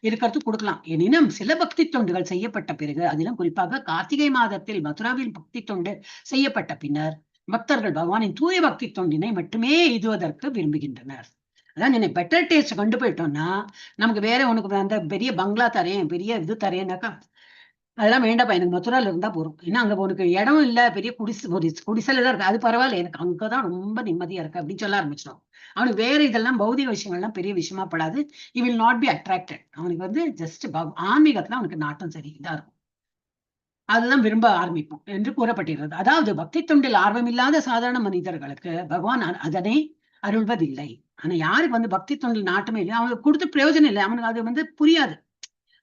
இருக்கிறதுக்கு கொடுக்கலாம். எனினும் சில பக்தி தொண்டுகள் செய்யப்பட்ட பிறகு, அதிலும் குறிப்பாக கார்த்திகை மாதத்தில் மதுராவில் பக்தி தொண்டு செய்யப்பட்ட பின்னர் பக்தர்கள் பகவானின் தூய பக்தி தொண்டினை மட்டுமே எய்துவதற்கு விரும்புகின்றனர். அதான் நீ பெட்டர் டேஸ்ட் கொண்டு போயிட்டோம்னா நமக்கு வேற உனக்கு அந்த பெரிய பங்களா தரேன், பெரிய இது தரேன்னாக்கா அதெல்லாம் வேண்டாப்பா, எனக்கு மதுரால இருந்தா போறோம். ஏன்னா அங்க உனக்கு இடம் இல்ல, பெரிய குடிசைல தான் இருக்கு, அது பரவாயில்ல, எனக்கு அங்கதான் ரொம்ப நிம்மதியா இருக்கு அப்படின்னு சொல்ல ஆரம்பிச்சிடும். அவனுக்கு வேற இதெல்லாம் பௌதிக விஷயங்கள்லாம் பெரிய விஷயமா படாது. he will not be attracted. அவனுக்கு வந்து ஜஸ்ட் ஆன்மீகத்துல அவனுக்கு நாட்டம் சரி இதா இருக்கும், அதுதான் விரும்ப ஆரம்பிப்போம் என்று கூறப்பட்டிருக்கிறது. அதாவது பக்தி தொண்டில் ஆர்வமில்லாத சாதாரண மனிதர்களுக்கு பகவான் அதனை அருள்வதில்லை. ஆனா யாருக்கு வந்து பக்தி தொண்டில் நாட்டமே இல்லை, அவனுக்கு கொடுத்து பிரயோஜனம் இல்லை, அவனுக்கு அது வந்து புரியாது.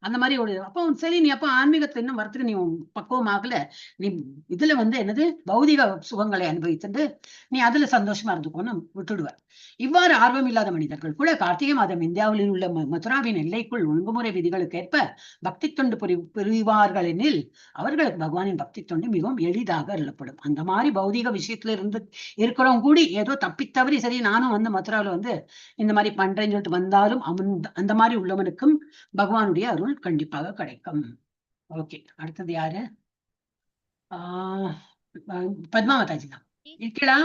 அந்த மாதிரி ஒரு அப்போ சரி, நீ அப்போ ஆன்மீகத்துல இன்னும் வரத்துக்கு நீ பக்குவமாகல, நீ இதுல வந்து என்னது பௌதிக சுகங்களை அனுபவித்துட்டு நீ அதுல சந்தோஷமா இருந்துக்கோன்னு விட்டுடுவார். இவ்வாறு ஆர்வம் இல்லாத மனிதர்கள் கூட கார்த்திகை மாதம் இந்தியாவில் உள்ள மதுராவின் எல்லைக்குள் ஒழுங்குமுறை விதிகளுக்கு ஏற்ப பக்தி தொண்டு புரிவார்கள் எனில் அவர்களுக்கு பகவானின் பக்தி தொண்டு மிகவும் எளிதாக அருளப்படும். அந்த மாதிரி பௌதிக விஷயத்துல இருந்து இருக்கிறவங்க கூடி ஏதோ தப்பித்தவறி சரி நானும் வந்து மதுராவில வந்து இந்த மாதிரி பண்றேன்னு சொல்லிட்டு வந்தாலும் அந்த மாதிரி உள்ளவனுக்கும் பகவானுடைய அருள் கண்டிப்பாக கிடைக்கும். ஓகே, அடுத்தது யாரு? பத்மா மாதாஜி தான் இருக்கடா.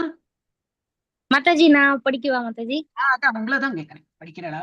மாதாஜி நான் படிக்கவா மாதாஜி? அதான் உங்களதான் கேக்குறேன், படிக்கிறடா?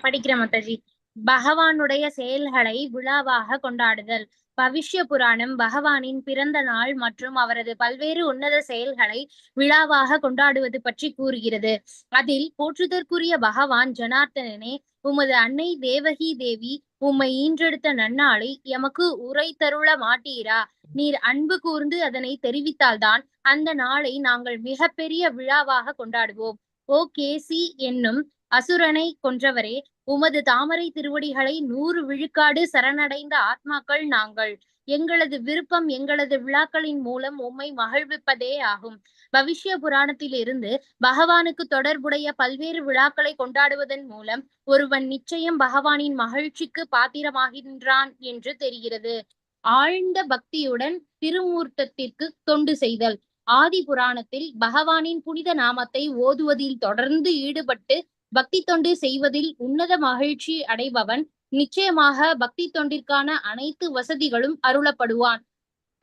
படிக்கிறேன் மாதாஜி. பகவானுடைய செயல்களை விழாவாக கொண்டாடுதல். பவிஷ்ய புராணம் பகவானின் பிறந்த நாள் மற்றும் அவரது பல்வேறு உன்னத செயல்களை விழாவாக கொண்டாடுவது பற்றி கூறுகிறது. அதில் போற்றுதற்குரிய பகவான் ஜனார்த்தனனே, உமது அன்னை தேவகி தேவி உம்மை ஈன்றெடுத்த நன்னாளை எமக்கு உரைத்தருள மாட்டீரா? நீர் அன்பு கூர்ந்து அதனை தெரிவித்தால்தான் அந்த நாளை நாங்கள் மிக பெரிய விழாவாக கொண்டாடுவோம். ஓ கேசி என்னும் அசுரனை கொன்றவரே, உமது தாமரை திருவடிகளை 100 விழுக்காடு சரணடைந்த ஆத்மாக்கள் நாங்கள். எங்களது விருப்பம் எங்களது விழாக்களின் மூலம் உம்மை மகிழ்விப்பதே ஆகும். பவிஷ்ய புராணத்தில் இருந்து பகவானுக்கு தொடர்புடைய பல்வேறு விழாக்களை கொண்டாடுவதன் மூலம் ஒருவன் நிச்சயம் பகவானின் மகிழ்ச்சிக்கு பாத்திரமாகின்றான் என்று தெரிகிறது. ஆழ்ந்த பக்தியுடன் திருமூர்த்தத்திற்கு தொண்டு செய்தல். ஆதி புராணத்தில் பகவானின் புனித நாமத்தை ஓதுவதில் தொடர்ந்து ஈடுபட்டு பக்தி தொண்டு செய்வதில் உன்னத மகிழ்ச்சி அடைபவன் நிச்சயமாக பக்தி தொண்டிற்கான அனைத்து வசதிகளும் அருளப்படுவான்.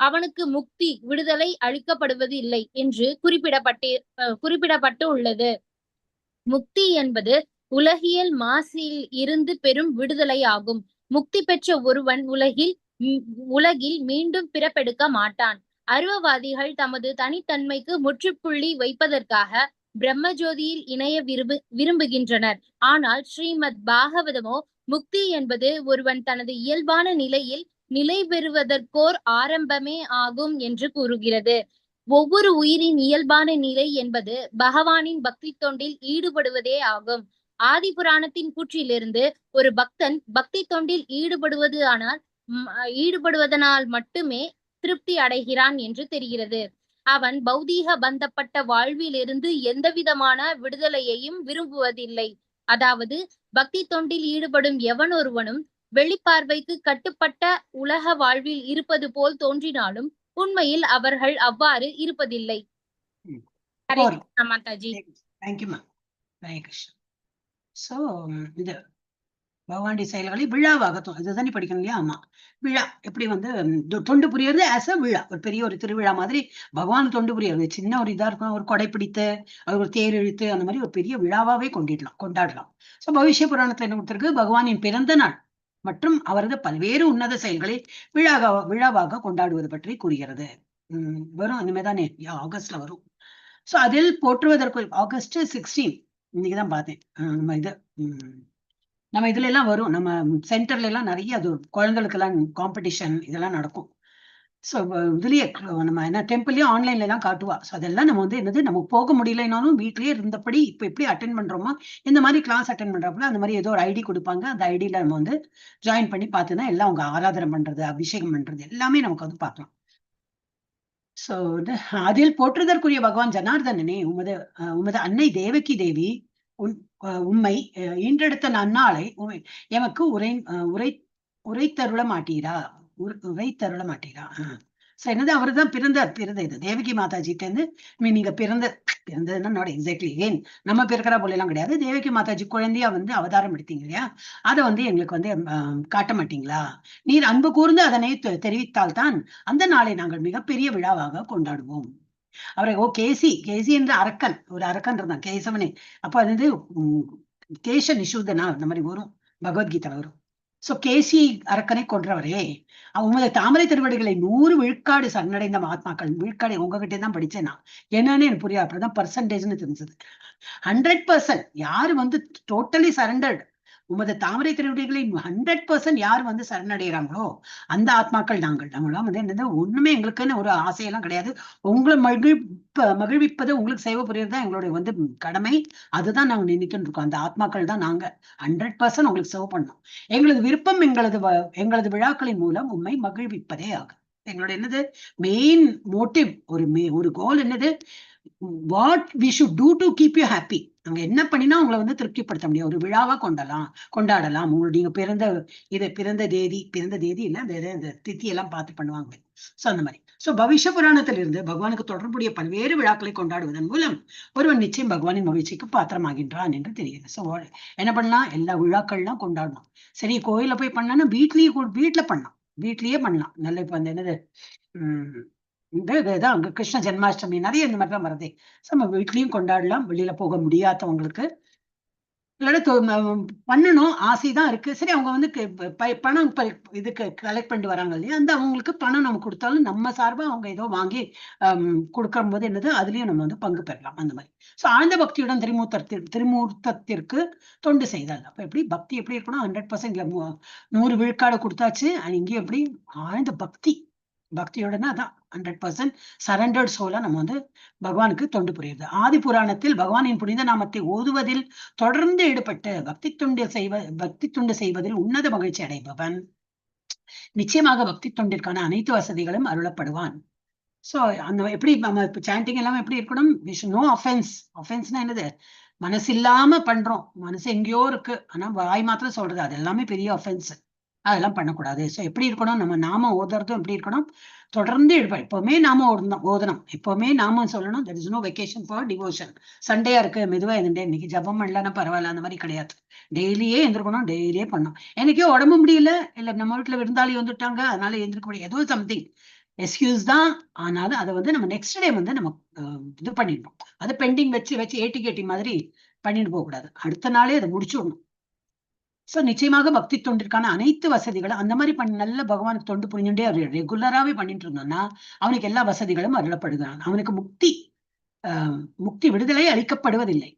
அவனுக்கு முக்தி விடுதலை அளிக்கப்படுவது இல்லை என்று குறிப்பிடப்பட்டு உள்ளது. முக்தி என்பது உலகியல் மாசில் இருந்து பெறும் விடுதலை ஆகும். முக்தி பெற்ற ஒருவன் உலகில் மீண்டும் பிறப்பெடுக்க மாட்டான். அருவவாதிகள் தமது தனித்தன்மைக்கு முற்றுப்புள்ளி வைப்பதற்காக பிரம்மஜோதியில் இணைய விரும்புகின்றனர். ஆனால் ஸ்ரீமத் பாகவதமோ முக்தி என்பது ஒருவன் தனது இயல்பான நிலையில் நிலை பெறுவதற்கோர் ஆரம்பமே ஆகும் என்று கூறுகிறது. ஒவ்வொரு உயிரின் இயல்பான நிலை என்பது பகவானின் பக்தி தொண்டில் ஈடுபடுவதே ஆகும். ஆதி புராணத்தின் கூற்றிலிருந்து ஒரு பக்தன் பக்தி தொண்டில் ஈடுபடுவதனால் மட்டுமே திருப்தி அடைகிறான் என்று தெரிகிறது. அவன் பௌதீக பந்தப்பட்ட வாழ்விலிருந்து எந்தவிதமான விடுதலையையும் விரும்புவதில்லை. அதாவது பக்தி தொண்டில் ஈடுபடும் எவன் ஒருவனும் வெளிப்பார்வைக்கு கட்டுப்பட்ட உலக வாழ்வில் இருப்பது போல் தோன்றினாலும் உண்மையில் அவர்கள் அவ்வாறு இருப்பதில்லை. மாதாஜி. தேங்க்யூமா. ஹரே கிருஷ்ணா. சோ இது பகவானுடைய செயல்களை விழாவாக இதுதானே படிக்கணும் இல்லையா? ஆமா, விழா எப்படி வந்து தொண்டு புரியறது ஆஸ் அ விழா, ஒரு பெரிய ஒரு திருவிழா மாதிரி பகவான் தொண்டு புரியறது. சின்ன ஒரு இதா இருக்கும், ஒரு கொடை பிடித்து அது ஒரு தேர் இழுத்து அந்த மாதிரி ஒரு பெரிய விழாவாவே கொண்டாடலாம். சோ பவிஷ்ய புராணத்துல என்ன கொடுத்திருக்கு? பகவானின் பிறந்த நாள் மற்றும் அவரது பல்வேறு உன்னத செயல்களை விழாவாக கொண்டாடுவது பற்றி கூறுகிறது. வரும் இனிமேதானே ஆகஸ்ட்ல வரும். சோ அதில் போற்றுவதற்கு ஆகஸ்ட் 16 இன்னைக்குதான் பார்த்தேன். நம்ம இதுல எல்லாம் வரும், நம்ம சென்டர்ல எல்லாம் நிறைய அது குழந்தைகளுக்கு எல்லாம் காம்படிஷன் இதெல்லாம் நடக்கும். ஸோ இதுலயே நம்ம என்ன டெம்பிள்லயும் ஆன்லைன்ல எல்லாம் காட்டுவா. ஸோ அதெல்லாம் நம்ம வந்து என்னது நமக்கு போக முடியலனாலும் வீட்லயே இருந்தபடி இப்ப எப்படி அட்டென்ட் பண்றோமோ இந்த மாதிரி கிளாஸ் அட்டென்ட் பண்றப்பல அந்த மாதிரி ஏதோ ஒரு ஐடி கொடுப்பாங்க, அந்த ஐடியில நம்ம வந்து ஜாயின் பண்ணி பார்த்துன்னா எல்லாம் அவங்க ஆராதனை பண்றது அபிஷேகம் பண்றது எல்லாமே நமக்கு வந்து பார்க்கலாம். சோ அதில் போற்றுதற்குரிய பகவான் ஜனார்தனனே, உமது அன்னை தேவகி தேவி உம்மை ஈன்றெடுத்த நன்னாளை எமக்கு உரைத்தருள மாட்டீரா? சோ என்னது அவர்தான் பிறந்த இது தேவகி மாதாஜிட்ட இருந்து நீங்க பிறந்ததுன்னா எக்ஸாக்ட்லி ஏன் நம்ம பிறக்கிற போல எல்லாம் கிடையாது. தேவகி மாதாஜி குழந்தையா வந்து அவதாரம் எடுத்தீங்க இல்லையா? அதை வந்து எங்களுக்கு வந்து காட்ட மாட்டீங்களா? நீர் அன்பு கூர்ந்து அதனை தெரிவித்தால்தான் அந்த நாளை நாங்கள் மிகப்பெரிய விழாவாக கொண்டாடுவோம். அவரை கேசி என்ற அரக்கன், ஒரு அரக்கன் இருந்தான் கேசவனே. அப்ப அது வந்து கேச நிஷூதனா அந்த மாதிரி வரும், பகவத்கீதை வரும். சோ கேசி அரக்கனை கொன்றவரே, உமது தாமரை திருவடிகளை 100 விழுக்காடு சரணடைந்த மகாத்மாக்கள், விழுக்காடு உங்ககிட்டே தான் படிச்சேன் நான், என்னன்னு எனக்கு புரியாது, அப்படிதான் பர்சன்டேஜ்னு தெரிஞ்சது. 100% யாரு வந்து டோட்டலி சரண்டர்ட், உமது தாமரை திருவடிகளை 100% யார் வந்து சரணடைகிறாங்களோ அந்த ஆத்மாக்கள் நாங்கள். நம்மளாம் வந்து என்னது, ஒண்ணுமே எங்களுக்குன்னு ஒரு ஆசையெல்லாம் கிடையாது. உங்களை மகிழ்விப்பது, உங்களுக்கு சேவை புரியறது தான் எங்களுடைய வந்து கடமை. அதுதான் நாங்க நினைக்கிட்டு இருக்கோம். அந்த ஆத்மாக்கள் தான் நாங்க. 100% உங்களுக்கு சேவை பண்ணோம். எங்களது விருப்பம் எங்களது விழாக்களின் மூலம் உண்மை மகிழ்விப்பதே ஆகும். எங்களோட என்னது மெயின் மோட்டிவ், ஒரு கோல் என்னது, what we should do to keep you happy. நாங்க என்ன பண்ணினா உங்களை வந்து திருப்திப்படுத்த முடியும், ஒரு விழாவா கொண்டாடலாம். உங்களுடைய நீங்க பிறந்த தேதி இல்ல, அந்த திதி எல்லாம் பார்த்து பண்ணுவாங்க. சோ அந்த மாதிரி. சோ பவிஷ்ய புராணத்திலிருந்து பகவானுக்கு தொடர்புடைய பல்வேறு விழாக்களை கொண்டாடுவதன் மூலம் ஒருவன் நிச்சயம் பகவானின் மகிழ்ச்சிக்கு பாத்திரமாகின்றான் என்று தெரியுது. சோ என்ன பண்ணலாம், எல்லா விழாக்கள்லாம் கொண்டாடணும். சரி, கோயில போய் பண்ணா வீட்டுல பண்ணலாம், வீட்லயே பண்ணலாம். நல்ல இப்ப அந்த என்னது அங்க கிருஷ்ண ஜென்மாஷ்டமி நிறைய இந்த மாதிரிலாம் வருதே. நம்ம வீட்லயும் கொண்டாடலாம். வெளியில போக முடியாதவங்களுக்கு பண்ணணும் ஆசைதான் இருக்கு. சரி, அவங்க வந்து பணம் இதுக்கு கலெக்ட் பண்ணிட்டு வராங்க இல்லையா, அந்த அவங்களுக்கு பணம் நம்ம கொடுத்தாலும் நம்ம சார்பா அவங்க ஏதோ வாங்கி கொடுக்கும் போது என்னது, அதுலயும் நம்ம வந்து பங்கு பெறலாம். அந்த மாதிரி. சோ ஆழ்ந்த பக்தியுடன் திருமூர்த்தத்திற்கு தொண்டு செய்தல். அப்ப எப்படி பக்தி எப்படி இருக்கணும், 100% 100 விழுக்காடு கொடுத்தாச்சு. இங்கேயும் எப்படி ஆழ்ந்த பக்தியோடனா அதான் 100% சரண்டர்ட் சோலா நம்ம வந்து பகவானுக்கு தொண்டு புரியுது. ஆதி புராணத்தில் பகவானின் புனித நாமத்தை ஓதுவதில் தொடர்ந்து ஈடுபட்டு பக்தி தொண்டு செய்வதில் உன்னத மகிழ்ச்சி அடைபவன் நிச்சயமாக பக்தி தொண்டிற்கான அனைத்து வசதிகளும் அருளப்படுவான். சோ அந்த எப்படி நம்ம சாண்டிங் எல்லாம் எப்படி இருக்கணும், நோ அஃபென்ஸ்னா என்னது, மனசு இல்லாம பண்றோம், மனசு எங்கேயோ இருக்கு, ஆனா வாய் மாத்திரம் சொல்றது, அது எல்லாமே பெரிய அஃபென்ஸ். அதெல்லாம் பண்ணக்கூடாது. சோ எப்படி இருக்கணும், நம்ம நாம ஓதுறதும் எப்படி இருக்கணும், தொடர்ந்து எப்பவுமே நாம ஓதணும், எப்பவுமே நாம சொல்லணும். there is no vacation for devotion. சண்டையா இருக்கு, மெதுவா இருந்தே, இன்னைக்கு ஜபம் இல்லைன்னா பரவாயில்ல, அந்த மாதிரி கிடையாது. டெய்லியே எந்திருக்கணும், டெய்லியே பண்ணணும். எனக்கே உடம்பு முடியல, இல்ல நம்ம வீட்டுல விருந்தாளி வந்துட்டாங்க அதனால எந்திருக்க முடியும், ஏதோ சம்திங் எக்ஸ்கியூஸ் தான். ஆனாலும் அதை வந்து நம்ம நெக்ஸ்ட் டே வந்து நம்ம இது பண்ணிடணும். அதை பெண்டிங் வச்சு ஏட்டி மாதிரி பண்ணிட்டு போக கூடாது, அடுத்த நாளே அதை முடிச்சுடணும். சோ நிச்சயமாக பக்தி தொண்டிற்கான அனைத்து வசதிகளும் அந்த மாதிரி நல்ல பகவானுக்கு தொண்டு புரிஞ்சுட்டே ரெகுலராகவே பண்ணிட்டு இருந்தோம்னா அவனுக்கு எல்லா வசதிகளும் அருளப்படுகிறான். அவனுக்கு முக்தி விடுதலை அளிக்கப்படுவதில்லை.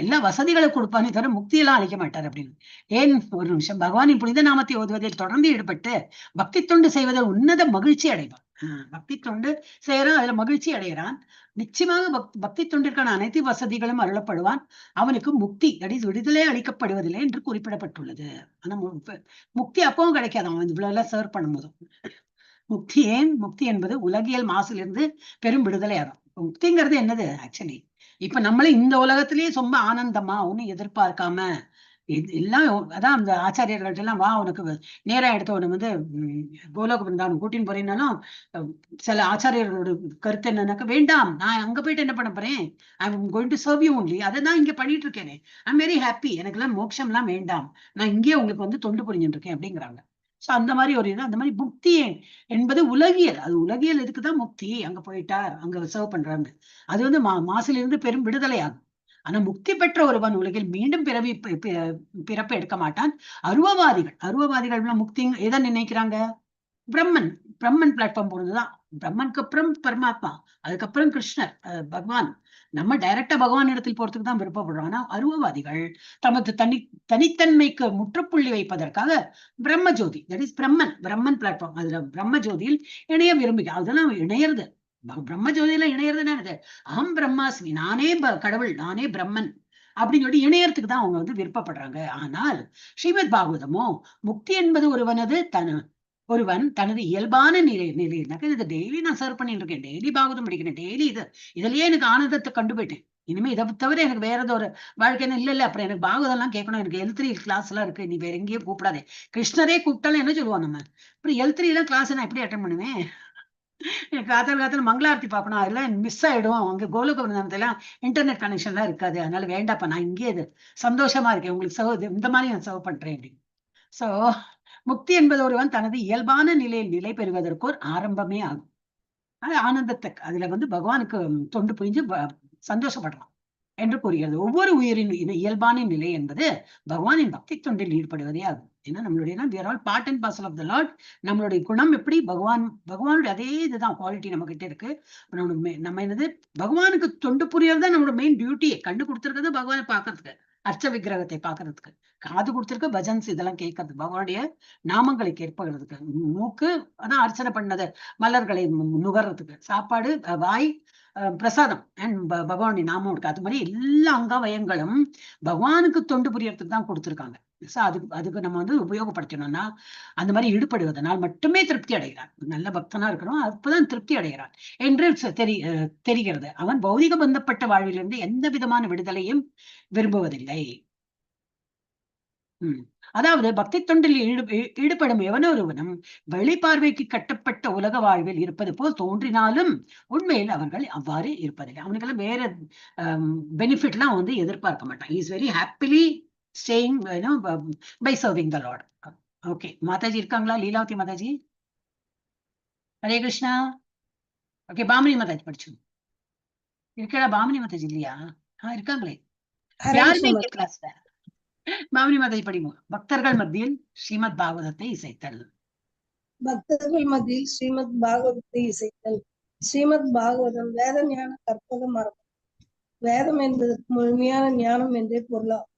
எல்லா வசதிகளை கொடுப்பானே தவிர முக்தியெல்லாம் அளிக்க மாட்டார் அப்படின்னு. ஏன், ஒரு நிமிஷம், பகவானின் புனித நாமத்தை ஓதுவதில் தொடர்ந்து ஈடுபட்டு பக்தி தொண்டு செய்வதில் உன்னத மகிழ்ச்சி அடைவான். பக்தி தொண்டு செய்யறான், அதுல மகிழ்ச்சி அடைகிறான். நிச்சயமாக பக்தி தொண்டிற்கான அனைத்து வசதிகளும் அருளப்படுவான். அவனுக்கு முக்தி விடுதலை அளிக்கப்படுவதில்லை என்று குறிப்பிடப்பட்டுள்ளது. ஆனா முக்தி அப்பவும் கிடைக்காது, அவன் இவ்வளவு எல்லாம் சர்வ் பண்ணும்போதும். முக்தி என்பது உலகியல் மாசிலிருந்து பெரும் விடுதலை ஆகும். முக்திங்கிறது என்னது ஆக்சுவலி, இப்ப நம்மளே இந்த உலகத்திலேயே ரொம்ப ஆனந்தமா ஒன்னும் எதிர்பார்க்காம எல்லாம், அதான் அந்த ஆச்சாரியர்கள்ட்ட எல்லாம், வா உனக்கு நேரம் எடுத்த உடனே வந்து கோலோக பிருந்தாவனம் கூட்டின்னு போறேன்னாலும் சில ஆச்சாரியர்களோட கருத்து என்னன்னாக்க, வேண்டாம், நான் அங்க போயிட்டு என்ன பண்ண போறேன், I am going to serve you only, அதை நான் இங்க பண்ணிட்டு இருக்கேனே, ஐ எம் வெரி ஹாப்பி, எனக்கு எல்லாம் மோட்சம் எல்லாம் வேண்டாம், நான் இங்கே உங்களுக்கு வந்து தொண்டு புரிஞ்சுட்டு இருக்கேன் அப்படிங்கிறாங்க. சோ அந்த மாதிரி ஒரு இது, அந்த மாதிரி முக்தி என்பது உலகியல், அது உலகியல் இதுக்குதான் முக்தி, அங்க போயிட்டார் அங்க சர்வ் பண்றாங்க, அது வந்து மாசிலிருந்து பெரும் விடுதலை ஆகும். ஆனா முக்தி பெற்ற ஒருவன் உலகில் மீண்டும் பிறப்பு எடுக்க மாட்டான். அருவவாதிகள் முக்தி எதை நினைக்கிறாங்க, பிரம்மன் பிளாட்ஃபார்ம் போனதுதான். பிரம்மனுக்கு அப்புறம் பரமாத்மா, அதுக்கப்புறம் கிருஷ்ணர், பகவான். நம்ம டைரக்டா பகவான் இடத்தில் போறதுக்கு தான் விருப்பப்படுறோம். ஆனா அருவவாதிகள் தமது தனித்தன்மைக்கு முற்றுப்புள்ளி வைப்பதற்காக Brahmajothi, that is Brahman platform, அதுல பிரம்மஜோதியில் இணைய விரும்புகிறார். அதெல்லாம் இணையறது, பிரம்மஜோதியில இணையறதுன்னா என்னது, அகம் பிரம்மாஸ்மி, நானே கடவுள், நானே பிரம்மன் அப்படின்னு சொல்லி இணையறதுக்கு தான் அவங்க வந்து விருப்பப்படுறாங்க. ஆனால் ஸ்ரீமத் பாகவதமோ முக்தி என்பது ஒருவன் தனது இயல்பான நிலையினாக்க, இது டெய்லி நான் சர்வ் பண்ணிட்டு இருக்கேன், டெய்லி பாகவதம் படிக்கிறேன், டெய்லி இதுலயே எனக்கு ஆனந்தத்தை கண்டுபிட்டேன், இனிமே இதை தவிர எனக்கு வேற ஏதோ ஒரு வாழ்க்கைன்னு இல்ல, அப்புறம் எனக்கு பாகவதம் எல்லாம் கேட்கணும், எனக்கு L3 கிளாஸ் எல்லாம் இருக்கு, நீ வேற எங்கேயும் கூப்பிடாதே, கிருஷ்ணரே கூப்பிட்டாலும் என்ன சொல்லுவோம் நம்ம, அப்புறம் L3 எல்லாம் கிளாஸ் நான் எப்படி அட்டன் பண்ணுவேன், எனக்கு காத்தால மங்களாரத்தி பார்க்கணும், அதெல்லாம் மிஸ் ஆயிடும், அங்க கோலோக எல்லாம் இன்டர்நெட் கனெக்ஷன் எல்லாம் இருக்காது, அதனால வேண்டாப்பா, நான் இங்கே சந்தோஷமா இருக்கேன், உங்களுக்கு இந்த மாதிரி நான் சர்வ் பண்றேன் அப்படின்னு. சோ முக்தி என்பது ஒருவன் தனது இயல்பான நிலையில் நிலை பெறுவதற்கு ஒரு ஆரம்பமே ஆகும். அது ஆனந்தத்தை அதுல பகவானுக்கு தொண்டு புரிஞ்சு சந்தோஷப்படுறான் என்று கூறுகிறது. ஒவ்வொரு உயிரின் இயல்பான நிலை என்பது பகவானின் பக்தி தொண்டில் ஈடுபடுவதே ஆகும். ஏன்னா நம்மளுடைய part and parcel of the Lord. நம்மளுடைய குணம் எப்படி பகவானுடைய அதே இதுதான் குவாலிட்டி நம்ம கிட்ட இருக்கு. நம்ம என்னது பகவானுக்கு தொண்டு புரியறதுதான் நம்மளோட மெயின் டியூட்டியை. கண்டு கொடுத்துருக்கிறது பகவானை பாக்குறதுக்கு, அர்ச்ச விக்கிரகத்தை பாக்குறதுக்கு, காது கொடுத்திருக்க பஜன்ஸ் இதெல்லாம் கேட்கறது, பகவானுடைய நாமங்களை கேட்பகிறதுக்கு, மூக்கு அதான் அர்ச்சனை பண்ணது மலர்களை நுகர்றதுக்கு, சாப்பாடு வாய் பிரசாதம் அண்ட் பகவானுடைய நாமம் இருக்கு. அது மாதிரி எல்லா அங்கவயங்களும் பகவானுக்கு தொண்டு புரியறதுக்கு தான் கொடுத்துருக்காங்க. அதுக்கு நம்ம உபயோகப்படுத்தணும்னா அந்த மாதிரி ஈடுபடுவதனால் மட்டுமே திருப்தி அடைகிறான். நல்ல பக்தனா இருக்கணும், அப்பதான் திருப்தி அடைகிறான் என்று தெரிகிறது. அவன் பௌதிக பந்தப்பட்ட வாழ்விலிருந்து எந்த விதமான விடுதலையும் விரும்புவதில்லை. அதாவது பக்தி தொண்டில் ஈடுபடும் எவனொருவனும் வெளிப்பார்வைக்கு கட்டப்பட்ட உலக வாழ்வில் இருப்பது போல் தோன்றினாலும் உண்மையில் அவர்கள் அவ்வாறு இருப்பதில்லை. அவனுக்கெல்லாம் வேற பெனிஃபிட் எல்லாம் எதிர்பார்க்க மாட்டான். Is very happily staying by serving the Lord. Okay, Mataji இருக்காங்களா? லீலாவதி மாதாஜி, ஹரே கிருஷ்ணா. ஓகே, பாமினி மாதாஜி படிச்சு இருக்கா? பாமினி மாதாஜி இல்லையா? இருக்காங்களே, யாருமே கிளாஸ்ல. பாமினி மாதாஜி படிங்க. பக்தர்கள் மத்தியில் ஸ்ரீமத் பாகவதத்தை இசைத்தல். பக்தர்கள் மத்தியில் ஸ்ரீமத் பாகவதத்தை இசைத்தல். ஸ்ரீமத் பாகவதம் வேத ஞான கற்பக மரபு. வேதம் என்பதற்கு முழுமையான ஞானம் என்றே பொருளாகும்.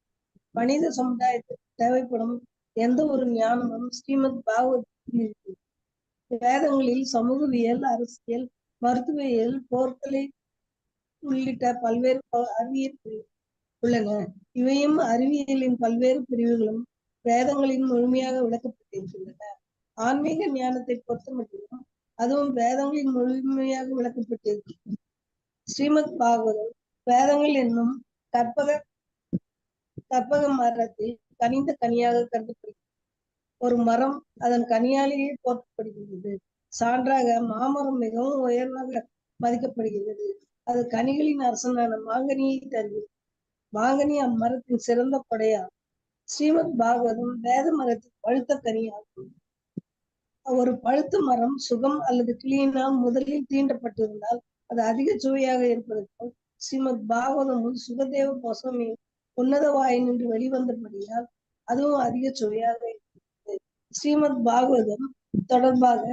மனித சமுதாயத்திற்கு தேவைப்படும் எந்த ஒரு ஞானமும் ஸ்ரீமத் பாகவதத்தில் இருக்கு. வேதங்களில் சமூகவியல், அரசியல், மருத்துவியல், போர்க்கலை உள்ளிட்ட பல்வேறு அறிவியல் உள்ளன. இவையும் அறிவியலின் பல்வேறு பிரிவுகளும் வேதங்களின் முழுமையாக விளக்கப்பட்டிருக்கின்றன. ஆன்மீக ஞானத்தை பொறுத்த மட்டும் அதுவும் வேதங்களின் முழுமையாக விளக்கப்பட்டிருக்கிறது. ஸ்ரீமத் பாகவதம் வேதங்கள் என்னும் கற்பக மரத்தில் கனிந்த கனியாக கருதப்படுகிறது. ஒரு மரம் அதன் கனியாலேயே போற்றப்படுகிறது. சான்றாக மாமரம் மிகவும் உயர்வாக மதிக்கப்படுகிறது. அது கனிகளின் அரசனான மாங்கனியை தருகிறது. மாங்கனி அம்மரத்தின் சிறந்த கொடையாகும். ஸ்ரீமத் பாகவதம் வேத மரத்தின் பழுத்த கனியாகும். ஒரு பழுத்த மரம் சுகம் அல்லது கிளியினால் முதலில் தீண்டப்பட்டிருந்தால் அது அதிக சுவையாக இருப்பதற்கும், ஸ்ரீமத் பாகவதமும் சுகதேவ கோசமியும் உன்னத வாயினின்று வெளிவந்தபடியால் அதுவும் அதிக சுவையாக இருக்கிறது. ஸ்ரீமத் பாகவதம் தொடர்பாக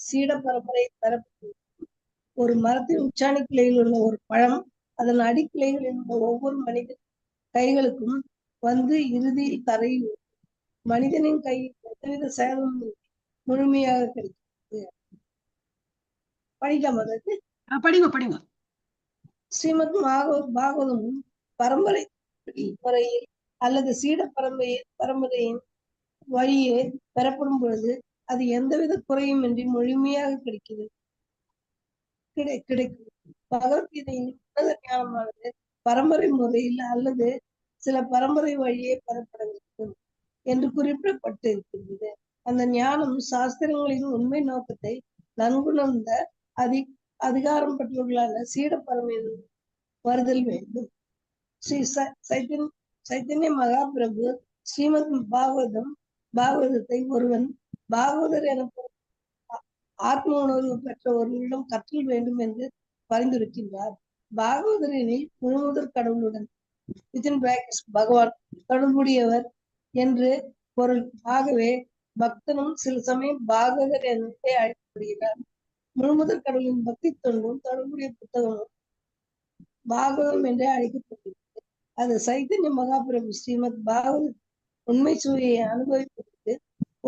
சீட பரம்பரை தரப்பட்டது. ஒரு மரத்தின் உச்சாணி கிளையில் உள்ள ஒரு பழம் அதன் அடிக்கிளைகளில் உள்ள ஒவ்வொரு மனித கைகளுக்கும் இறுதியில் தரையில் மனிதனின் கையில் எந்தவித சேதமும் முழுமையாக கிடைக்கிறது. படிக்கலாம் அதற்கு படிங்க. ஸ்ரீமத் பாகவதமும் பரம்பரை முறையில் அல்லது சீட பரம்பரையின் வழியே பெறப்படும் பொழுது அது எந்தவித குறையும் இன்றி முழுமையாக கிடைக்கும். பகவத்கீதையின் உன்னத ஞானமானது பரம்பரை முறையில் அல்லது சில பரம்பரை வழியே பெறப்பட வேண்டும் என்று குறிப்பிடப்பட்டிருக்கிறது. அந்த ஞானம் சாஸ்திரங்களின் உண்மை நோக்கத்தை நன்குணர்ந்த அதிகாரம் பெற்றவர்களான சீட பரம்பரையில் வருதல் வேண்டும். ஸ்ரீ சைத்தன்ய மகாபிரபு ஸ்ரீமத் பாகவதத்தை ஒருவன் பாகவதர் எனப்படும் ஆத்ம உணர்வு பெற்ற ஒருவரிடம் கற்றல் வேண்டும் என்று பரிந்துரைக்கின்றார். பாகவதரில் முழுமுதற் கடவுளுடன் பகவான் தொடர்புடையவர் என்று பொருள். ஆகவே பக்தனும் சில சமயம் பாகவதர் என்றே அழைக்கப்படுகிறார். முழுமுதற் கடவுளின் பக்தி தொண்டும் தொடர்புடைய புத்தகமும் பாகவதம் என்றே அழைக்கப்படுகிறது. அது சைத்தன்ய மகாபிரபு ஸ்ரீமத் பாகவத உண்மை சுவையை அனுபவிப்பதற்கு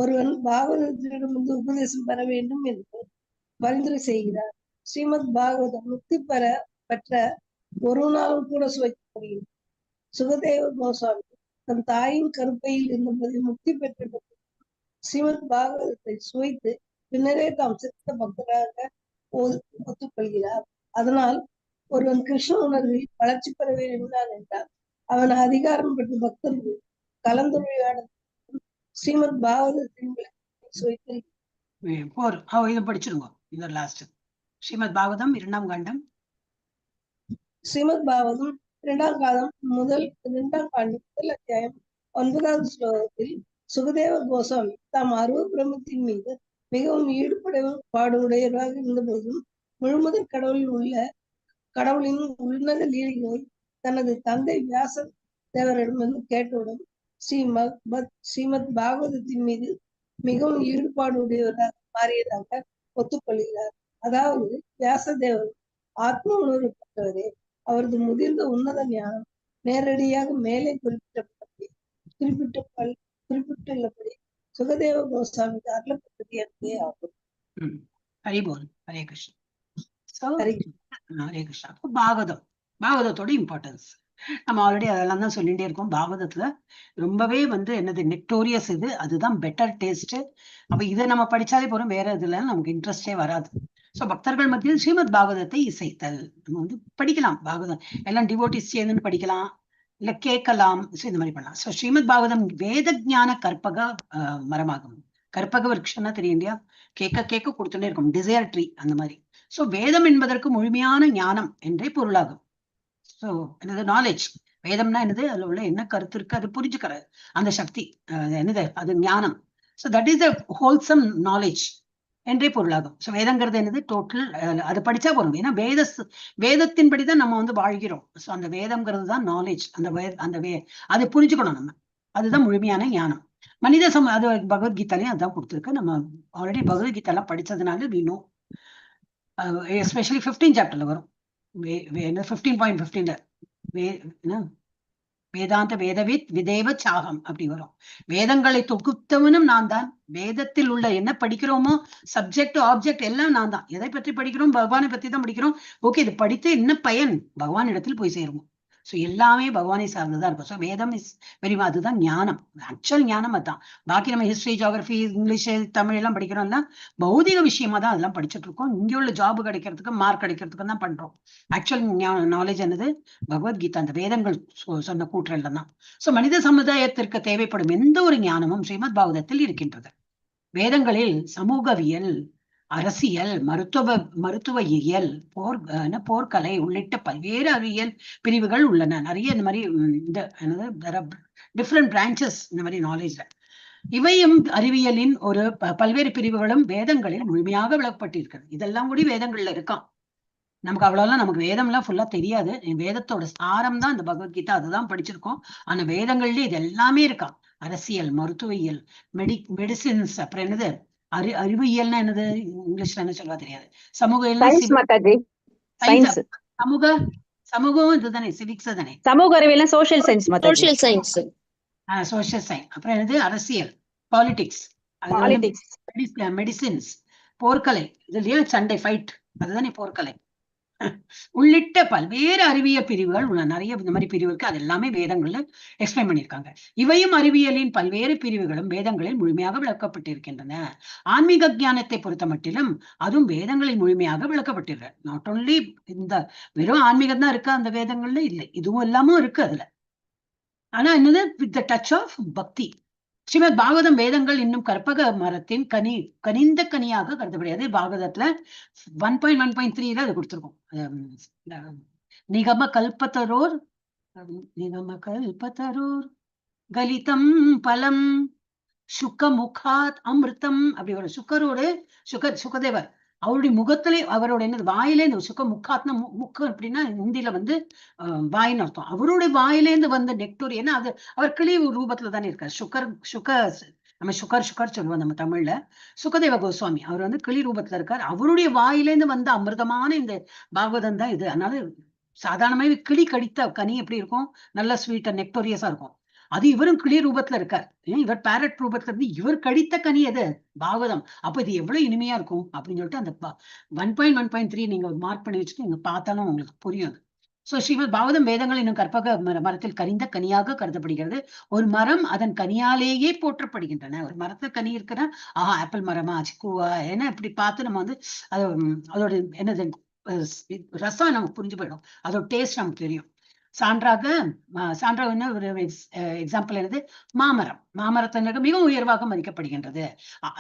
ஒருவன் பாகவதத்திடமிருந்து உபதேசம் பெற வேண்டும் என்று பரிந்துரை செய்கிறார். ஸ்ரீமத் பாகவதம் முக்தி பெற்ற ஒரு நாளும் கூட சுவைக்கப்படுகிறது. சுகதேவ கோசாமி தன் தாயின் கருப்பையில் இருந்தபோது முக்தி பெற்ற ஸ்ரீமத் பாகவதத்தை சுவைத்து பின்னரே தாம் சித்த பக்தராக ஒத்துக்கொள்கிறார். அதனால் ஒருவன் கிருஷ்ண உணர்வில் வளர்ச்சி பெற வேண்டான் என்றால் அவன் அதிகாரம் பெற்ற பக்தர்கள் கலந்துரையாட ஸ்ரீமத் பாகவதத்தின் சுவைத்து இதை படிச்சிருங்க. இந்த லாஸ்ட் ஸ்ரீமத் பாகவதம் 2ஆம் காண்டம். ஸ்ரீமத் பாகவதம் 2ஆம் காண்டம் முதல் அத்தியாயம் 9வது ஸ்லோகத்தில் சுகதேவ கோசாமி தாம் அருவ பிரம்மத்தின் மீது மிகவும் ஈடுபாடுடையவராக இருந்தபோதும் முழுமுதற் கடவுளின் உன்னத லீலைகளை தனது தந்தை வியாச தேவரிடமிருந்து கேட்டவுடன் ஸ்ரீமத் பாகவதத்தின் மீது மிகவும் ஈடுபாடுடையவராக மாறியதாக ஒத்துக்கொள்கிறார். அதாவது வியாசதேவர் ஆத்ம உணர்வு பெற்றவரே. அவரது முதிர்ந்த உன்னத ஞானம் நேரடியாக மேலே குறிப்பிட்டுள்ளபடி சுகதேவ கோஸ்வாமிக்கு அருளப்பட்டது என்பதே ஆகும். ஹரிபோல். ஹரே கிருஷ்ணா. ஹரே ஹரே கிருஷ்ணா. பாகவதத்தோட இம்பார்ட்டன்ஸ் நம்ம ஆல்ரெடி அதெல்லாம் தான் சொல்லிட்டே இருக்கோம். பாகவதத்துல ரொம்பவே என்னது நெக்டோரியஸ் இது. அதுதான் பெட்டர் டேஸ்ட். அப்ப இதை நம்ம படிச்சாலே போறோம், வேற இதுல நமக்கு இன்ட்ரெஸ்டே வராது. சோ பக்தர்கள் மத்தியில் ஸ்ரீமத் பாகவதத்தை இசைத்தல். நம்ம படிக்கலாம். பாகவதம் எல்லாம் டிவோட்டிஸ் சேர்ந்து படிக்கலாம், இல்ல கேட்கலாம். இந்த மாதிரி பண்ணலாம். சோ ஸ்ரீமத் பாகவதம் வேத ஞான கற்பக மரமாகும். கற்பக விருட்சம்னா தெரியும் இல்லையா? கேட்க கேட்க கொடுத்துட்டே இருக்கும், டிசையர் ட்ரீ அந்த மாதிரி. சோ வேதம் என்பதற்கு முழுமையான ஞானம் என்றே பொருளாகும். சோ என்னது நாலேஜ். வேதம்னா என்னது? அதுல உள்ள என்ன கருத்து இருக்கு அது புரிஞ்சுக்கிற அந்த சக்தி என்னது? அது ஞானம். So that is the wholesome knowledge என்றே பொருளாகும். சோ வேதங்கிறது என்னது? டோட்டல். அது படிச்சா போறோம். ஏன்னா வேதத்தின்படிதான் நம்ம வாழ்கிறோம். சோ அந்த வேதம்ங்கிறது தான் நாலேஜ். அதை புரிஞ்சுக்கணும் நம்ம. அதுதான் முழுமையான ஞானம். மனித அது பகவத்கீதாலையும் அதான் கொடுத்துருக்கு. நம்ம ஆல்ரெடி பகவத்கீதா எல்லாம் படிச்சதுனால வீணோ எஸ்பெஷலி 15 சாப்டர்ல வரும். 15.15 வேதாந்த வேதவித் விதேவ சாகம் அப்படி வரும். வேதங்களை தொகுத்தவனும் நான் தான். வேதத்தில் உள்ள என்ன படிக்கிறோமோ சப்ஜெக்ட் ஆப்ஜெக்ட் எல்லாம் நான் தான். எதை பற்றி படிக்கிறோம்? பகவானை பத்தி தான் படிக்கிறோம். ஓகே, இது படித்து என்ன பயன்? பகவான் இடத்தில் போய் சேருவோம். சோ எல்லாமே பகவானை சார்ந்துதான் இருக்கும். சோ வேதம் இஸ் அதுதான் ஞானம். ஆக்சுவல் ஞானம் அதுதான். பாக்கி நம்ம ஹிஸ்டரி, ஜியோகிரபி, இங்கிலீஷ், தமிழ் எல்லாம் படிக்கிறோம்னா பௌதிக விஷயமா தான் அதெல்லாம் படிச்சுட்டு இருக்கோம். இங்க உள்ள ஜாப் கிடைக்கிறதுக்கு, மார்க் கிடைக்கிறதுக்கு தான் பண்றோம். ஆக்சுவல் நாலேஜ் என்னது? பகவத்கீதா, அந்த வேதங்கள் சொன்ன கூற்றல் தான். சோ மனித சமுதாயத்திற்கு தேவைப்படும் எந்த ஒரு ஞானமும் ஸ்ரீமத் பாகவதத்தில் இருக்கின்றது. வேதங்களில் சமூகவியல், அரசியல், மருத்துவ இயல், போர்க்கலை உள்ளிட்ட பல்வேறு அறிவியல் பிரிவுகள் உள்ளன. நிறைய இந்த மாதிரி டிஃப்ரெண்ட் பிரான்ச்சஸ் இந்த மாதிரி நாலேஜ்ல. இவையும் அறிவியலின் ஒரு பல்வேறு பிரிவுகளும் வேதங்களில் முழுமையாக விளக்கப்பட்டிருக்கிறது. இதெல்லாம் கூட வேதங்கள்ல இருக்கான். நமக்கு அவ்வளவுலாம் நமக்கு வேதம் எல்லாம் ஃபுல்லா தெரியாது. வேதத்தோட சாரம் தான் இந்த பகவத்கீதா. அதுதான் படிச்சிருக்கோம். ஆனா வேதங்கள்ல இது எல்லாமே இருக்கான். அரசியல், மருத்துவியல், மெடிசின்ஸ், அப்புறம் என்னது அறிவியல்னா என்னது? இங்கிலீஷ்ல என்ன சொல்வா தெரியாது. சமூகம் இதுதானே, சிவிக்ஸ் தானே. சமூக அறிவியல் social science. Social science. Social science. அப்புறம் என்னது? அரசியல், பாலிடிக்ஸ், மெடிசின்ஸ், போர்க்கலை, இதுலயே சண்டை, ஃபைட், அதுதானே போர்க்கலை உள்ளிட்ட பல்வேறு அறிவியல் பிரிவுகள் உள்ள. நிறைய இந்த மாதிரி பிரிவு இருக்கு. அது எல்லாமே வேதங்கள்ல எக்ஸ்பிளைன் பண்ணியிருக்காங்க. இவையும் அறிவியலின் பல்வேறு பிரிவுகளும் வேதங்களில் முழுமையாக விளக்கப்பட்டிருக்கின்றன. ஆன்மீக ஞானத்தை பொறுத்த மட்டிலும் அதுவும் வேதங்களில் முழுமையாக விளக்கப்பட்டிருக்கு. நாட் ஓன்லி இந்த வெறும் ஆன்மீகம் தான் இருக்கு அந்த வேதங்கள்ல, இல்லை, இதுவும் எல்லாமும் இருக்கு அதுல. ஆனா என்னது? வித் த டச் ஆஃப் பக்தி. ஸ்ரீமத் பாகவதம் வேதங்கள் இன்னும் கற்பக மரத்தின் கனிந்த கனியாக கருதப்படுகிறது. பாகவதத்துல 1.1.3 அது கொடுத்திருக்கோம். நிகம கல்பத்தரோர் கலிதம் பலம் சுகமுகாத் அமிர்தம் அப்படி வரும். சுகதேவர் அவருடைய முகத்திலே, அவரோட என்னது வாயிலே இந்த முக்காத்னா முக்கு அப்படின்னா ஹிந்தியில வாயின்னு அர்த்தம். அவருடைய வாயிலேந்து வந்த நெக்டோரி, ஏன்னா அது அவர் கிளி ரூபத்துல தானே இருக்கார். நம்ம சுகர் சொல்லுவோம் நம்ம தமிழ்ல. சுகதேவ கோஸ்வாமி அவர் கிளி ரூபத்துல இருக்கார். அவருடைய வாயிலேந்து வந்த அமிர்தமான இந்த பாகவதம் தான் இது. அதனால சாதாரணமாவே கிளி கடித்த கனி எப்படி இருக்கும்? நல்ல ஸ்வீட்டா நெக்டோரியஸா இருக்கும். அது இவரும் கிளி ரூபத்துல இருக்கார். இவர் பேரட் ரூபத்துல இருந்து இவர் கடித்த கனி எது? பாகவதம். அப்ப இது எவ்வளவு இனிமையா இருக்கும் அப்படின்னு சொல்லிட்டு அந்த 1.1.3 நீங்க மார்க் பண்ணி வச்சுட்டு நீங்க பார்த்தாலும் உங்களுக்கு புரியும். சோ ஸ்ரீமத் பாகவதம் வேதங்கள் இன்னும் கற்பக மரத்தில் கனிந்த கனியாக கருதப்படுகிறது. ஒரு மரம் அதன் கனியாலேயே போற்றப்படுகின்றன. ஒரு மரத்துல கனி இருக்கிற ஆப்பிள் மரமா, சிக்குவா, ஏன்னா இப்படி பார்த்து நம்ம அதோட என்னது ரசம் நமக்கு புரிஞ்சு போயிடும். அதோட டேஸ்ட் நமக்கு தெரியும். சான்றாக ஒரு எக்ஸாம்பிள் என்னது? மாமரத்தினருக்கு மிகவும் உயர்வாக மதிக்கப்படுகின்றது.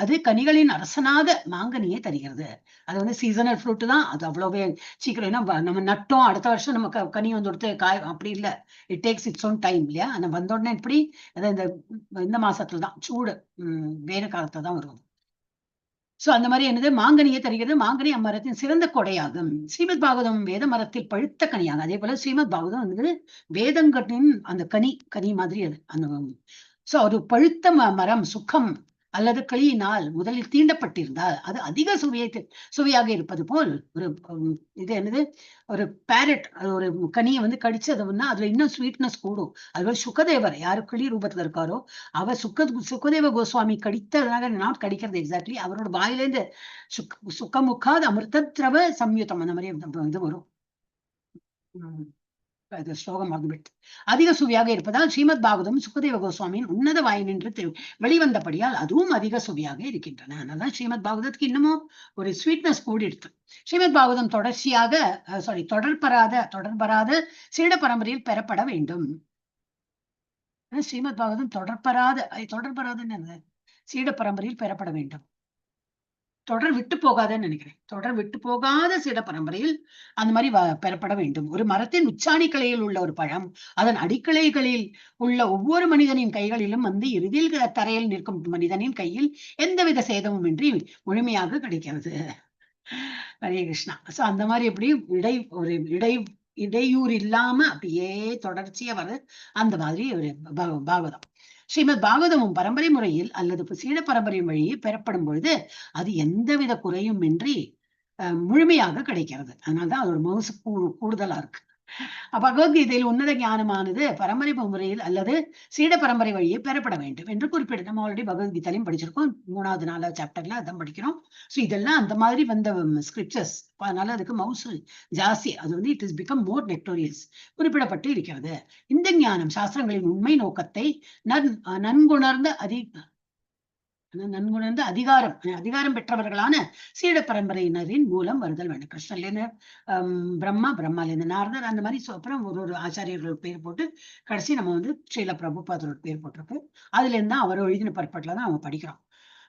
அது கனிகளின் அரசனாக மாங்கனியை தருகிறது. அது சீசனல் ஃப்ரூட் தான். அது அவ்வளவு சீக்கிரம், ஏன்னா நம்ம நட்டோம் அடுத்த வருஷம் நமக்கு கனி கொடுத்து காய் அப்படி இல்லை. It takes its own time இல்லையா? ஆனா வந்த உடனே இப்படி இந்த மாசத்துல தான், சூடு வெயில் காலத்துல தான் வரும். சோ அந்த மாதிரி என்னது மாங்கனியை தருகிறது. மாங்கனி அம்மரத்தின் சிறந்த கொடையாகும். ஸ்ரீமத் பாகவதம் வேத மரத்தில் பழுத்த கனியாகும். அதே போல ஸ்ரீமத் பாகவதம் வந்து வேதங்கட்டின் அந்த கனி மாதிரி அது அந்த சோ அது பழுத்த மரம் சுக்கம் அல்லது கிளியினால் முதலில் தீண்டப்பட்டிருந்தால் அது அதிக சுவையாக இருப்பது போல் ஒரு இது என்னது ஒரு பேரட் ஒரு கனியை வந்து கடிச்சு அதுன்னா அதுல இன்னும் ஸ்வீட்னஸ் கூடும். அதுபோல சுகதேவர் யாரு கிளி ரூபத்துல இருக்காரோ அவர் சுகதேவ கோஸ்வாமி கடித்ததுனால நாட் கடிக்கிறது எக்ஸாக்ட்லி அவரோட வாயிலேருந்து சுக்கமுக்காத அமிர்தத்ரவ சம்யுத்தம் அந்த மாதிரி இது வரும். ஸ்லோகம் மறந்துவிட்டு அதிக சுவையாக இருப்பதால் ஸ்ரீமத் பாகவதம் சுகதேவ கோஸ்வாமியின் உன்னத வாய் நின்று வெளிவந்தபடியால் அதுவும் அதிக சுவையாக இருக்கின்றன. அதனால ஸ்ரீமத் பாகவதத்துக்கு இன்னமும் ஒரு ஸ்வீட்னஸ் கூடிடுது. ஸ்ரீமத் பாகவதம் தொடர்பராத சீட பரம்பரையில் பெறப்பட வேண்டும். ஸ்ரீமத் பாகவதம் தொடர்பராதுன்னு சீட பரம்பரையில் பெறப்பட வேண்டும். தொடர் விட்டு போகாதன்னு நினைக்கிறேன். தொடர் விட்டு போகாத சீட பரம்பரையில் அந்த மாதிரி பெறப்பட வேண்டும். ஒரு மரத்தின் உச்சாணி கிளையில் உள்ள ஒரு பழம் அதன் அடிக்கிளைகளில் உள்ள ஒவ்வொரு மனிதனின் கைகளிலும் வந்து இறுதியில் தரையில் நிற்கும் மனிதனின் கையில் எந்தவித சேதமும் இன்றி முழுமையாக கிடைக்கிறது. ஹரே கிருஷ்ணா. சோ அந்த மாதிரி எப்படி இடையூறு இல்லாம அப்படியே தொடர்ச்சியா வர அந்த மாதிரி ஒரு பாகவதம். ஸ்ரீமத் பாகவதமும் பரம்பரை முறையில் அல்லது சீட பரம்பரை வழியே பெறப்படும் பொழுது அது எந்தவித குறையும் இன்றி முழுமையாக கிடைக்கிறது. அதனால்தான் அது ஒரு மவுசு கூடுதலா இருக்கு. பகவத்கீதையில் உன்னத ஞானமானது பரம்பரை முறையில் அல்லது சீட பரம்பரை வழியே பெறப்பட வேண்டும் என்று குறிப்பிட்டு நம்ம ஆல்ரெடி பகவத்கீதையிலும் படிச்சிருக்கோம். 3வது 4வது சாப்டர்ல அதான் படிக்கிறோம். சோ இதெல்லாம் அந்த மாதிரி வந்த ஸ்கிரிப்சர்ஸ். அதனால அதுக்கு மவுசு ஜாஸ்தி. அது வந்து இட் இஸ் பிகம் மோர் நெக்டோரியஸ் குறிப்பிடப்பட்டு இருக்கிறது. இந்த ஞானம் சாஸ்திரங்களின் உண்மை நோக்கத்தை நன்குணர்ந்த அதிகாரம் பெற்றவர்களான சீட பரம்பரையினரின் மூலம் வருதல் வேண்டும். கிருஷ்ணன்ல பிரம்மாலேருந்து நாரதர் அந்த மாதிரி அப்புறம் ஒரு ஆச்சாரியர்கள் பேர் போட்டு கடைசி நம்ம வந்து ஸ்ரீல பிரபுபாதரோட பேர் போட்டிருக்கு. அதுல இருந்தா அவர் எழுதின பற்பட்டுலதான் அவங்க படிக்கிறோம்.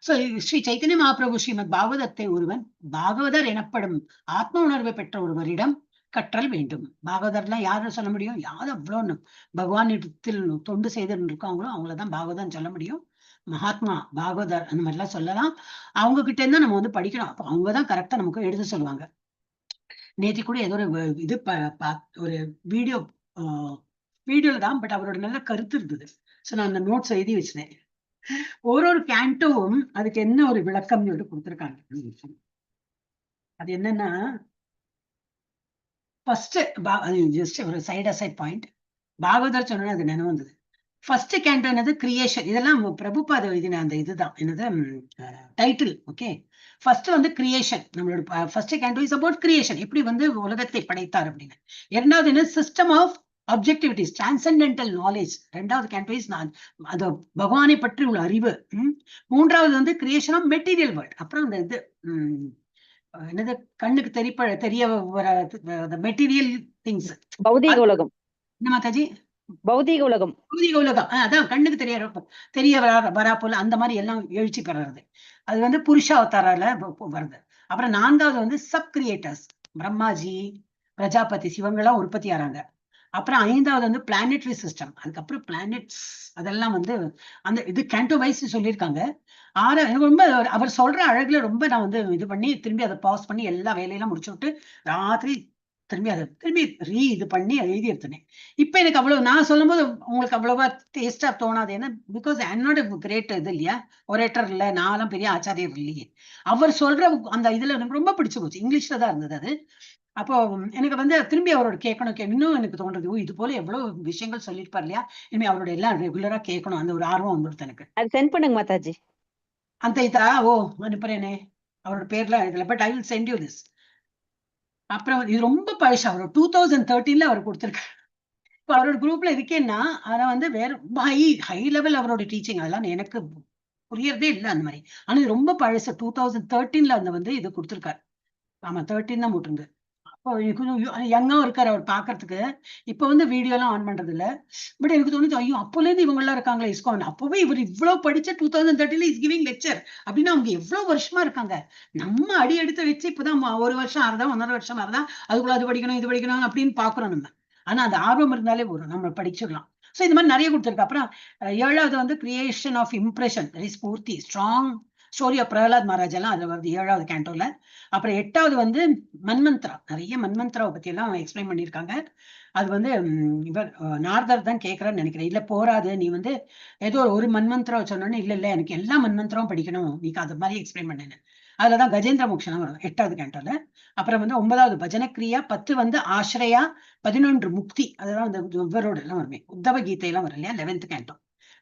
சோ ஸ்ரீ சைத்தன்ய மகாபிரபு ஸ்ரீமத் பாகவதத்தை ஒருவன் பாகவதர் எனப்படும் ஆத்ம உணர்வை பெற்ற ஒருவரிடம் கற்றல் வேண்டும். பாகவதர்லாம் யாரும் சொல்ல முடியும்? யாரு அவ்வளவு பகவானிடத்தில் தொண்டு செய்து இருக்காங்களோ அவங்களதான் பாகவதம் சொல்ல முடியும். மகாத்மா பாகவதர் அந்த மாதிரி எல்லாம் சொல்லலாம். அவங்க கிட்ட இருந்தா நம்ம வந்து படிக்கணும். அப்ப அவங்கதான் கரெக்டா நமக்கு எடுத்து சொல்லுவாங்க. நேற்று கூட ஏதோ ஒரு இது ஒரு வீடியோல தான், பட் அவரோட நல்ல கருத்து இருந்தது. சோ நான் அந்த நோட்ஸ் எழுதி வச்சிருந்தேன். ஒரு கேண்டோவும் அதுக்கு என்ன ஒரு விளக்கம் கொடுத்திருக்காங்க. அது என்னன்னா ஃபர்ஸ்ட் ஜஸ்ட் ஒரு சைட் பாயிண்ட் பாகவதர் சொன்ன அது நினைவு வந்தது. ஃபர்ஸ்ட் கேண்டோ என்னது கிரியேஷன். இதெல்லாம் பிரபுபாத எழுதின அந்த இதுதான் என்னது டைட்டில். ஓகே, ஃபர்ஸ்ட் வந்து கிரியேஷன். நம்மளோட first canto is about creation, எப்படி வந்து உலகத்தை படைத்தார் அப்படின்னு. இரண்டாவது என்ன சிஸ்டம் ஆஃப் அப்ஜெக்டிவிட்டிஸ் டிரான்சென்டென்டல் நாலேஜ். ரெண்டாவது கேண்டோ இஸ் அது பகவானை பற்றி உள்ள அறிவு. மூன்றாவது வந்து கிரியேஷன் ஆஃப் மெட்டீரியல் வேர்ல்ட். அப்புறம் அந்த இது என்னது கண்ணுக்கு தெரிய வர மெட்டீரியல் திங்ஸ். பௌதீக உலகம். என்ன மாதாஜி? பௌதீக உலகம். அதான் கண்ணுக்கு தெரிய வரா போல அந்த மாதிரி எல்லாம் எழுச்சி பெறது. அது வந்து புருஷாவதாரால வருது. அப்புறம் 4வது வந்து சப் கிரியேட்டர்ஸ், பிரம்மாஜி பிரஜாபதி சிவங்கள்லாம் உற்பத்தி ஆறாங்க. அப்புறம் 5வது வந்து பிளானெட்டரி சிஸ்டம். அதுக்கப்புறம் பிளானெட்ஸ் அதெல்லாம் வந்து அந்த இது கேண்டோ வைஸ் சொல்லியிருக்காங்க. ரொம்ப அவர் சொல்ற அழகுல ரொம்ப நான் வந்து இது பண்ணி திரும்பி அதை பாஸ் பண்ணி எல்லா வேலையெல்லாம் முடிச்சு விட்டு ராத்திரி திரும்பி இது பண்ணி எழுதி எடுத்தேன். இப்ப எனக்கு அவ்வளவு நான் சொல்லும் போது உங்களுக்கு அவ்வளவா டேஸ்டா தோணாது. ஏன்னா பிகாஸ் ஐம் கிரேட் இது இல்லையா, ஒரேட்டர் இல்ல, நானும் பெரிய ஆச்சாரியர் இல்லையே. அவர் சொல்ற அந்த இதுல எனக்கு ரொம்ப பிடிச்சு போச்சு. இங்கிலீஷ்ல தான் இருந்தது அது. அப்போ எனக்கு வந்து திரும்பி அவரோட கேட்கணும் இன்னும் எனக்கு தோன்றது, இது போல எவ்வளவு விஷயங்கள் சொல்லிருப்பார் இல்லையா, இனிமே அவரோட எல்லாம் ரெகுலரா கேட்கணும் அந்த ஒரு ஆர்வம் வந்துடுது எனக்கு. அது சென்ட் பண்ணுங்க மாதாஜி. அந்த இதா அனுப்புறேனே அவரோட பேர்ல இதுல, but I will send you this. அப்புறம் இது ரொம்ப பழசு. அவர் 2013 அவர் கொடுத்திருக்காரு. இப்ப அவரோட குரூப்ல இருக்கேன்னா ஆனா வந்து வேற ரொம்ப ஹை லெவல் அவரோட டீச்சிங். அதெல்லாம் எனக்கு புரியறதே இல்லை அந்த மாதிரி. ஆனா இது ரொம்ப பழசு. 2013 அந்த வந்து இது கொடுத்திருக்காரு. ஆமா 13 தான் போட்டிருந்து. அப்போ கொஞ்சம் யங்காவும் இருக்காரு அவர் பாக்குறதுக்கு. இப்ப வந்து வீடியோ எல்லாம் ஆன் பண்றது இல்ல. பட் எனக்கு தோணுது ஐயோ அப்போல இருந்து இவங்க எல்லாம் இருக்காங்களா இஸ்கான். அப்பவே இவர் இவ்வளவு படிச்ச 2013 இஸ் கிவிங் லெக்சர் அப்படின்னா அவங்க எவ்வளவு வருஷமா இருக்காங்க. நம்ம அடி எடுத்து வச்சு இப்பதான் 1 வருஷம் ஆறுதா 1.5 வருஷம் ஆறுதா அதுக்குள்ள அது படிக்கணும் இது படிக்கணும் அப்படின்னு பாக்குறோம் நம்ம. ஆனா அந்த ஆர்வம் இருந்தாலே வரும், நம்ம படிச்சுக்கலாம். சோ இது மாதிரி நிறைய கொடுத்திருக்கு. அப்புறம் 7வது வந்து கிரியேஷன் ஆஃப் இம்ப்ரெஷன், ஸ்பூர்த்தி, strong story of Prahlad Maharaj எல்லாம் அது வருது 7வது கேண்டோல. அப்புறம் 8வது வந்து மன்மந்த்ரா, நிறைய மன்மந்த்ராவை பத்தி எல்லாம் எக்ஸ்பிளைன் பண்ணியிருக்காங்க. அது வந்து இவர் நாரதர் தான் கேட்கறான்னு நினைக்கிறேன். இல்ல போராது, நீ வந்து ஏதோ ஒரு மன்மந்த்ரா சொன்னோன்னு, இல்ல எனக்கு எல்லா மன்மந்த்ராவும் படிக்கணும், நீக்கு அது மாதிரி எக்ஸ்பிளைன் பண்ணேன்னு. அதுலதான் கஜேந்திர மோக்ஷனம் வரும் 8வது கேண்டோல. அப்புறம் வந்து 9வது பஜனக்கிரியா, 10 வந்து ஆசிரியா, 11 முக்தி. அதுதான் வந்து இவரோட எல்லாம் வருமே, உத்தவ கீதை எல்லாம் வரும் இல்லையா 11th கேண்டோ.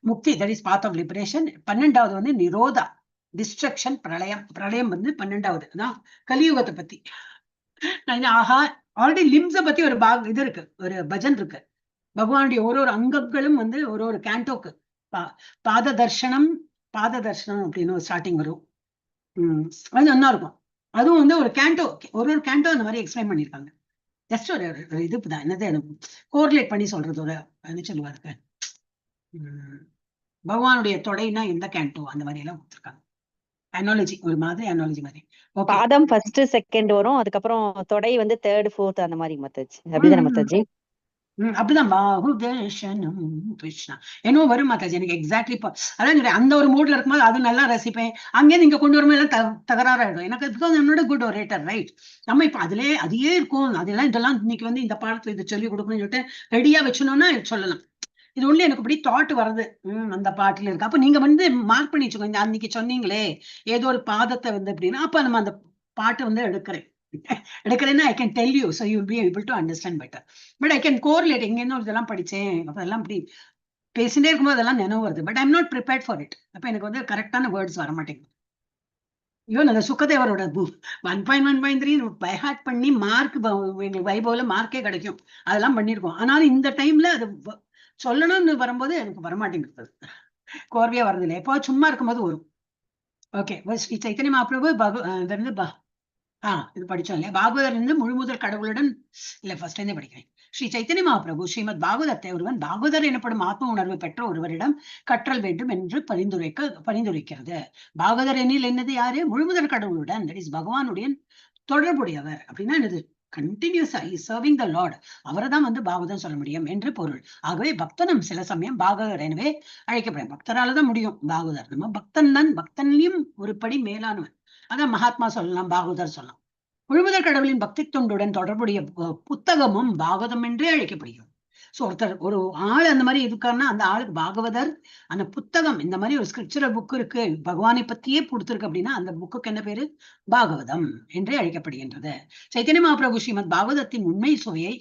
முக்தி, that is path of liberation. 12வது வந்து நிரோதா, டிஸ்ட்ரக்ஷன், பிரளயம். பிரளயம் வந்து 12வது தான் கலியுகத்தை பத்தி. ஆஹா, ஆல்ரெடி லிம்ஸ பத்தி ஒரு இது இருக்கு, ஒரு பஜன் இருக்கு. பகவானுடைய ஒரு அங்கங்களும் வந்து ஒரு கேண்டோக்கு பாத தர்ஷனம் அப்படின்னு ஒரு ஸ்டார்டிங் வரும். அது நல்லா இருக்கும். அதுவும் வந்து ஒரு கேண்டோ, ஒரு கேண்டோ அந்த மாதிரி எக்ஸ்பிளைன் பண்ணிருக்காங்க. ஜஸ்ட் ஒரு இதுதான், என்னது கோரிலேட் பண்ணி சொல்றது, ஒரு என்ன சொல்லுவாரு, பகவானுடைய தொடைனா எந்த கேண்டோ அந்த மாதிரி எல்லாம் கொடுத்துருக்காங்க. அனாலஜி, ஒரு மாதிரி அனாலஜி மாதிரி. பாதம் ஃபர்ஸ்ட் செகண்ட் வரும், அதுக்கப்புறம் தொடை வந்து 3rd 4th அந்த மாதிரி மத்தாஜி. அப்படிதானே மத்தாஜி? அப்படிதான். பாகுதர்ஷனம் கிருஷ்ணா என்னோ வரும் மாதாஜி, எனக்கு எக்ஸாக்ட்லி அதான் அந்த ஒரு மூட்ல இருக்கும்போது அது நல்லா ரசிப்பேன். அங்கே நீங்க கொண்டு வரும்போது எல்லாம் தகராறாயிடும் எனக்கு. பிகாஸ் என்னோட குட் ஒரேட்டர், ரைட்? நம்ம இப்ப அதையே இருக்கும், அதெல்லாம் இதெல்லாம் இன்னைக்கு வந்து இந்த பாடத்துல இது சொல்லி கொடுக்கணும்னு சொல்லிட்டு ரெடியா வச்சணும்னா சொல்லலாம். இது ஒண்ணு எனக்கு இப்படி தாட் வருது, அந்த பாட்டுல இருக்கு. அப்ப நீங்க வந்து மார்க் பண்ணி வச்சுக்கோங்க, அன்னைக்கு சொன்னீங்களே ஏதோ ஒரு பாதத்தை வந்து அப்படின்னா, அப்ப நம்ம அந்த பாட்டு வந்து எடுக்கிறேன்னா I can tell you, so you will be able to understand better. But I can correlate, எங்க என்ன இதெல்லாம் படிச்சேன், அதெல்லாம் இப்படி பேசிட்டே இருக்கும்போது அதெல்லாம் நினைவு வருது. But I'm not prepared for it. அப்ப எனக்கு வந்து கரெக்டான வேர்ட்ஸ் வர மாட்டேங்குது. ஈவன் அந்த சுக்கதேவரோட 1.1.3 பைஹார்ட் பண்ணி மார்க், எங்களுக்கு வைபவ்ல மார்க்கே கிடைக்கும், அதெல்லாம் பண்ணிருக்கோம். ஆனாலும் இந்த டைம்ல அது சொல்லணும்னு வரும்போது எனக்கு வரமாட்டேங்கிறது, கோர்வையா வருது இல்லை. எப்போ சும்மா இருக்கும்போது வரும். ஓகே, ஸ்ரீ சைத்தன்ய மகாபிரபு இது படிச்சோம் இல்லையா, பாகவதர் இருந்து முழுமுதல் கடவுளுடன் இல்ல ஃபர்ஸ்ட் இருந்தே படிக்கிறேன். ஸ்ரீ சைத்தன்ய மகாபிரபு ஸ்ரீமத் பாகவதத்தை ஒருவன் பாகவதர் எனப்படும் ஆத்ம உணர்வு பெற்ற ஒருவரிடம் கற்றல் வேண்டும் என்று பரிந்துரைக்கிறது. பாகவதர் எண்ணில் என்னது யாரு? முழுமுதல் கடவுளுடன், தட் இஸ் பகவானுடைய தொடர்புடையவர். அப்படின்னா என்னது? கண்டினியூஸா சர்விங் த லார்ட், அவரை தான் வந்து பாகவதம் சொல்ல முடியும் என்று பொருள். ஆகவே பக்தனும் சில சமயம் பாகவதர் எனவே அழைக்கப்படும். பக்தராலதான் முடியும் பாகவதர். நம்ம பக்தன் தான், பக்தன்லயும் ஒரு படி மேலானவன். அதான் மகாத்மா சொல்லலாம், பாகவதர் சொல்லலாம். முழுமுதல் கடவுளின் பக்தி தொண்டுடன் தொடர்புடைய புத்தகமும் பாகவதம் என்றே அழைக்கப்படுகிறது. சோ ஒருத்தர் ஒரு ஆள் அந்த மாதிரி இருக்காருன்னா அந்த ஆளுக்கு பாகவதர், அந்த புத்தகம், இந்த மாதிரி ஒரு ஸ்கிரிப்சுரல் புக் இருக்கு, பகவானை பத்தியே கொடுத்திருக்கு அப்படின்னா அந்த புக்குக்கு என்ன பேரு? பாகவதம் என்றே அழைக்கப்படுகின்றது. சைத்தன்ய மகாபிரபு ஸ்ரீமத் பாகவதத்தின் உண்மை சுவையை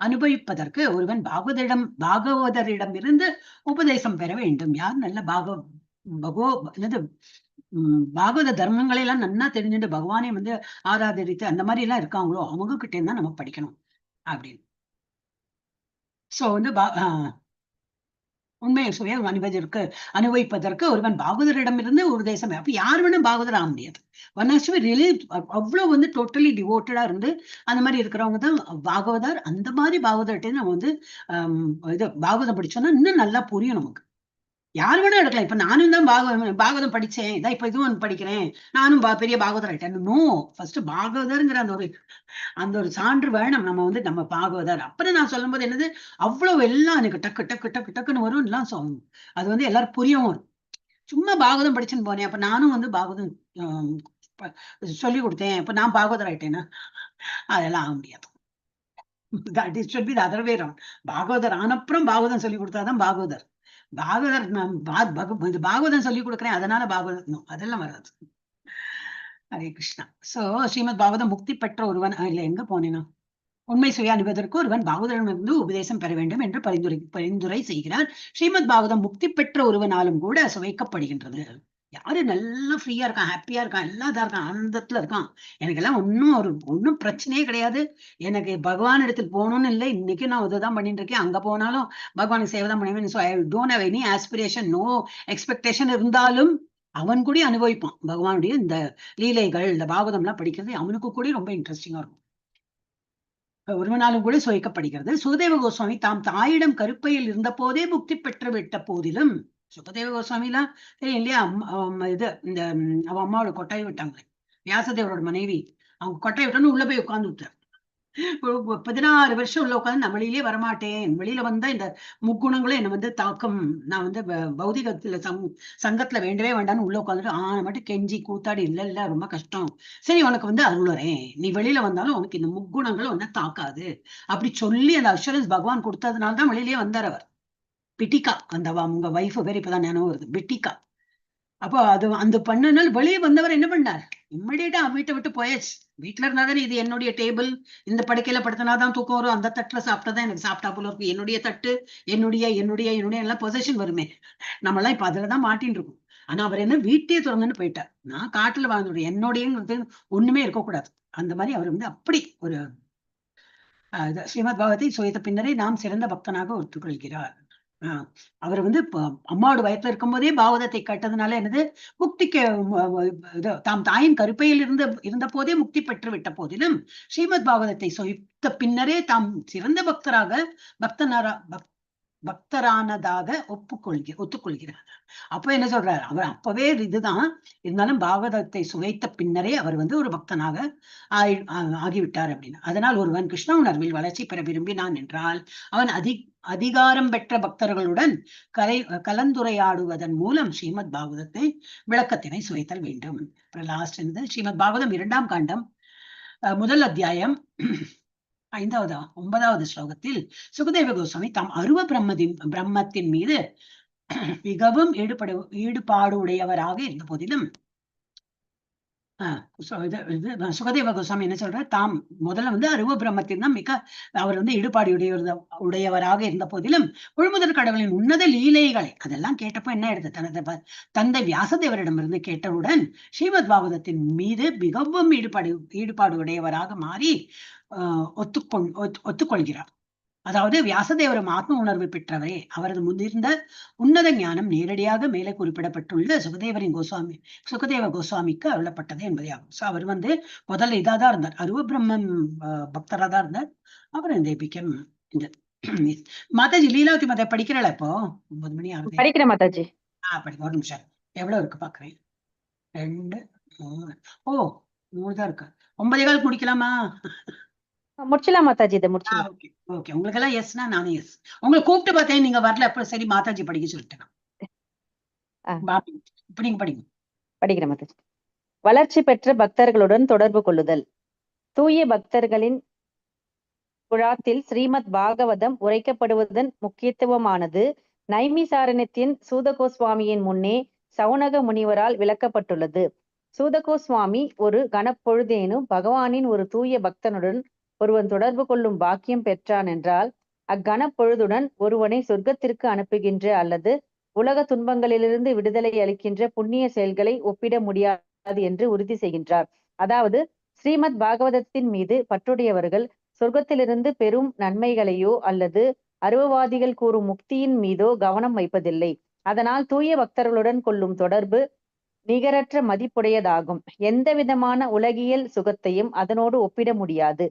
அனுபவிப்பதற்கு ஒருவன் பாகவதரிடம் இருந்து உபதேசம் பெற வேண்டும். யார் நல்ல பாகவத தர்மங்களை எல்லாம் நன்னா தெரிஞ்சுட்டு பகவானை வந்து ஆராதரித்து அந்த மாதிரி எல்லாம் இருக்காங்களோ அவங்க கிட்ட இருந்தா நம்ம படிக்கணும் அப்படின்னு. சோ வந்து உண்மையை சுவையை அனுபவிப்பதற்கு ஒருவன் பாகவதரிடமிருந்து உபதேசம். அப்ப யார் வேணும் பாகவதர் ஆக முடியாது. அவ்வளவு வந்து டோட்டலி டிவோட்டடா இருந்து அந்த மாதிரி இருக்கிறவங்க தான் பாகவதர். அந்த மாதிரி பாகவதர்கிட்ட நம்ம வந்து இது பாகவதம் படிச்சோம்னா இன்னும் நல்லா புரியும் நமக்கு. யார் வேணா எடுக்கலாம். இப்ப நானும் தான் பாகவதம் படிச்சேன், இதான் இப்ப இதுவும் படிக்கிறேன், நானும் பெரிய பாகவதர் ஆயிட்டேன். நோ, ஃபர்ஸ்ட் பாகவதர்ங்கிற அந்த ஒரு சான்று வேணும். நம்ம வந்து நம்ம பாகவதர். அப்புறம் நான் சொல்லும் போது என்னது, அவ்வளவு எல்லாம் எனக்கு டக்கு டக்கு டக்கு டக்குன்னு வரும் எல்லாம் சொல்லணும். அது வந்து எல்லாரும் புரியவும் வரும். சும்மா பாகவதம் படிச்சுன்னு போனேன், அப்ப நானும் வந்து பாகவதம் சொல்லி கொடுத்தேன், இப்ப நான் பாகவதர் ஆயிட்டேன்னா அதெல்லாம் ஆக முடியாது. That is should be the other way around. Bhagavathar ஆனப்புறம் Bhagavatam சொல்லி கொடுத்தாதான் பாகவதர். பாகவதர் பாகவதம் சொல்லி கொடுக்குறேன் அதனால பாகவதம், அதெல்லாம் வராது. ஹரே கிருஷ்ணா. சோ ஸ்ரீமத் பாகவதம் முக்தி பெற்ற ஒருவன், இல்ல எங்க போனேன்னா, உண்மை சுய அனுபவதற்கு ஒருவன் பாகவதரிடமிருந்து உபதேசம் பெற வேண்டும் என்று பரிந்துரை செய்கிறார். ஸ்ரீமத் பாகவதம் முக்தி பெற்ற ஒருவனாலும் கூட சுவைக்கப்படுகின்றது. யாரு நல்லா ஃப்ரீயா இருக்கான், ஹாப்பியா இருக்கான், எல்லாம் இதா இருக்கான், ஆனந்தத்துல இருக்கான், எனக்கு எல்லாம் ஒன்னும் பிரச்சனையே கிடையாது, எனக்கு பகவான் இடத்துல போகணும்னு இல்லை, இன்னைக்கு நான் இதுதான் பண்ணிட்டு இருக்கேன், அங்க போனாலும் பகவானுக்கு சேவைதான் பண்ணுவேன், so I don't have any aspiration, no expectation இருந்தாலும் அவன் கூட அனுபவிப்பான் பகவானுடைய இந்த லீலைகள். இந்த பாகவதம் எல்லாம் படிக்கிறது அவனுக்கு கூட ரொம்ப இன்ட்ரெஸ்டிங்கா இருக்கும். ஒருவனாலும் கூட சுவைக்கப்படுகிறது. சுகதேவ கோஸ்வாமி தாம் தாயிடம் கருப்பையில் இருந்த போதே முக்தி பெற்று விட்ட போதிலும், சுகதேவ கோஸ்வாமி எல்லாம் தெரியும் இல்லையா, இது இந்த அவ அம்மாவோட கொட்டாய் விட்டாங்களே, வியாசதேவரோட மனைவி, அவங்க கொட்டாய் விட்டோன்னு உள்ள போய் உட்கார்ந்து விட்டார். 16 வருஷம் உள்ள உட்காந்து நான் வெளியிலே வரமாட்டேன், வெளியில வந்தா இந்த முக்குணங்களும் என்னை வந்து தாக்கம், நான் வந்து பௌதிகத்துல சங்கத்துல வேண்டவே வேண்டாம்னு உள்ள உட்காந்துட்டு மட்டும் கெஞ்சி கூத்தாடி, இல்ல இல்ல ரொம்ப கஷ்டம், சரி உனக்கு வந்து அருளுறேன், நீ வெளியில வந்தாலும் உனக்கு இந்த முக்குணங்களும் ஒன்னும் தாக்காது அப்படி சொல்லி அந்த அஷூரன்ஸ் பகவான் கொடுத்ததுனால தான் வெளியிலேயே வந்தார் அவர். பிட்டிகா, அந்த உங்க வைஃப் பேர் இப்பதான் ஞாபகம் வருது, பிட்டிகா. அப்போ அது அந்த பண்ணனால வெளியே வந்தவர் என்ன பண்ணார், இம்மிடியா வீட்டை விட்டு போயாச்சு. வீட்டுல இருந்தாதானே இது என்னுடைய டேபிள், இந்த படுக்கையில படுத்தினாதான் தூக்கம் வரும், அந்த தட்டுல சாப்பிட்டாதான் எனக்கு சாப்பிட்டா போல இருக்கும், என்னுடைய தட்டு, என்னுடைய என்னுடைய என்னுடைய எல்லாம் பொசிஷன் வருமே, நம்ம எல்லாம் இப்ப அதுலதான் மாட்டின்னு இருக்கும். ஆனா அவர் என்ன வீட்டையே திறந்துன்னு போயிட்டார். நான் காட்டுல வாழ்ந்துடும், என்னுடையங்கிறது ஒண்ணுமே இருக்கக்கூடாது. அந்த மாதிரி அவர் வந்து அப்படி ஒரு ஸ்ரீமத் பாகவதை சுவைத்த பின்னரே நாம் சிறந்த பக்தனாக ஒத்துக்கொள்கிறார். அவர் வந்து அம்மாவோட வயத்துல இருக்கும் போதே பாகவதத்தை கேட்டதுனால என்னது, முக்திக்கு தாம் தாயின் கருப்பையில் இருந்த போதே முக்தி பெற்று விட்ட போதிலும் ஸ்ரீமத் பாகவதத்தை சுவைத்த பின்னரே தாம் சிறந்த பக்தரானதாக ஒத்துக்கொள்கிறார். அப்ப என்ன சொல்றாரு, அவர் அப்பவே இதுதான் இருந்தாலும் பாகவதத்தை சுவைத்த பின்னரே அவர் வந்து ஒரு பக்தனாக ஆகிவிட்டார் அப்படின்னு. அதனால் ஒருவன் கிருஷ்ண உணர்வில் வளர்ச்சி பெற விரும்பினான் என்றால் அவன் அதிகாரம் பெற்ற பக்தர்களுடன் கலந்துரையாடுவதன் மூலம் ஸ்ரீமத் பாகவதத்தை விளக்கத்தினை சுவைத்தல் வேண்டும். லாஸ்ட் ஸ்ரீமத் பாகவதம் 2ஆம் காண்டம் முதல் அத்தியாயம் 9வது ஸ்லோகத்தில் சுகதேவ கோஸ்வாமி தாம் அருவ பிரம்மத்தின் மீது மிகவும் ஈடுபாடு உடையவராக இருந்த போதிலும் சுகதேவ கோஸ்வாமி என்ன சொல்ற, தாம் முதல்ல வந்து அருவ பிரம்மத்தின் தான் அவர் வந்து ஈடுபாடு உடையவராக இருந்த போதிலும் முழுமுதற் கடவுளின் உன்னத லீலைகளை அதெல்லாம் கேட்டப்போ என்ன எடுத்து தனது தந்தை வியாசதேவரிடமிருந்து கேட்டவுடன் ஸ்ரீமத் பாகவதத்தின் மீது மிகவும் ஈடுபாடு உடையவராக மாறி ஒத்துக்கொள்கிறார். அதாவது வியாசதேவரும் ஆத்ம உணர்வு பெற்றவரே, அவரது முதிர்ந்த உன்னத ஞானம் நேரடியாக மேலே குறிப்பிடப்பட்டுள்ள சுகதேவ கோஸ்வாமிக்கு அருளப்பட்டது என்பதையாகும். சோ அவர் வந்து முதல்ல இதாதான் இருந்தார், அருவ பிரம்மன் பக்தரா தான் இருந்தார். அப்புறம் இந்த பிகம் இந்த மாதாஜி லீலாவதி மாதா படிக்கிறாளா இப்போ? 9 மணி ஆகுது. படிக்கிறேன் மாதாஜி. படிக்க ஒரு நிமிஷம், எவ்வளவு இருக்கு பாக்குறேன். 2 3 3 தான் இருக்கு. 9:15 முடிக்கலாமா? முடிச்சலாம் மாதாஜி, இதை முடிச்சலாம். ஓகே, உங்களுக்கு எல்லாம் எஸ்னா நானும் எஸ். உங்களை கூப்பிட்டு பார்த்தேன், நீங்க வரல, அப்ப சரி மாதாஜி படிக்க சொல்லிட்டேன். படிக்கிறேன் மாதாஜி. வளர்ச்சி பெற்ற பக்தர்களுடன் தொடர்பு கொள்ளுதல். தூய பக்தர்களின் குழாத்தில் ஸ்ரீமத் பாகவதம் உரைக்கப்படுவதன் முக்கியத்துவமானது நைமிசாரண்யத்தின் சூதகோஸ்வாமியின் முன்னே சவுனக முனிவரால் விளக்கப்பட்டுள்ளது. சூதகோஸ்வாமி ஒரு கணப்பொழுதேனும் பகவானின் ஒரு தூய பக்தனுடன் ஒருவன் தொடர்பு கொள்ளும் பாக்கியம் பெற்றான் என்றால் அக்கணப்பொழுதுடன் ஒருவனை சொர்க்கத்திற்கு அனுப்புகின்ற அல்லது உலக துன்பங்களிலிருந்து விடுதலை அளிக்கின்ற புண்ணிய செயல்களை ஒப்பிட முடியாது என்று உறுதி செய்கின்றார். அதாவது ஸ்ரீமத் பாகவதத்தின் மீது பற்றுடையவர்கள் சொர்க்கத்திலிருந்து பெரும் நன்மைகளையோ அல்லது அருவவாதிகள் கூறும் முக்தியின் மீதோ கவனம் வைப்பதில்லை. அதனால் தூய பக்தர்களுடன் கொள்ளும் தொடர்பு நிகரற்ற மதிப்புடையதாகும். எந்த விதமான உலகியல் சுகத்தையும் அதனோடு ஒப்பிட முடியாது.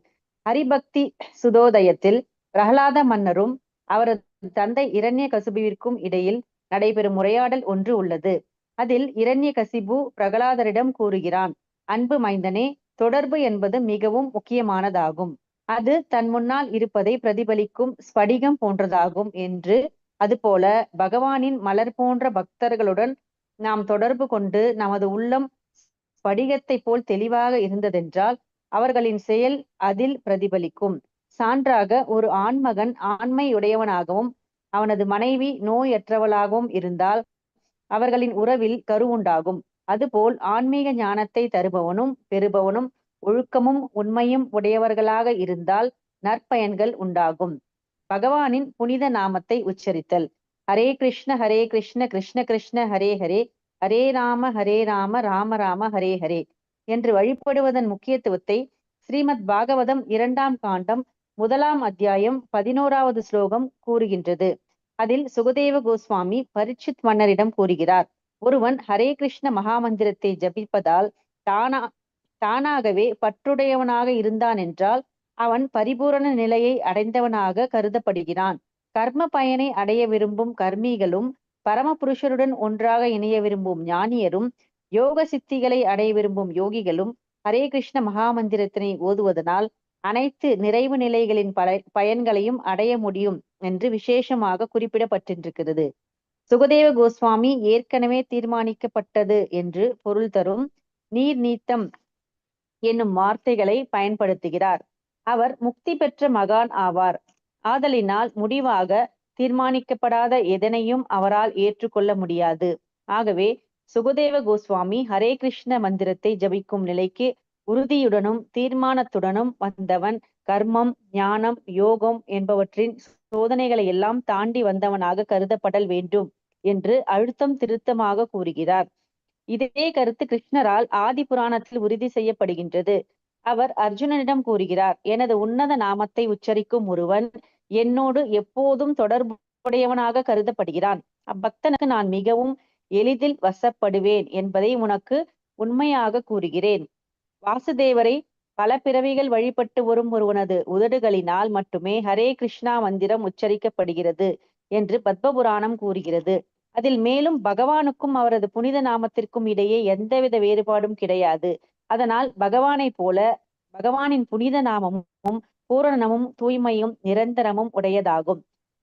ஹரிபக்தி சுதோதயத்தில் பிரகலாத மன்னரும் அவரது தந்தை இரண்யகசிபுவிற்கும் இடையில் நடைபெறும் உரையாடல் ஒன்று உள்ளது. அதில் இரண்யகசிபு பிரகலாதரிடம் கூறுகிறான், அன்பு மைந்தனே, தொடர்பு என்பது மிகவும் முக்கியமானதாகும். அது தன் முன்னால் இருப்பதை பிரதிபலிக்கும் ஸ்படிகம் போன்றதாகும் என்று. அதுபோல பகவானின் மலர் போன்ற பக்தர்களுடன் நாம் தொடர்பு கொண்டு நமது உள்ளம் ஸ்படிகத்தை போல் தெளிவாக இருந்ததென்றால் அவர்களின் செயல் அதில் பிரதிபலிக்கும். சான்றாக ஒரு ஆண்மகன் ஆண்மையுடையவனாகவும் அவனது மனைவி நோயற்றவளாகவும் இருந்தால் அவர்களின் உறவில் கருவுண்டாகும். அதுபோல் ஆன்மீக ஞானத்தை தருபவனும் பெறுபவனும் ஒழுக்கமும் உண்மையும் உடையவர்களாக இருந்தால் நற்பயன்கள் உண்டாகும். பகவானின் புனித நாமத்தை உச்சரித்தல். ஹரே கிருஷ்ண கிருஷ்ண கிருஷ்ண ஹரே ஹரே, ஹரே ராம ராம ராம ஹரே ஹரே என்று வழிபடுவதன் முக்கியத்துவத்தை ஸ்ரீமத் பாகவதம் 2ஆம் காண்டம் 1ஆம் அத்தியாயம் 11வது ஸ்லோகம் கூறுகின்றது. அதில் சுகதேவ கோஸ்வாமி பரீட்சித் மன்னரிடம் கூறுகிறார், ஒருவன் ஹரே கிருஷ்ண மகாமந்திரத்தை ஜபிப்பதால் தானாகவே பற்றுடையவனாக இருந்தான் என்றால் அவன் பரிபூரண நிலையை அடைந்தவனாக கருதப்படுகிறான். கர்ம பயனை அடைய விரும்பும் கர்மிகளும் பரமபுருஷருடன் ஒன்றாக இணைய விரும்பும் ஞானியரும் யோக சித்திகளை அடைய விரும்பும் யோகிகளும் ஹரே கிருஷ்ண மகாமந்திரத்தினை ஓதுவதனால் அனைத்து நிறைவு நிலைகளின் பயன்களையும் அடைய முடியும் என்று விசேஷமாக குறிப்பிடப்பட்டிருக்கிறது. சுகதேவ கோஸ்வாமி ஏற்கனவே தீர்மானிக்கப்பட்டது என்று பொருள் தரும் நீர் நீத்தம் என்னும் வார்த்தைகளை பயன்படுத்துகிறார். அவர் முக்தி பெற்ற மகான் ஆவார். ஆதலினால் முடிவாக தீர்மானிக்கப்படாத எதனையும் அவரால் ஏற்றுக்கொள்ள முடியாது. ஆகவே சுகதேவ கோஸ்வாமி ஹரே கிருஷ்ண மந்திரத்தை ஜபிக்கும் நிலைக்கு உறுதியுடனும் தீர்மானத்துடனும் வந்தவன் கர்மம், ஞானம், யோகம் என்பவற்றின் சோதனைகளை எல்லாம் தாண்டி வந்தவனாக கருதப்படல் வேண்டும் என்று அழுத்தம் திருத்தமாக கூறுகிறார். இதே கருத்து கிருஷ்ணரால் ஆதி புராணத்தில் உறுதி செய்யப்படுகின்றது. அவர் அர்ஜுனனிடம் கூறுகிறார், எனது உன்னத நாமத்தை உச்சரிக்கும் ஒருவன் என்னோடு எப்போதும் தொடர்புடையவனாக கருதப்படுகிறான். அப்பக்தனுக்கு நான் மிகவும் எளிதில் வசப்படுவேன் என்பதை உனக்கு உண்மையாக கூறுகிறேன். வாசுதேவரை பல பிறவிகள் வழிபட்டு வரும் ஒருவனது உதடுகளினால் மட்டுமே ஹரே கிருஷ்ணா மந்திரம் உச்சரிக்கப்படுகிறது என்று பத்மபுராணம் கூறுகிறது. அதில் மேலும் பகவானுக்கும் அவரது புனித நாமத்திற்கும் இடையே எந்தவித வேறுபாடும் கிடையாது. அதனால் பகவானை போல பகவானின் புனித நாமமும் பூரணமும் தூய்மையும் நிரந்தரமும் உடையதாகும்.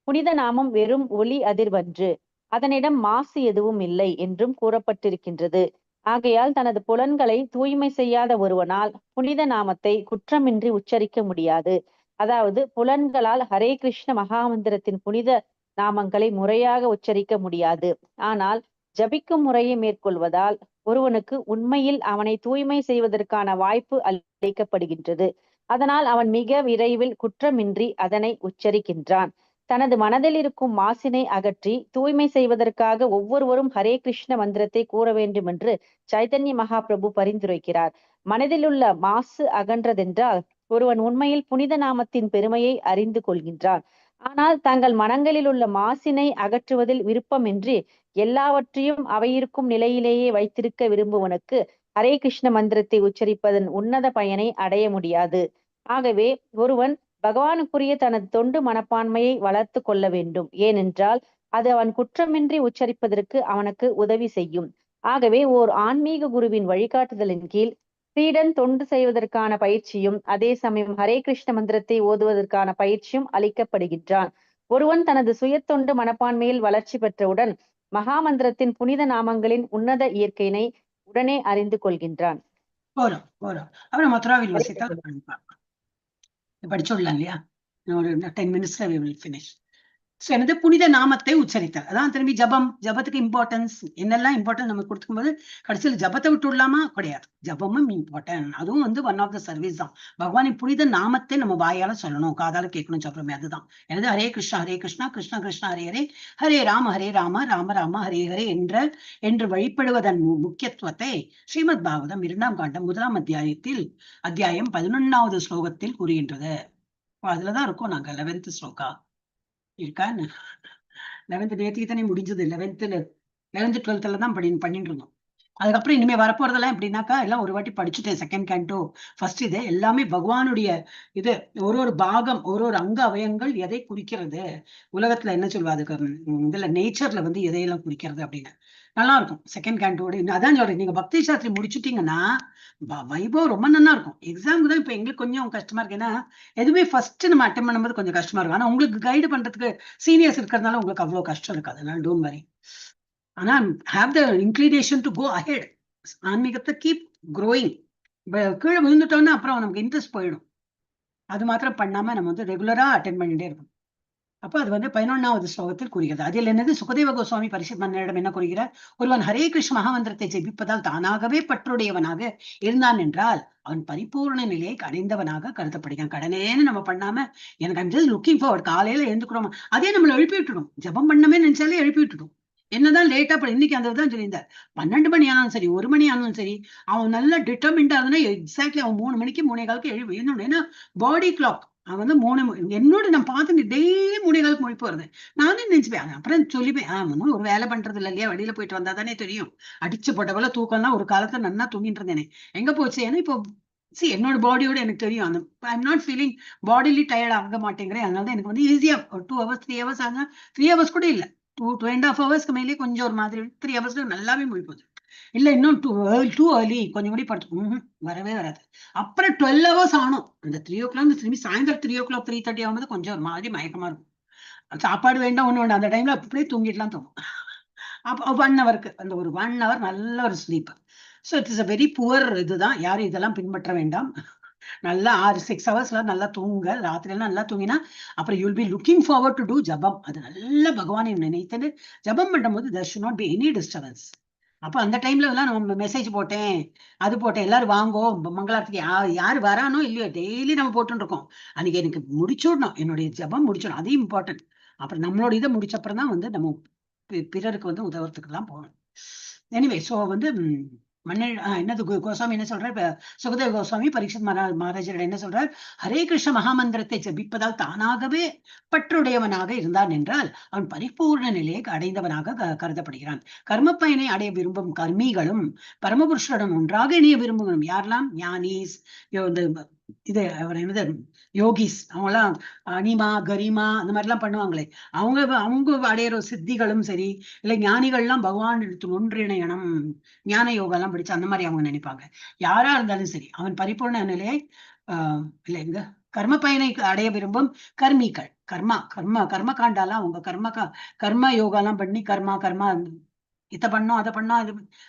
புனித நாமம் வெறும் ஒலி அதிர்வன்று, அதனிடம் மாசு எதுவும் இல்லை என்றும் கூறப்பட்டிருக்கின்றது. ஆகையால் தனது புலன்களை தூய்மை செய்யாத ஒருவனால் புனித நாமத்தை குற்றமின்றி உச்சரிக்க முடியாது. அதாவது புலன்களால் ஹரே கிருஷ்ண மகாமந்திரத்தின் புனித நாமங்களை முறையாக உச்சரிக்க முடியாது. ஆனால் ஜபிக்கும் முறையை மேற்கொள்வதால் ஒருவனுக்கு உண்மையில் அவனை தூய்மை செய்வதற்கான வாய்ப்பு அளிக்கப்படுகின்றது. அதனால் அவன் மிக விரைவில் குற்றமின்றி அதனை உச்சரிக்கின்றான். தனது மனதில் இருக்கும் மாசினை அகற்றி தூய்மை செய்வதற்காக ஒவ்வொருவரும் ஹரே கிருஷ்ண மந்திரத்தை கூற வேண்டும் என்று சைதன்ய மகாபிரபு பரிந்துரைக்கிறார். மனதில் உள்ள மாசு அகன்றதென்றால் ஒருவன் உண்மையில் புனித நாமத்தின் பெருமையை அறிந்து கொள்கின்றான். ஆனால் தங்கள் மனங்களில் உள்ள மாசினை அகற்றுவதில் விருப்பமின்றி எல்லாவற்றையும் அவை இருக்கும் நிலையிலேயே வைத்திருக்க விரும்புவனுக்கு ஹரே கிருஷ்ண மந்திரத்தை உச்சரிப்பதன் உன்னத பயனை அடைய முடியாது. ஆகவே ஒருவன் பகவானுக்குரிய தனது தொண்டு மனப்பான்மையை வளர்த்து கொள்ள வேண்டும். ஏனென்றால் அது அவன் குற்றமின்றி உச்சரிப்பதற்கு அவனுக்கு உதவி செய்யும். ஆகவே ஓர் ஆன்மீக குருவின் வழிகாட்டுதலின் கீழ் சீடன் தொண்டு செய்வதற்கான பயிற்சியும் அதே சமயம் ஹரே கிருஷ்ண மந்திரத்தை ஓதுவதற்கான பயிற்சியும் அளிக்கப்படுகின்றான். ஒருவன் தனது சுய தொண்டு மனப்பான்மையில் வளர்ச்சி பெற்றவுடன் மகாமந்திரத்தின் புனித நாமங்களின் உன்னத இயற்கையினை உடனே அறிந்து கொள்கின்றான். அப்புறம் மதுராவில் வசித்தா படிச்சுடலாம் இல்லையா? ஒரு 10 minutes we will finish. So எனது புனித நாமத்தை உச்சரித்தார். அதான் திரும்பி ஜபத்துக்கு இம்பார்ட்டன்ஸ் என்னெல்லாம் இம்பார்ட்டன்ஸ் நம்ம கொடுக்கும் போது கடைசியில் ஜபத்தை விட்டு விடலாமா? கிடையாது. ஜபமும் இம்பார்ட்டன்ட். அதுவும் வந்து ஒன் ஆஃப் த சர்வீஸ் தான். பகவானின் புனித நாமத்தை நம்ம வாயால சொல்லணும், காதால கேட்கணும் சொல்றோமே, அதுதான் எனது ஹரே கிருஷ்ணா கிருஷ்ணா கிருஷ்ணா ஹரே ஹரே, ஹரே ராம ராம ராம ஹரே ஹரே என்று வழிபடுவதன் முக்கியத்துவத்தை ஸ்ரீமத் பாகவதம் 2ஆம் காண்டம் 1ஆம் அத்தியாயம் 11வது ஸ்லோகத்தில் கூறுகின்றது. அதுலதான் இருக்கோம் நாங்க. 11th ஸ்லோகா இருக்கா? 11th நேற்றுக்கு தானே முடிஞ்சது. 11th 12th தான் பண்ணிட்டு இருந்தோம். அதுக்கப்புறம் இனிமே வரப்போறதெல்லாம் எப்படின்னாக்கா எல்லாம் ஒரு வாட்டி படிச்சுட்டேன். செகண்ட் கேண்டோ ஃபர்ஸ்ட் இது எல்லாமே பகவானுடைய இது. ஒரு பாகம் ஒரு அங்க அவயங்கள் எதை குறிக்கிறது, உலகத்துல என்ன சொல்லுவா அதுக்கு, இதுல நேச்சர்ல வந்து எதையெல்லாம் குறிக்கிறது அப்படின்னு நல்லா இருக்கும். செகண்ட் கேண்டோட அதான் சொல்றேன். நீங்க பக்தி சாஸ்திரி முடிச்சுட்டீங்கன்னா வைபவம் ரொம்ப நல்லா இருக்கும். எக்ஸாமுக்கு தான் இப்ப எங்களுக்கு கொஞ்சம் கஷ்டமா இருக்கு. ஏன்னா எதுவுமே ஃபர்ஸ்ட் நம்ம அட்டெண்ட் பண்ணும்போது கொஞ்சம் கஷ்டமா இருக்கும். ஆனா உங்களுக்கு கைடு பண்றதுக்கு சீனியர்ஸ் இருக்கிறதுனால உங்களுக்கு அவ்வளவு கஷ்டம் இருக்காது. அதனால டோன்ட் வரி. ஆனா have the inclination to go ahead. ஆன்மீகத்தை கீப் growing. கீழே விழுந்துட்டோம்னா அப்புறம் நமக்கு இன்ட்ரெஸ்ட் போயிடும். அது மாத்திரம் பண்ணாம நம்ம வந்து ரெகுலரா அட்டெண்ட் பண்ணிட்டே இருக்கணும். அப்ப அது வந்து 11வது ஸ்லோகத்தில் கூறுகிறது. அதில் என்னது? சுகதேவ கோஸ்வாமி பரிஷத் மன்னரிடம் என்ன கூறுகிறார்? ஒருவன் ஹரே கிருஷ்ண மகாமந்திரத்தை ஜெபிப்பதால் தானாகவே பற்றுடையவனாக இருந்தான் என்றால் அவன் பரிபூர்ண நிலையை அடைந்தவனாக கருதப்படுகிறான். கடனேன்னு நம்ம பண்ணாம எனக்கு I'm just looking forward, காலையில எழுந்துக்கிறோம் அதே நம்மளை எழுப்பி விட்டுடும். ஜபம் பண்ணமே நினைச்சாலே எழுப்பி விட்டுடும். என்னதான் லேட்டா இன்னைக்கு அந்த தான் சொல்லியிருந்தார். 12 மணி ஆனாலும் சரி, 1 மணி ஆனாலும் சரி, அவன் நல்லா டிட்டர்மிண்டா இருந்தா எக்ஸாக்ட்லி அவன் 3 மணிக்கு 3:15 எழுப்பி. ஏன்னா பாடி கிளாக் அவன் வந்து 3 என்னோட நான் பார்த்துட்டு டெய்லி 3:15 முழிப்பு வருது. நானே நினைச்சுப்பேன். அப்புறம் சொல்லிப்பேன், ஒரு வேலை பண்றது இல்லை இல்லையா, வெளியில போயிட்டு வந்தா தானே தெரியும். அடிச்சு போட்ட போல தூக்கம்லாம் ஒரு காலத்துல நல்லா தூங்கிட்டு இருந்தேனே, எங்க போச்சு? ஏன்னா இப்போ என்னோட பாடியோட எனக்கு தெரியும். அந்த I'm not feeling bodily tired ஆக மாட்டேங்கிறேன். அதனால தான் எனக்கு வந்து ஈஸியா 2 hours 3 hours ஆகுனா 3 hours கூட இல்லை, 2.5 hours மேலேயே கொஞ்சம் ஒரு மாதிரி 3 hours நல்லாவே முழிப்போகுது. இல்ல இன்னும் டூ ஏர்லி கொஞ்சம் கூட படுத்து வரவே வராது. அப்புறம் 12 hours ஆனும். அந்த 3 o'clock திரும்பி சாயந்தரம் 3 o'clock 3:30 ஆகும்போது கொஞ்சம் ஒரு மாதிரி மயக்கமா இருக்கும். சாப்பாடு வேண்டாம் ஒண்ணு வேண்டாம், அந்த டைம்ல அப்படியே தூங்கிட்டுலாம் தோணும். அப்போ 1 hourக்கு அந்த ஒரு 1 hour நல்ல ஒரு sleep. So it is a very poor இதுதான், யாரும் இதெல்லாம் பின்பற்ற வேண்டாம். நல்லா 6-6 hours நல்லா தூங்குங்க, ராத்திரியெல்லாம் நல்லா தூங்கினா அப்புறம் you'll be looking forward to do ஜபம். அது நல்ல பகவானை நினைத்து ஜபம் பண்ணும்போது there should not be any disturbance. அப்ப அந்த டைம்ல எல்லாம் நம்ம மெசேஜ் போட்டேன், அது போட்டேன், எல்லாரும் வாங்கோ மங்களாரத்துக்கு யாரு வரானோ இல்லையோ டெய்லி நம்ம போட்டு இருக்கோம். அன்னைக்கு எனக்கு முடிச்சுடணும், என்னுடைய ஜபம் முடிச்சிடணும், அது இம்பார்ட்டன்ட். அப்புறம் நம்மளோட இதை முடிச்ச அப்புறம் தான் வந்து நம்ம பிறருக்கு வந்து உதவுறதுக்கு எல்லாம் போகணும். எனிவே சோ வந்து என்னது கோஸ்வாமி என்ன சொல்றாரு, இப்ப சுகதேவ கோஸ்வாமி பரீட்சித் மகாராஜர் என்ன சொல்றார், ஹரே கிருஷ்ண மகாமந்திரத்தை ஜபிப்பதால் தானாகவே பற்றுடையவனாக இருந்தான் என்றால் அவன் பரிபூர்ண நிலையை அடைந்தவனாக கருதப்படுகிறான். கர்ம பயனை அடைய விரும்பும் கர்மிகளும் பரமபுருஷருடன் ஒன்றாக இணைய விரும்புகிறோம். யாரெல்லாம் ஞானிஸ், இது அவர் என்னது யோகிஸ், அவங்கெல்லாம் அனிமா கரிமா அந்த மாதிரி எல்லாம் பண்ணுவாங்களே, அவங்க அடையிற சித்திகளும் சரி, இல்ல ஞானிகள்லாம் பகவான் ஒன்றிணையணும், ஞான யோகா எல்லாம் படிச்சு அந்த மாதிரி அவங்க நினைப்பாங்க. யாரா இருந்தாலும் சரி அவன் பரிபூர்ண நிலையை இல்ல எங்க கர்ம பயனை அடைய விரும்பும் கர்மிகள், கர்ம காண்டாலாம் அவங்க கர்ம யோகா எல்லாம் பண்ணி கர்மா இதை பண்ணோம் அதை பண்ணோம்,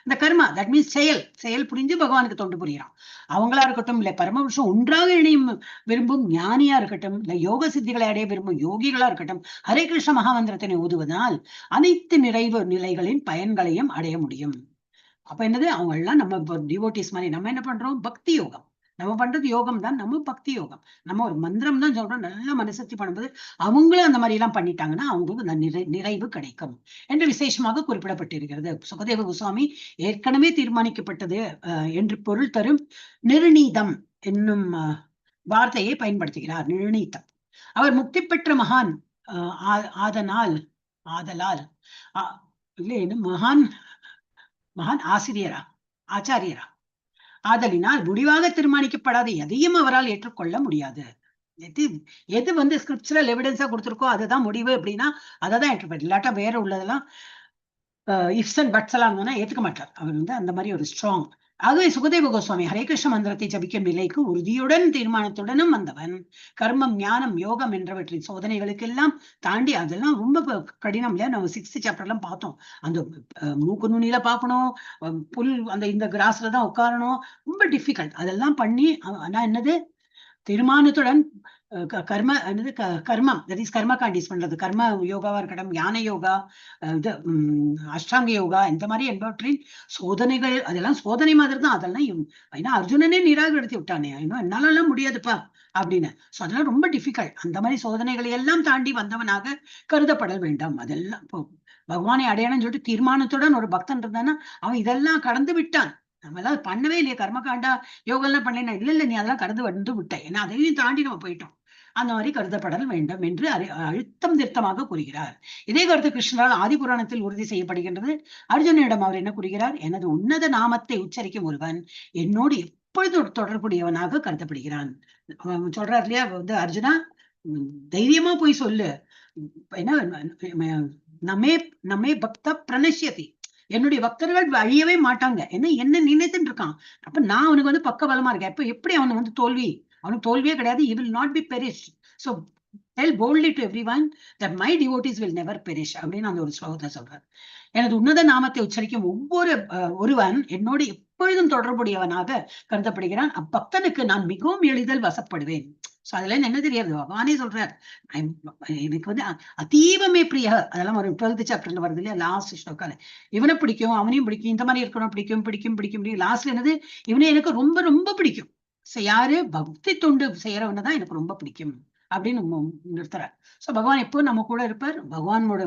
இந்த கர்மா தட் மீன்ஸ் செயல் புரிஞ்சு பகவானுக்கு தொண்டு புரியுறான். அவங்களா இருக்கட்டும், இல்ல பரமபுருஷம் ஒன்றாக இணையும் விரும்பும் ஞானியா இருக்கட்டும், இல்ல யோக சித்திகளை அடைய விரும்பும் யோகிகளா இருக்கட்டும், ஹரே கிருஷ்ண மகாமந்திரத்தினை ஓதுவதால் அனைத்து நிறைவு நிலைகளின் பயன்களையும் அடைய முடியும். அப்ப என்னது, அவங்க எல்லாம் நம்ம டிவோட்டிஸ் மாதிரி நம்ம என்ன பண்றோம், பக்தி யோகம் நம்ம பண்றது யோகம் தான், நம்ம பக்தி யோகம், நம்ம ஒரு மந்திரம் தான் சொல்றோம், நல்லா மனசக்தி பண்ணும்போது அவங்களும் அந்த மாதிரி எல்லாம் பண்ணிட்டாங்கன்னா அவங்களுக்கு நிறைவு கிடைக்கும் என்று விசேஷமாக குறிப்பிடப்பட்டிருக்கிறது. சுகதேவ கோஸ்வாமி ஏற்கனவே தீர்மானிக்கப்பட்டது என்று பொருள் தரும் நிர்ணீதம் என்னும் வார்த்தையை பயன்படுத்துகிறார். நிர்ணீதம் அவர் முக்தி பெற்ற மகான் ஆதலால் இல்லை மகான் ஆச்சாரியரா ஆதலினால் முடிவாக தீர்மானிக்கப்படாத எதையும் அவரால் ஏற்றுக்கொள்ள முடியாது. எது வந்து ஸ்கிரிப்சுரல் எவிடன்ஸா கொடுத்திருக்கோ அதுதான் முடிவு அப்படின்னா அதான் ஏற்றுப்பேன். இல்லாட்டா வேற உள்ளதெல்லாம் இஃப்ஸ் அண்ட் பட்ஸ் எல்லாம் இருந்தோம்னா ஏத்துக்க மாட்டார். அவர் வந்து அந்த மாதிரி ஒரு ஸ்ட்ராங். ஆகவே சுகதேவ கோஸ்வாமி ஹரே கிருஷ்ண மந்திரத்தை ஜபிக்கும் நிலைக்கு உறுதியுடன் தீர்மானத்துடனும் வந்தவன். கர்மம் ஞானம் யோகம் என்றவற்றின் சோதனைகளுக்கெல்லாம் தாண்டி அதெல்லாம் ரொம்ப கடினம் இல்லையா, நம்ம 6th சாப்டர்லாம் பார்த்தோம். அந்த மூக்கு நுனியில பார்க்கணும், புல் அந்த இந்த கிராஸ்ல தான் உட்காரணும், ரொம்ப டிஃபிகல்ட். அதெல்லாம் பண்ணி ஆனா என்னது தீர்மானத்துடன் கர்மம் தட் இஸ் கர்ம காண்டிஸ் பண்றது, கர்ம யோகாவா இருக்கட்டும், ஞான யோகா, இது அஷ்டாங்க யோகா, இந்த மாதிரி என்பவற்றின் சோதனைகள் அதெல்லாம் சோதனை மாதிரி தான். அதெல்லாம் ஏன்னா அர்ஜுனனே நிராகரித்து விட்டானே, என்னாலெல்லாம் முடியாதுப்பா அப்படின்னு. சோ அதெல்லாம் ரொம்ப டிஃபிகல்ட். அந்த மாதிரி சோதனைகளை எல்லாம் தாண்டி வந்தவனாக கருதப்பட வேண்டாம். அதெல்லாம் இப்போ பகவானை அடையணும்னு சொல்லிட்டு தீர்மானத்துடன் ஒரு பக்தன் இருந்தானா அவன் இதெல்லாம் கடந்து விட்டான். நம்ம எல்லாம் பண்ணவே இல்லையே, கர்மகாண்டா யோகம் எல்லாம் பண்ணல, இல்ல நீ அதெல்லாம் கடந்து வந்து விட்ட, ஏன்னா அதையும் தாண்டி நம்ம போயிட்டோம். அந்த மாதிரி கருதப்படல் வேண்டும் என்று அழுத்தம் திருத்தமாக கூறுகிறார். இதே கருத்து கிருஷ்ணரால் ஆதி புராணத்தில் உறுதி செய்யப்படுகின்றது. அர்ஜுனிடம் அவர் என்ன கூறுகிறார், எனது உன்னத நாமத்தை உச்சரிக்கும் ஒருவன் என்னோடு எப்பொழுது தொடர்புடையவனாக கருதப்படுகிறான். சொல்றார் இல்லையா வந்து, அர்ஜுனா தைரியமா போய் சொல்லு, என்ன நம்மே பக்த பிரணஷ்யதி, என்னுடைய பக்தர்கள் அழியவே மாட்டாங்க, என்ன நினைத்துட்டு இருக்கான். அப்ப நான் அவனுக்கு வந்து பக்க பலமா இருக்கேன். இப்ப எப்படி அவனுக்கு வந்து அவனுக்கு தோல்வியே கிடையாது. He will not be perished. So tell boldly to everyone that my devotees will never perish அப்படின்னு அந்த ஒரு ஸ்லோகத்தை சொல்றார். எனது உன்னத நாமத்தை உச்சரிக்கும் ஒருவன் என்னோடு எப்பொழுதும் தொடர்புடையவனாக கருதப்படுகிறான். அப்பக்தனுக்கு நான் மிகவும் எளிதில் வசப்படுவேன். சோ அதுல என்ன தெரியாது, பகவானே சொல்றார், எனக்கு வந்து அதீவமே பிரியா, அதெல்லாம் ஒரு 12th சாப்டர்ல வருது இல்லையா, லாஸ்ட் ஸ்லோகால இவனை பிடிக்கும் அவனையும் பிடிக்கும், இந்த மாதிரி இருக்கணும், பிடிக்கும் லாஸ்ட்ல என்னது, இவனை எனக்கு ரொம்ப ரொம்ப பிடிக்கும். யாரு பக்தி தொண்டு செய்யறவனதான் எனக்கு ரொம்ப பிடிக்கும் அப்படின்னு நிறுத்துறார். சோ பகவான் எப்போ நம்ம கூட இருப்பார், பகவானோட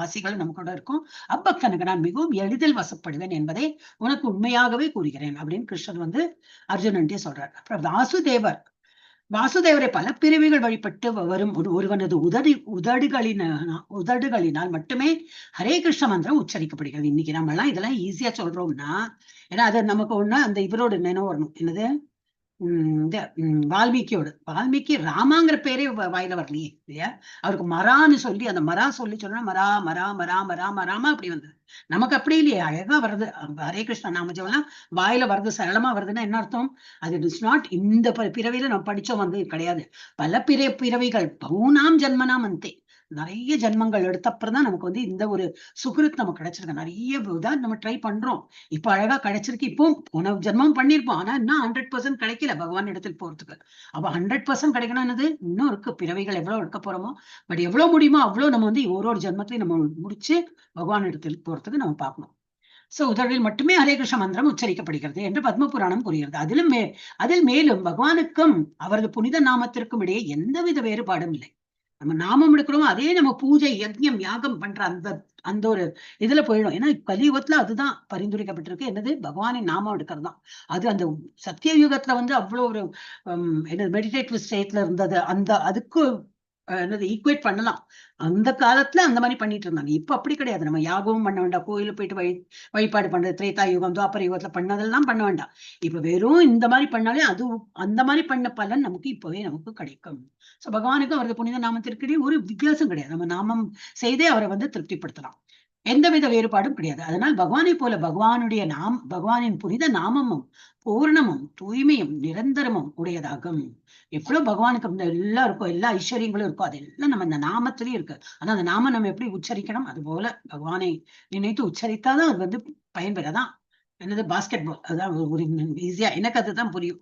ஆசைகள் நம்ம கூட இருக்கும். அப்பக்தனுக்கு நான் மிகவும் எளிதில் வசப்படுவேன் என்பதை உனக்கு உண்மையாகவே கூறுகிறேன் அப்படின்னு கிருஷ்ணர் வந்து அர்ஜுனன்ட்டே சொல்றார். அப்புறம் வாசுதேவரை பல பிரிவுகள் வழிபட்டு வரும் ஒருவனது உதடுகளினால் மட்டுமே ஹரே கிருஷ்ண மந்திரம் உச்சரிக்கப்படுகிறது. இன்னைக்கு நம்ம எல்லாம் இதெல்லாம் ஈஸியா சொல்றோம்னா, ஏன்னா அது நமக்கு ஒண்ணு அந்த இவரோட நினைவு வரணும், என்னது இந்த வால்மீகி ராமாங்கிற பேரே வாயில வரலையே இல்லையா? அவருக்கு மரான்னு சொல்லி அந்த மரா சொல்லி சொன்னா மரா மரா மரா மரா மராமா அப்படி வந்தது. நமக்கு அப்படி இல்லையே, அழகா வருது. ஹரே கிருஷ்ணா நாம ஜெபம்லாம் வாயில வருது, சரளமா வருதுன்னா என்ன அர்த்தம்? அது இட் இஸ் நாட் இந்த பிறவியில நம்ம படிச்சோம் வந்து கிடையாது. பல பிறவிகள் பகுனாம் ஜன்மனாம் அந்தே, நிறைய ஜென்மங்கள் எடுத்த அப்புறம் தான் நமக்கு வந்து இந்த ஒரு சுகிருத் நமக்கு கிடைச்சிருக்கு. நிறைய தான் நம்ம ட்ரை பண்றோம். இப்ப அழகா கிடைச்சிருக்கு. இப்போ போன ஜென்மம் பண்ணிருப்போம், ஆனா இன்னும் 100% கிடைக்கல பகவான் இடத்துல போறதுக்கு. அப்ப 100% கிடைக்கணும் என்னது இன்னும் இருக்கு. பிறவிகள் எவ்வளவு எடுக்க போறோமோ, பட் எவ்வளவு முடியுமோ அவ்வளவு நம்ம வந்து ஒரு ஜென்மத்தையும் நம்ம முடிச்சு பகவான் இடத்தில் போறதுக்கு நம்ம பார்க்கணும். சோ உதவியில் மட்டுமே ஹரே கிருஷ்ண மந்திரம் உச்சரிக்கப்படுகிறது என்று பத்ம புராணம் கூறுகிறது. அதில் மேலும் பகவானுக்கும் அவரது புனித நாமத்திற்கும் இடையே எந்தவித வேறுபாடும் இல்லை. நம்ம நாமம் எடுக்கிறோமோ அதே நம்ம பூஜை யஜ்ஞம் யாகம் பண்ற அந்த ஒரு இதுல போயிடும். ஏன்னா கலியுகத்துல அதுதான் பரிந்துரைக்கப்பட்டிருக்கு. என்னது? பகவானின் நாமம் எடுக்கிறது தான். அது அந்த சத்திய யுகத்துல வந்து அவ்வளவு ஒரு என்னது மெடிடேட்டிவ் ஸ்டேட்ல இருந்தது. அதுக்கு என்னது ஈக்குவேட் பண்ணலாம். அந்த காலத்துல அந்த மாதிரி பண்ணிட்டு இருந்தாங்க. இப்ப அப்படி கிடையாது. நம்ம யாகமும் பண்ண வேண்டாம், கோயிலுக்கு போயிட்டு வழிபாடு பண்றது, திரேதா யுகம் துவாபர யுகத்துல பண்ணதெல்லாம் பண்ண வேண்டாம். இப்ப வெறும் இந்த மாதிரி பண்ணாலே அது அந்த மாதிரி பண்ண பலன் நமக்கு இப்பவே நமக்கு கிடைக்கும். சோ பகவானுக்கு அவரது புனித நாமத்திற்கிடையே ஒரு வித்தியாசம் கிடையாது. நம்ம நாமம் செய்தே அவரை வந்து திருப்திப்படுத்தலாம். எந்தவித வேறுபாடும் கிடையாது. அதனால் பகவானை போல பகவானின் புனித நாமமும் பூர்ணமும் தூய்மையும் நிரந்தரமும் உடையதாகும். எவ்வளவு பகவானுக்கு எல்லாம் இருக்கும், எல்லா ஐஸ்வர்யங்களும் இருக்கும், அதெல்லாம் நம்ம இந்த நாமத்திலேயே இருக்கு. ஆனா அந்த நாமம் நம்ம எப்படி உச்சரிக்கணும், அது போல பகவானை நினைத்து உச்சரித்தாதான் அது வந்து பயன்பெறதான். என்னது பாஸ்கெட் பால், அதான் ஒரு ஈஸியா எனக்கு அதுதான் புரியும்.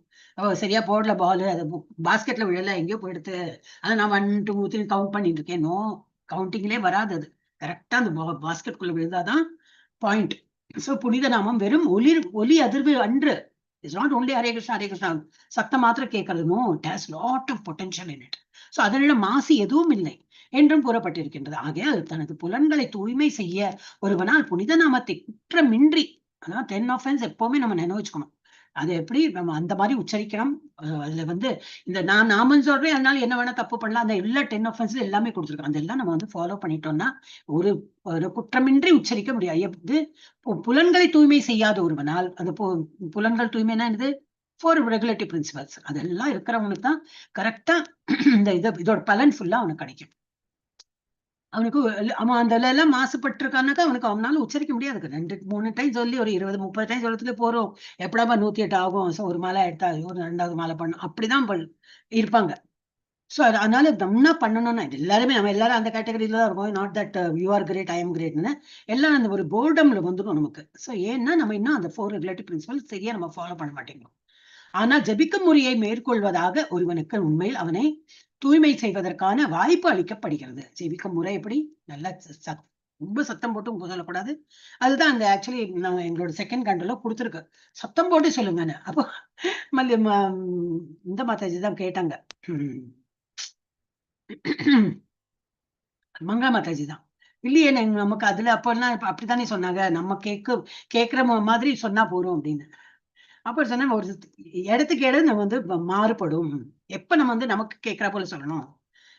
சரியா போடல பால், அது பாஸ்கெட்ல விழல, எங்கேயோ போயிடுத்து. அதை நான் 1 2 3 கவுண்ட் பண்ணிட்டு இருக்கேன். நோ, கவுண்டிங்லேயே வராது. அது கரெக்டா அந்த பாஸ்கெட் குள்ள விழுந்தாதான் பாயிண்ட். சோ புனித நாமம் வெறும் ஒலி அதிர்வு அன்று. It's not only Hare Krishna சத்தம் மாத்திரம் கேட்கறது. No, it has lot of potential in it. So அதனால மாசு எதுவும் இல்லை என்றும் கூறப்பட்டிருக்கின்றது. ஆகையால் தனது புலன்களை தூய்மை செய்ய ஒருவனால் புனித நாமத்தை குற்றமின்றி, அதான் 10 ஆஃபென்ஸ் எப்பவுமே நம்ம நினைவுச்சுக்கணும். அது எப்படி நம்ம அந்த மாதிரி உச்சரிக்கணும். அதுல வந்து இந்த நான் நாமம் சொல்றேன், அதனால என்ன வேணா தப்பு பண்ணலாம், அந்த எல்லா 10 ஆஃபென்ஸ்ல எல்லாமே கொடுத்துருக்கோம். அதெல்லாம் நம்ம வந்து ஃபாலோ பண்ணிட்டோம்னா ஒரு குற்றமின்றி உச்சரிக்க முடியாது. புலன்களை தூய்மை செய்யாத ஒருவனால், அந்த புலன்கள் தூய்மைனா என்னது? 4 ரெகுலேட்டிவ் பிரின்சிபல்ஸ், அதெல்லாம் இருக்கிறவங்களுக்கு தான் கரெக்டா இந்த இதோட பலன் ஃபுல்லா அவனுக்கு கிடைக்கும். அவனுக்கு அவன் அந்த எல்லாம் மாசுபட்டிருக்கானாக்கா அவனால உச்சரிக்க முடியாது. 2 3 டைம் சொல்லி ஒரு 20 30 டைம் சொல்லத்துல போறோம். எப்படாப்பா 108 ஆகும், ஒரு மாலை எடுத்தா ஒரு 2வது மாலை பண்ணும், அப்படிதான் இருப்பாங்க. சோ அதனால நம்ம பண்ணணும்னா எல்லாருமே நம்ம எல்லாரும் அந்த கேட்டகரியில தான் இருக்கும். Not that you are great, I am கிரேட்னு எல்லாம் அந்த ஒரு போர்டம்ல வந்துடும் நமக்கு. சோ ஏன்னா நம்ம இன்னும் அந்த 4 ரெகுலேட்டிவ் பிரின்சிபல் சரியா நம்ம ஃபாலோ பண்ண மாட்டேங்கிறோம். ஆனால் ஜபிக்கும் முறையை மேற்கொள்வதாக ஒருவனுக்கு உண்மையில் அவனை தூய்மை செய்வதற்கான வாய்ப்பு அளிக்கப்படுகிறது. ஜெபிக்கும் முறை எப்படி? நல்லா ரொம்ப சத்தம் போட்டு சொல்லக்கூடாது. அதுதான் அந்த ஆக்சுவலி நான் எங்களோட செகண்ட் கண்டல கொடுத்துருக்கு, சத்தம் போட்டு சொல்லுங்கன்னு. அப்போ இந்த மாதாஜி தான் கேட்டாங்க, மங்கா மாதாஜி தான். இல்லையே நமக்கு அதுல அப்பெல்லாம் அப்படித்தானே சொன்னாங்க, நம்ம கேட்கிற மாதிரி சொன்னா போறோம் அப்படின்னு. அப்ப சொன்ன ஒரு இடத்துக்கு இடம் நம்ம வந்து மாறுபடும். எப்ப நம்ம வந்து நமக்கு கேட்கிற போல சொல்லணும்,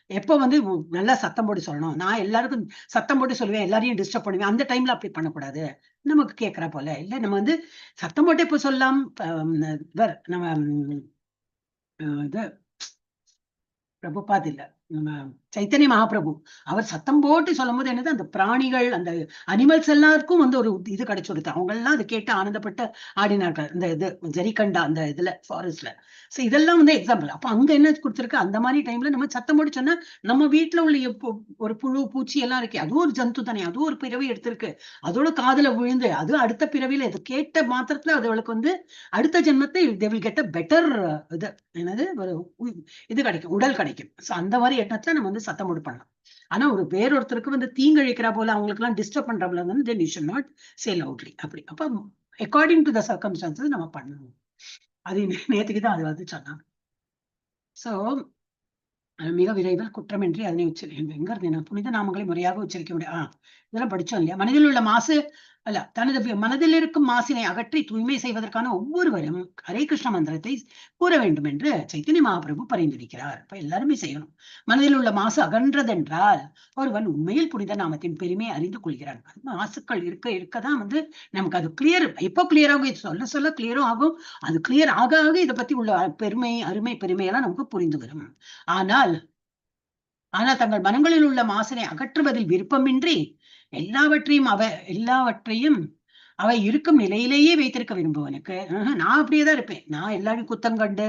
எப்ப வந்து நல்லா சத்தம் போட்டு சொல்லணும். நான் எல்லாருக்கும் சத்தம் போட்டு சொல்லுவேன், எல்லாரையும் டிஸ்டர்ப் பண்ணுவேன். அந்த டைம்ல அப்படி பண்ணக்கூடாது. நமக்கு கேட்கிற போல இல்ல, நம்ம வந்து சத்தம் போட்டு இப்ப சொல்லலாம். நம்ம இது பிரபுபாத் இல்ல, நம்ம சைத்தன்ய மகாபிரபு அவர் சத்தம் போட்டு சொல்லும் போது என்னது, அந்த பிராணிகள் அந்த அனிமல்ஸ் எல்லாருக்கும் வந்து ஒரு இது கிடைச்சு கொடுத்து அவங்க எல்லாம் அதை கேட்டு ஆனந்தப்பட்டு ஆடினார்கள். இந்த இது ஜரிகண்டா அந்த இதுல ஃபாரஸ்ட்ல. சோ இதெல்லாம் வந்து எக்ஸாம்பிள். அப்ப அங்க என்ன கொடுத்துருக்கு, அந்த மாதிரி டைம்ல நம்ம சத்தம் போட்டு சொன்னா நம்ம வீட்டுல உள்ள ஒரு புழு பூச்சி எல்லாம் இருக்கு, அதுவும் ஒரு ஜந்து தானே, அதுவும் ஒரு பிறவி எடுத்திருக்கு, அதோட காதுல விழுந்து அது அடுத்த பிறவியில இது கேட்ட மாத்திரத்துல அதுகளுக்கு வந்து அடுத்த ஜென்மத்தை they will get a better இது என்னது இது கிடைக்கும், உடல் கிடைக்கும். அந்த மாதிரி எண்ணத்துல நம்ம வந்து சத்தம் போட்டு பண்ணலாம். ஆனா ஒரு வேறொருத்தருக்கு வந்து தீங்கழிக்கிற போல அவங்களுக்கு எல்லாம் டிஸ்டர்ப் பண்ற போல வந்து then you should not say loudly. அப்படி அப்ப அக்கார்டிங் டு த சர்க்கம்ஸ்டான்சஸ் நம்ம பண்ணணும். அது நேற்றுக்குதான் அது வந்து சொன்னாங்க. சோ மிக விரைவில் குற்றமின்றி அதனை எங்க இருந்து புனித நாமங்களை முறையாக உச்சரிக்க முடியும். இதெல்லாம் படிச்சோம் இல்லையா? மனதில் உள்ள மாசு அல்ல, தனது மனதில் இருக்கும் மாசினை அகற்றி தூய்மை செய்வதற்கான ஒவ்வொருவரும் ஹரே கிருஷ்ண மந்திரத்தை கூற வேண்டும் என்று சைத்தன்ய மகாபிரபு பரிந்துரைக்கிறார். இப்ப எல்லாருமே செய்யணும். மனதில் உள்ள மாசு அகன்றதென்றால் ஒருவன் உண்மையில் புனித நாமத்தின் பெருமையை அறிந்து கொள்கிறான். மாசுக்கள் இருக்கதான் நமக்கு அது கிளியர். எப்போ கிளியர் ஆகும்? சொல்ல சொல்ல கிளியரும் ஆகும். அது கிளியர் ஆக ஆக இதை பத்தி உள்ள பெருமை, அருமை, பெருமையெல்லாம் நமக்கு புரிந்து வரும். ஆனால் தங்கள் மனங்களில் உள்ள மாசினை அகற்றுவதில் விருப்பமின்றி எல்லாவற்றையும் அவை இருக்கும் நிலையிலேயே வைத்திருக்க விரும்புவனுக்கு, நான் அப்படியேதான் இருப்பேன், நான் எல்லாரும் குத்தங்கண்டு,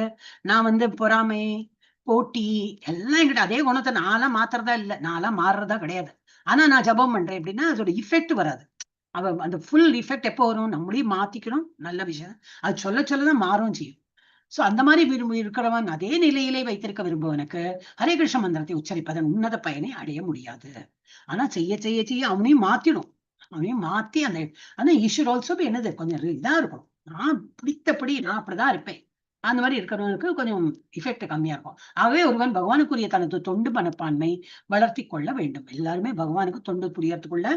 நான் பொறாமை, போட்டி எல்லாம் என்கிட்ட அதே குணத்தை நான்லாம் மாத்துறதா இல்லை, நான்லாம் மாறுறதா கிடையாது. ஆனா நான் ஜபம் பண்றேன் அப்படின்னா அதோட இஃபெக்ட் வராது. அந்த ஃபுல் இஃபெக்ட் எப்போ வரும்? நம்மளையும் மாத்திக்கணும். நல்ல விஷயம். அது சொல்ல சொல்லதான் மாறும் செய்யும். சோ அந்த மாதிரி இருக்கிறவன் அதே நிலையிலே வைத்திருக்க விரும்புவனுக்கு ஹரே கிருஷ்ண மந்திரத்தை உச்சரிப்பதன் உன்னத பயனை அடைய முடியாது. ஆனா செய்ய செய்ய செய்ய அவனையும் மாத்திடும். அவனையும் மாத்தி ஆனா ஈஸ்வர் ஆல்சோ என்னது கொஞ்சம் இதா இருக்கணும். நான் பிடித்தபடி நான் அப்படிதான் இருப்பேன். அந்த மாதிரி இருக்கிறவனுக்கு கொஞ்சம் இஃபெக்ட் கம்மியா இருக்கும். ஆகவே ஒருவன் பகவானுக்குரிய தனது தொண்டு மனப்பான்மை வளர்த்தி கொள்ள வேண்டும். எல்லாருமே பகவானுக்கு தொண்டு புரியறதுக்குள்ள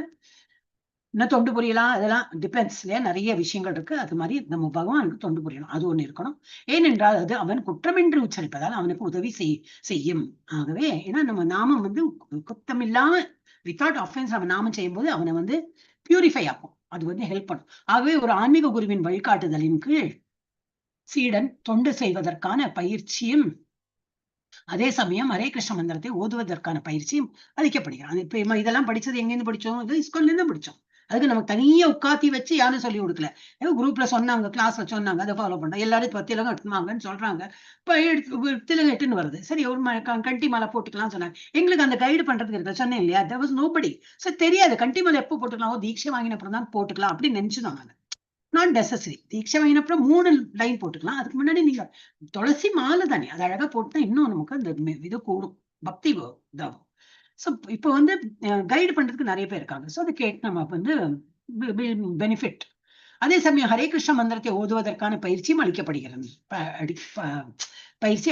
இன்னும் தொண்டு புரியலாம். அதெல்லாம் டிபெண்ட்ஸ் இல்லையா, நிறைய விஷயங்கள் இருக்கு. அது மாதிரி நம்ம பகவானுக்கு தொண்டு புரியணும், அது ஒண்ணு இருக்கணும். ஏனென்றால் அது அவன் குற்றமின்றி உச்சரிப்பதால் அவனுக்கு உதவி செய்யும். ஆகவே ஏன்னா நம்ம நாமம் குத்தம் இல்லாம வித்தவுட் ஆஃபென்ஸ் அவன் நாமம் செய்யும் போது அவனை பியூரிஃபை ஆகும். அது ஹெல்ப் பண்ணும். ஆகவே ஒரு ஆன்மீக குருவின் வழிகாட்டுதலின் கீழ் சீடன் தொண்டு செய்வதற்கான பயிற்சியும் அதே சமயம் ஹரே கிருஷ்ண மந்திரத்தை ஓதுவதற்கான பயிற்சியும் அளிக்கப்படுகிறான். இப்ப இதெல்லாம் படிச்சது எங்கேருந்து படிச்சோம்? இது இஸ்கான்ல இருந்து படிச்சோம். அதுக்கு நமக்கு தனியா உட்காத்தி வச்சு யாரும் சொல்லி கொடுக்கல. குரூப்ல சொன்னாங்க, கிளாஸ்ல சொன்னாங்க, அதை ஃபாலோ பண்றோம். எல்லாரும் இப்ப திலகம் எடுத்துவாங்கன்னு சொல்றாங்க. இப்ப திலகம் எட்டுன்னு வருது. சரி, ஒரு கண்டி மாலை போட்டுக்கலாம் சொன்னாங்க. எங்களுக்கு அந்த கைடு பண்றதுக்கு இருக்க சொன்னேன் இல்லையா, there was nobody. சோ தெரியாது கண்டி மாலை எப்போ போட்டுக்கலாம், தீட்சை வாங்கின அப்புறம் தான் போட்டுக்கலாம் அப்படின்னு நினைச்சுதான். நாங்க நாட் நெசசரி. தீட்சை வாங்கின அப்புறம் 3 லைன் போட்டுக்கலாம். அதுக்கு முன்னாடி நீங்க துளசி மாலை தானே, அது அழகா போட்டுதான் இன்னும் நமக்கு அந்த இது கூடும், பக்தி இதாகும். சோ இப்போ கைடு பண்றதுக்கு நிறைய பேர் இருக்காங்க. சோ அதை கேட்டு நம்ம பெனிஃபிட். அதே சமயம் ஹரே கிருஷ்ண மந்திரத்தை ஓதுவதற்கான பயிற்சியும்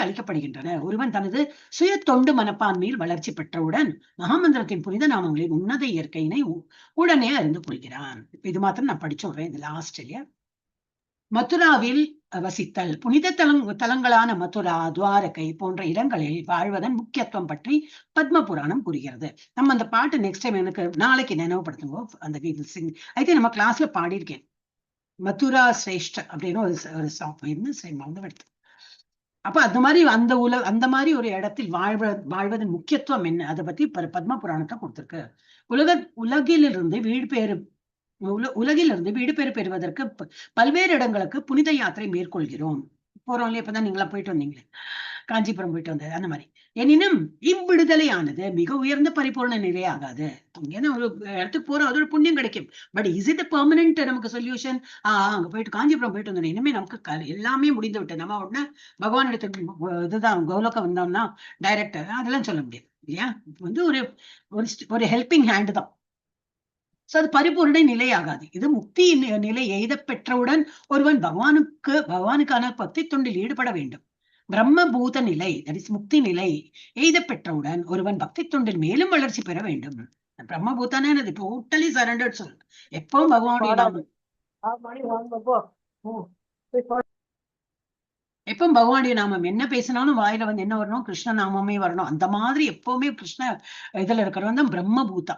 அளிக்கப்படுகின்றன. ஒருவன் தனது சுய தொண்டு மனப்பான்மையில் வளர்ச்சி பெற்றவுடன் மகாமந்திரத்தின் புனித நாமங்களின் உன்னத இயற்கையினை உடனே அறிந்து கொள்கிறான். இது மாத்திரம் நான் படிச்சு விடுறேன். இது லாஸ்ட் இல்லையா. மதுராவில் வசித்தல். புனித தலங்களான மதுரா, துவாரகை போன்ற இடங்களில் வாழ்வதன் முக்கியத்துவம் பற்றி பத்ம புராணம் கூறுகிறது. நம்ம அந்த பாட்டு நெக்ஸ்ட் டைம் எனக்கு நாளைக்கு நினைவுபடுத்துங்க. அந்த ஐ நம்ம கிளாஸ்ல பாடியிருக்கேன். மதுரா சிரேஷ்ட அப்படின்னு ஒரு சாங் எடுத்து. அப்ப அந்த மாதிரி ஒரு இடத்தில் வாழ்வதன் முக்கியத்துவம் என்ன, அதை பத்தி பத்ம புராணத்தை கொடுத்திருக்கு. உலகிலிருந்து வீடு பேறு பெறுவதற்கு பல்வேறு இடங்களுக்கு புனித யாத்திரை மேற்கொள்கிறோம். போறோம் இல்லையா, இப்பதான் நீங்களா போயிட்டு வந்தீங்களே, காஞ்சிபுரம் போயிட்டு வந்தது அந்த மாதிரி. எனினும் இவ்விடுதலையானது மிக உயர்ந்த பரிபூர்ண நிலையாகாது. இங்கே ஒரு இடத்துக்கு போறோம், அதோட புண்ணியம் கிடைக்கும். பட் இஸ் இட் பெர்மனன்ட் நமக்கு சொல்யூஷன்? அங்க போயிட்டு காஞ்சிபுரம் போயிட்டு வந்தோம், இனிமே நமக்கு எல்லாமே முடிந்து விட்டு நம்ம உடனே பகவான் இடத்துக்கு இதுதான் கௌலக்கம் வந்தோம்னா டைரக்டர் அதெல்லாம் சொல்ல முடியாது இல்லையா. ஒரு ஹெல்பிங் ஹேண்ட் தான். சோ அது பரிபூர்ண நிலையாகாது. இது முக்தி நிலை எய்த பெற்றவுடன் ஒருவன் பகவானுக்கான பக்தி தொண்டில் ஈடுபட வேண்டும். பிரம்மபூத நிலை, தட் இஸ் முக்தி நிலை எய்த பெற்றவுடன் ஒருவன் பக்தி தொண்டில் மேலும் வளர்ச்சி பெற வேண்டும். பிரம்மபூத்தானே அது டோட்டலி சரண்டர்ட் சொல். எப்பவும் பகவானுடைய எப்பவும் பகவானுடைய நாமம் என்ன பேசினாலும் வாயில என்ன வரணும்? கிருஷ்ண நாமமே வரணும். அந்த மாதிரி எப்பவுமே கிருஷ்ண இதுல இருக்கிறவன் தான் பிரம்மபூதா.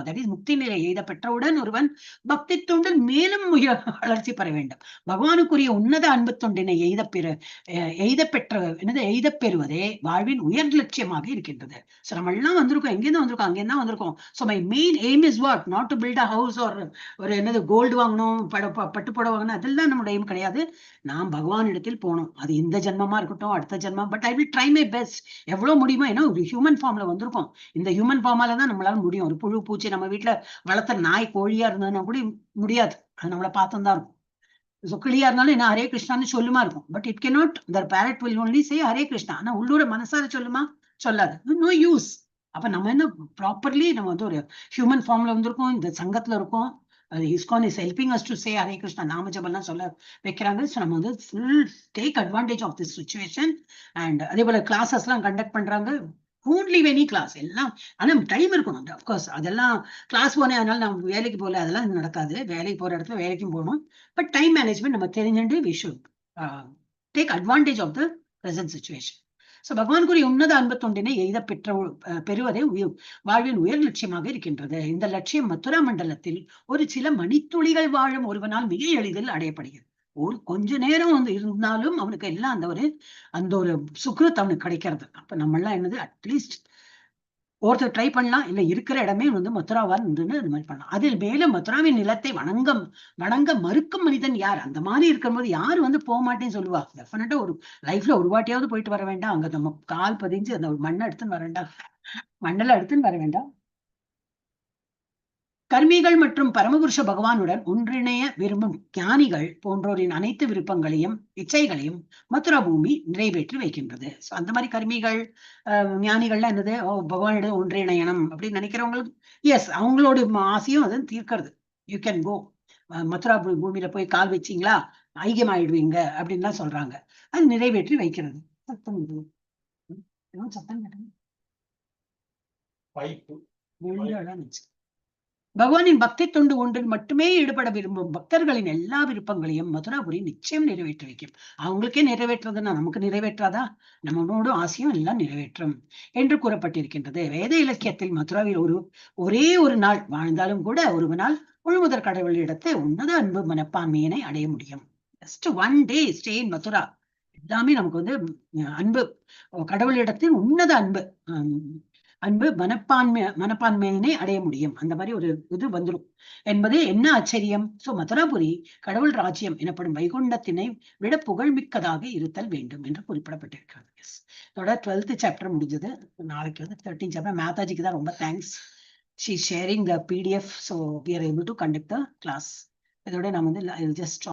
தட் இஸ் முக்தி நிலை எய்த பெற்றவுடன் ஒருவன் பக்தி தொண்டில் மேலும் வளர்ச்சி பெற வேண்டும். பகவானுக்குரிய உன்னத அன்பு தொண்டினை எய்த பெறுவதே வாழ்வின் உயர் லட்சியமாக இருக்கின்றது. சோ நம்ம எல்லாம் வந்திருக்கோம், எங்கேருந்து வந்திருக்கோம்? அங்கேருந்து வந்திருக்கோம். So my main aim is what? Not to build a house or ஒரு கோல்டு வாங்கணும், பட்டு புடவை வாங்கணும், அதெல்லாம் நம்மளோட எய்ம் கிடையாது. நாம் பகவான் இடத்தில் போகணும். அது இந்த ஜென்மமா இருக்கட்டும், அடுத்த ஜென்மம். But I will try my best. எவ்வளவு முடியுமோ, ஏன்னா ஒரு ஹியூமன் ஃபார்ம்ல வந்திருக்கோம். இந்த ஹியூமன் ஃபார்மால தான் நம்மளால முடியும். ஒரு புழு பூச்சி நம்ம வீட்டுல வளர்த்த நாய் கோழியா இருந்ததுன்னா கூட முடியாது. அது நம்மளை பார்த்தும் தான் இருக்கும். கிளியா இருந்தாலும் என்ன ஹரே கிருஷ்ணான்னு சொல்லுமா இருக்கும். But it cannot, the parrot will only say Hare Krishna. ஆனா உள்ளூர மனசார சொல்லுமா? சொல்லாது. No use. அப்ப நம்ம என்ன ப்ராப்பர்லி நம்ம ஒரு ஹியூமன் ஃபார்ம்ல வந்திருக்கோம், இந்த சங்கத்துல இருக்கோம். ISKCON is helping us to say Hare Krishna நாம ஜபம்லாம் சொல்ல வைக்கிறாங்க. ஸோ நம்ம full take advantage of this situation. And அதே போல கிளாஸஸ் எல்லாம் கண்டக்ட் பண்றாங்க. டோன்ட் லீவ் எனி கிளாஸ் எல்லாம். ஆனா டைம் இருக்கணும். அப்கோர்ஸ் அதெல்லாம் கிளாஸ் போனேன் அதனால நான் வேலைக்கு போகல, அதெல்லாம் நடக்காது. வேலைக்கு போற இடத்துல வேலைக்கும் போகணும். பட் டைம் மேனேஜ்மெண்ட் நம்ம தெரிஞ்சுட்டு we should take advantage of the present situation. So பகவானுக்குரிய உன்னத அன்பு தொண்டினை எய்த பெறுவதே வாழ்வின் உயர் லட்சியமாக இருக்கின்றது. இந்த லட்சியம் மதுரா மண்டலத்தில் ஒரு சில மணித்துளிகள் வாழும் ஒருவனால் மிக எளிதில் அடையப்படுகிறது. ஒரு கொஞ்ச நேரம் வந்து இருந்தாலும் அவனுக்கு எல்லாம் அந்த ஒரு சுக்ரத் அவனுக்கு கிடைக்கிறது. அப்ப நம்ம எல்லாம் என்னது, அட்லீஸ்ட் ஒருத்தர் ட்ரை பண்ணலாம், இல்ல இருக்கிற இடமே வந்து மதுராவான் இருந்துன்னு அது மாதிரி பண்ணலாம். அதில் மேல மதுராவின் நிலத்தை வணங்க மறுக்கும் மனிதன் யார்? அந்த மாதிரி இருக்கும்போது யாரு வந்து போக மாட்டேன்னு சொல்லுவா? டெஃபினட்டா ஒரு லைஃப்ல ஒரு வாட்டியாவது போயிட்டு வர வேண்டாம். அங்க நம்ம கால் பதிஞ்சு அந்த ஒரு மண்ணை எடுத்துன்னு வர வேண்டாம், மண்ணெல்லாம் எடுத்துன்னு வர வேண்டாம். கர்மிகள் மற்றும் பரமபுருஷ பகவானுடன் ஒன்றிணைய விரும்பும் ஞானிகள் போன்றோரின் அனைத்து விருப்பங்களையும் இச்சைகளையும் மதுரா பூமி நிறைவேற்றி வைக்கின்றது. அந்த மாதிரி கர்மிகள் ஞானிகள்லாம் என்னது, பகவானிடம் ஒன்றிணையணும் அப்படின்னு நினைக்கிறவங்களுக்கு எஸ், அவங்களோட ஆசையும் அது தீர்க்கிறது. யூ கேன் கோ மதுரா பூமியில போய் கால் வச்சிங்களா ஐக்கியம் ஆயிடுவீங்க அப்படின்லாம் சொல்றாங்க. அது நிறைவேற்றி வைக்கிறது. சத்தம் சத்தம் பகவானின் பக்தி தொண்டு ஒன்றில் மட்டுமே ஈடுபட விரும்பும் பக்தர்களின் எல்லா விருப்பங்களையும் மதுராபுரி நிச்சயம் நிறைவேற்றி வைக்கும். அவங்களுக்கே நிறைவேற்றுறதுன்னா நமக்கு நிறைவேற்றாதா? நம்மளோட ஆசையும் எல்லாம் நிறைவேற்றும் என்று கூறப்பட்டிருக்கின்றது. வேத இலக்கியத்தில் மதுராவில் ஒரே ஒரு நாள் வாழ்ந்தாலும் கூட ஒருவனால் முழுமுதற் கடவுளிடத்தை உன்னத அன்பு மனப்பான்மையினை அடைய முடியும். Just one day stay in Mathura, எல்லாமே நமக்கு வந்து அன்பு, கடவுளிடத்தில் உன்னத அன்பு மனப்பான்மையினை அடைய முடியும். அந்த மாதிரி ஒரு இது வந்துடும் என்பது என்ன ஆச்சரியம். சோ மதுராபுரி கடவுள் ராஜ்யம் எனப்படும் வைகுண்டத்தினை விட புகழ்மிக்கதாக இருத்தல் வேண்டும் என்று குறிப்பிடப்பட்டிருக்கிறது. இதோட 12th சாப்டர் முடிஞ்சது. நாளைக்கு வந்து 13th சாப்டர். மாதாஜிக்கு தான் ரொம்ப thanks. She sharing the PDF, so we are able to conduct the class. இதோட நான் வந்து ஜஸ்ட்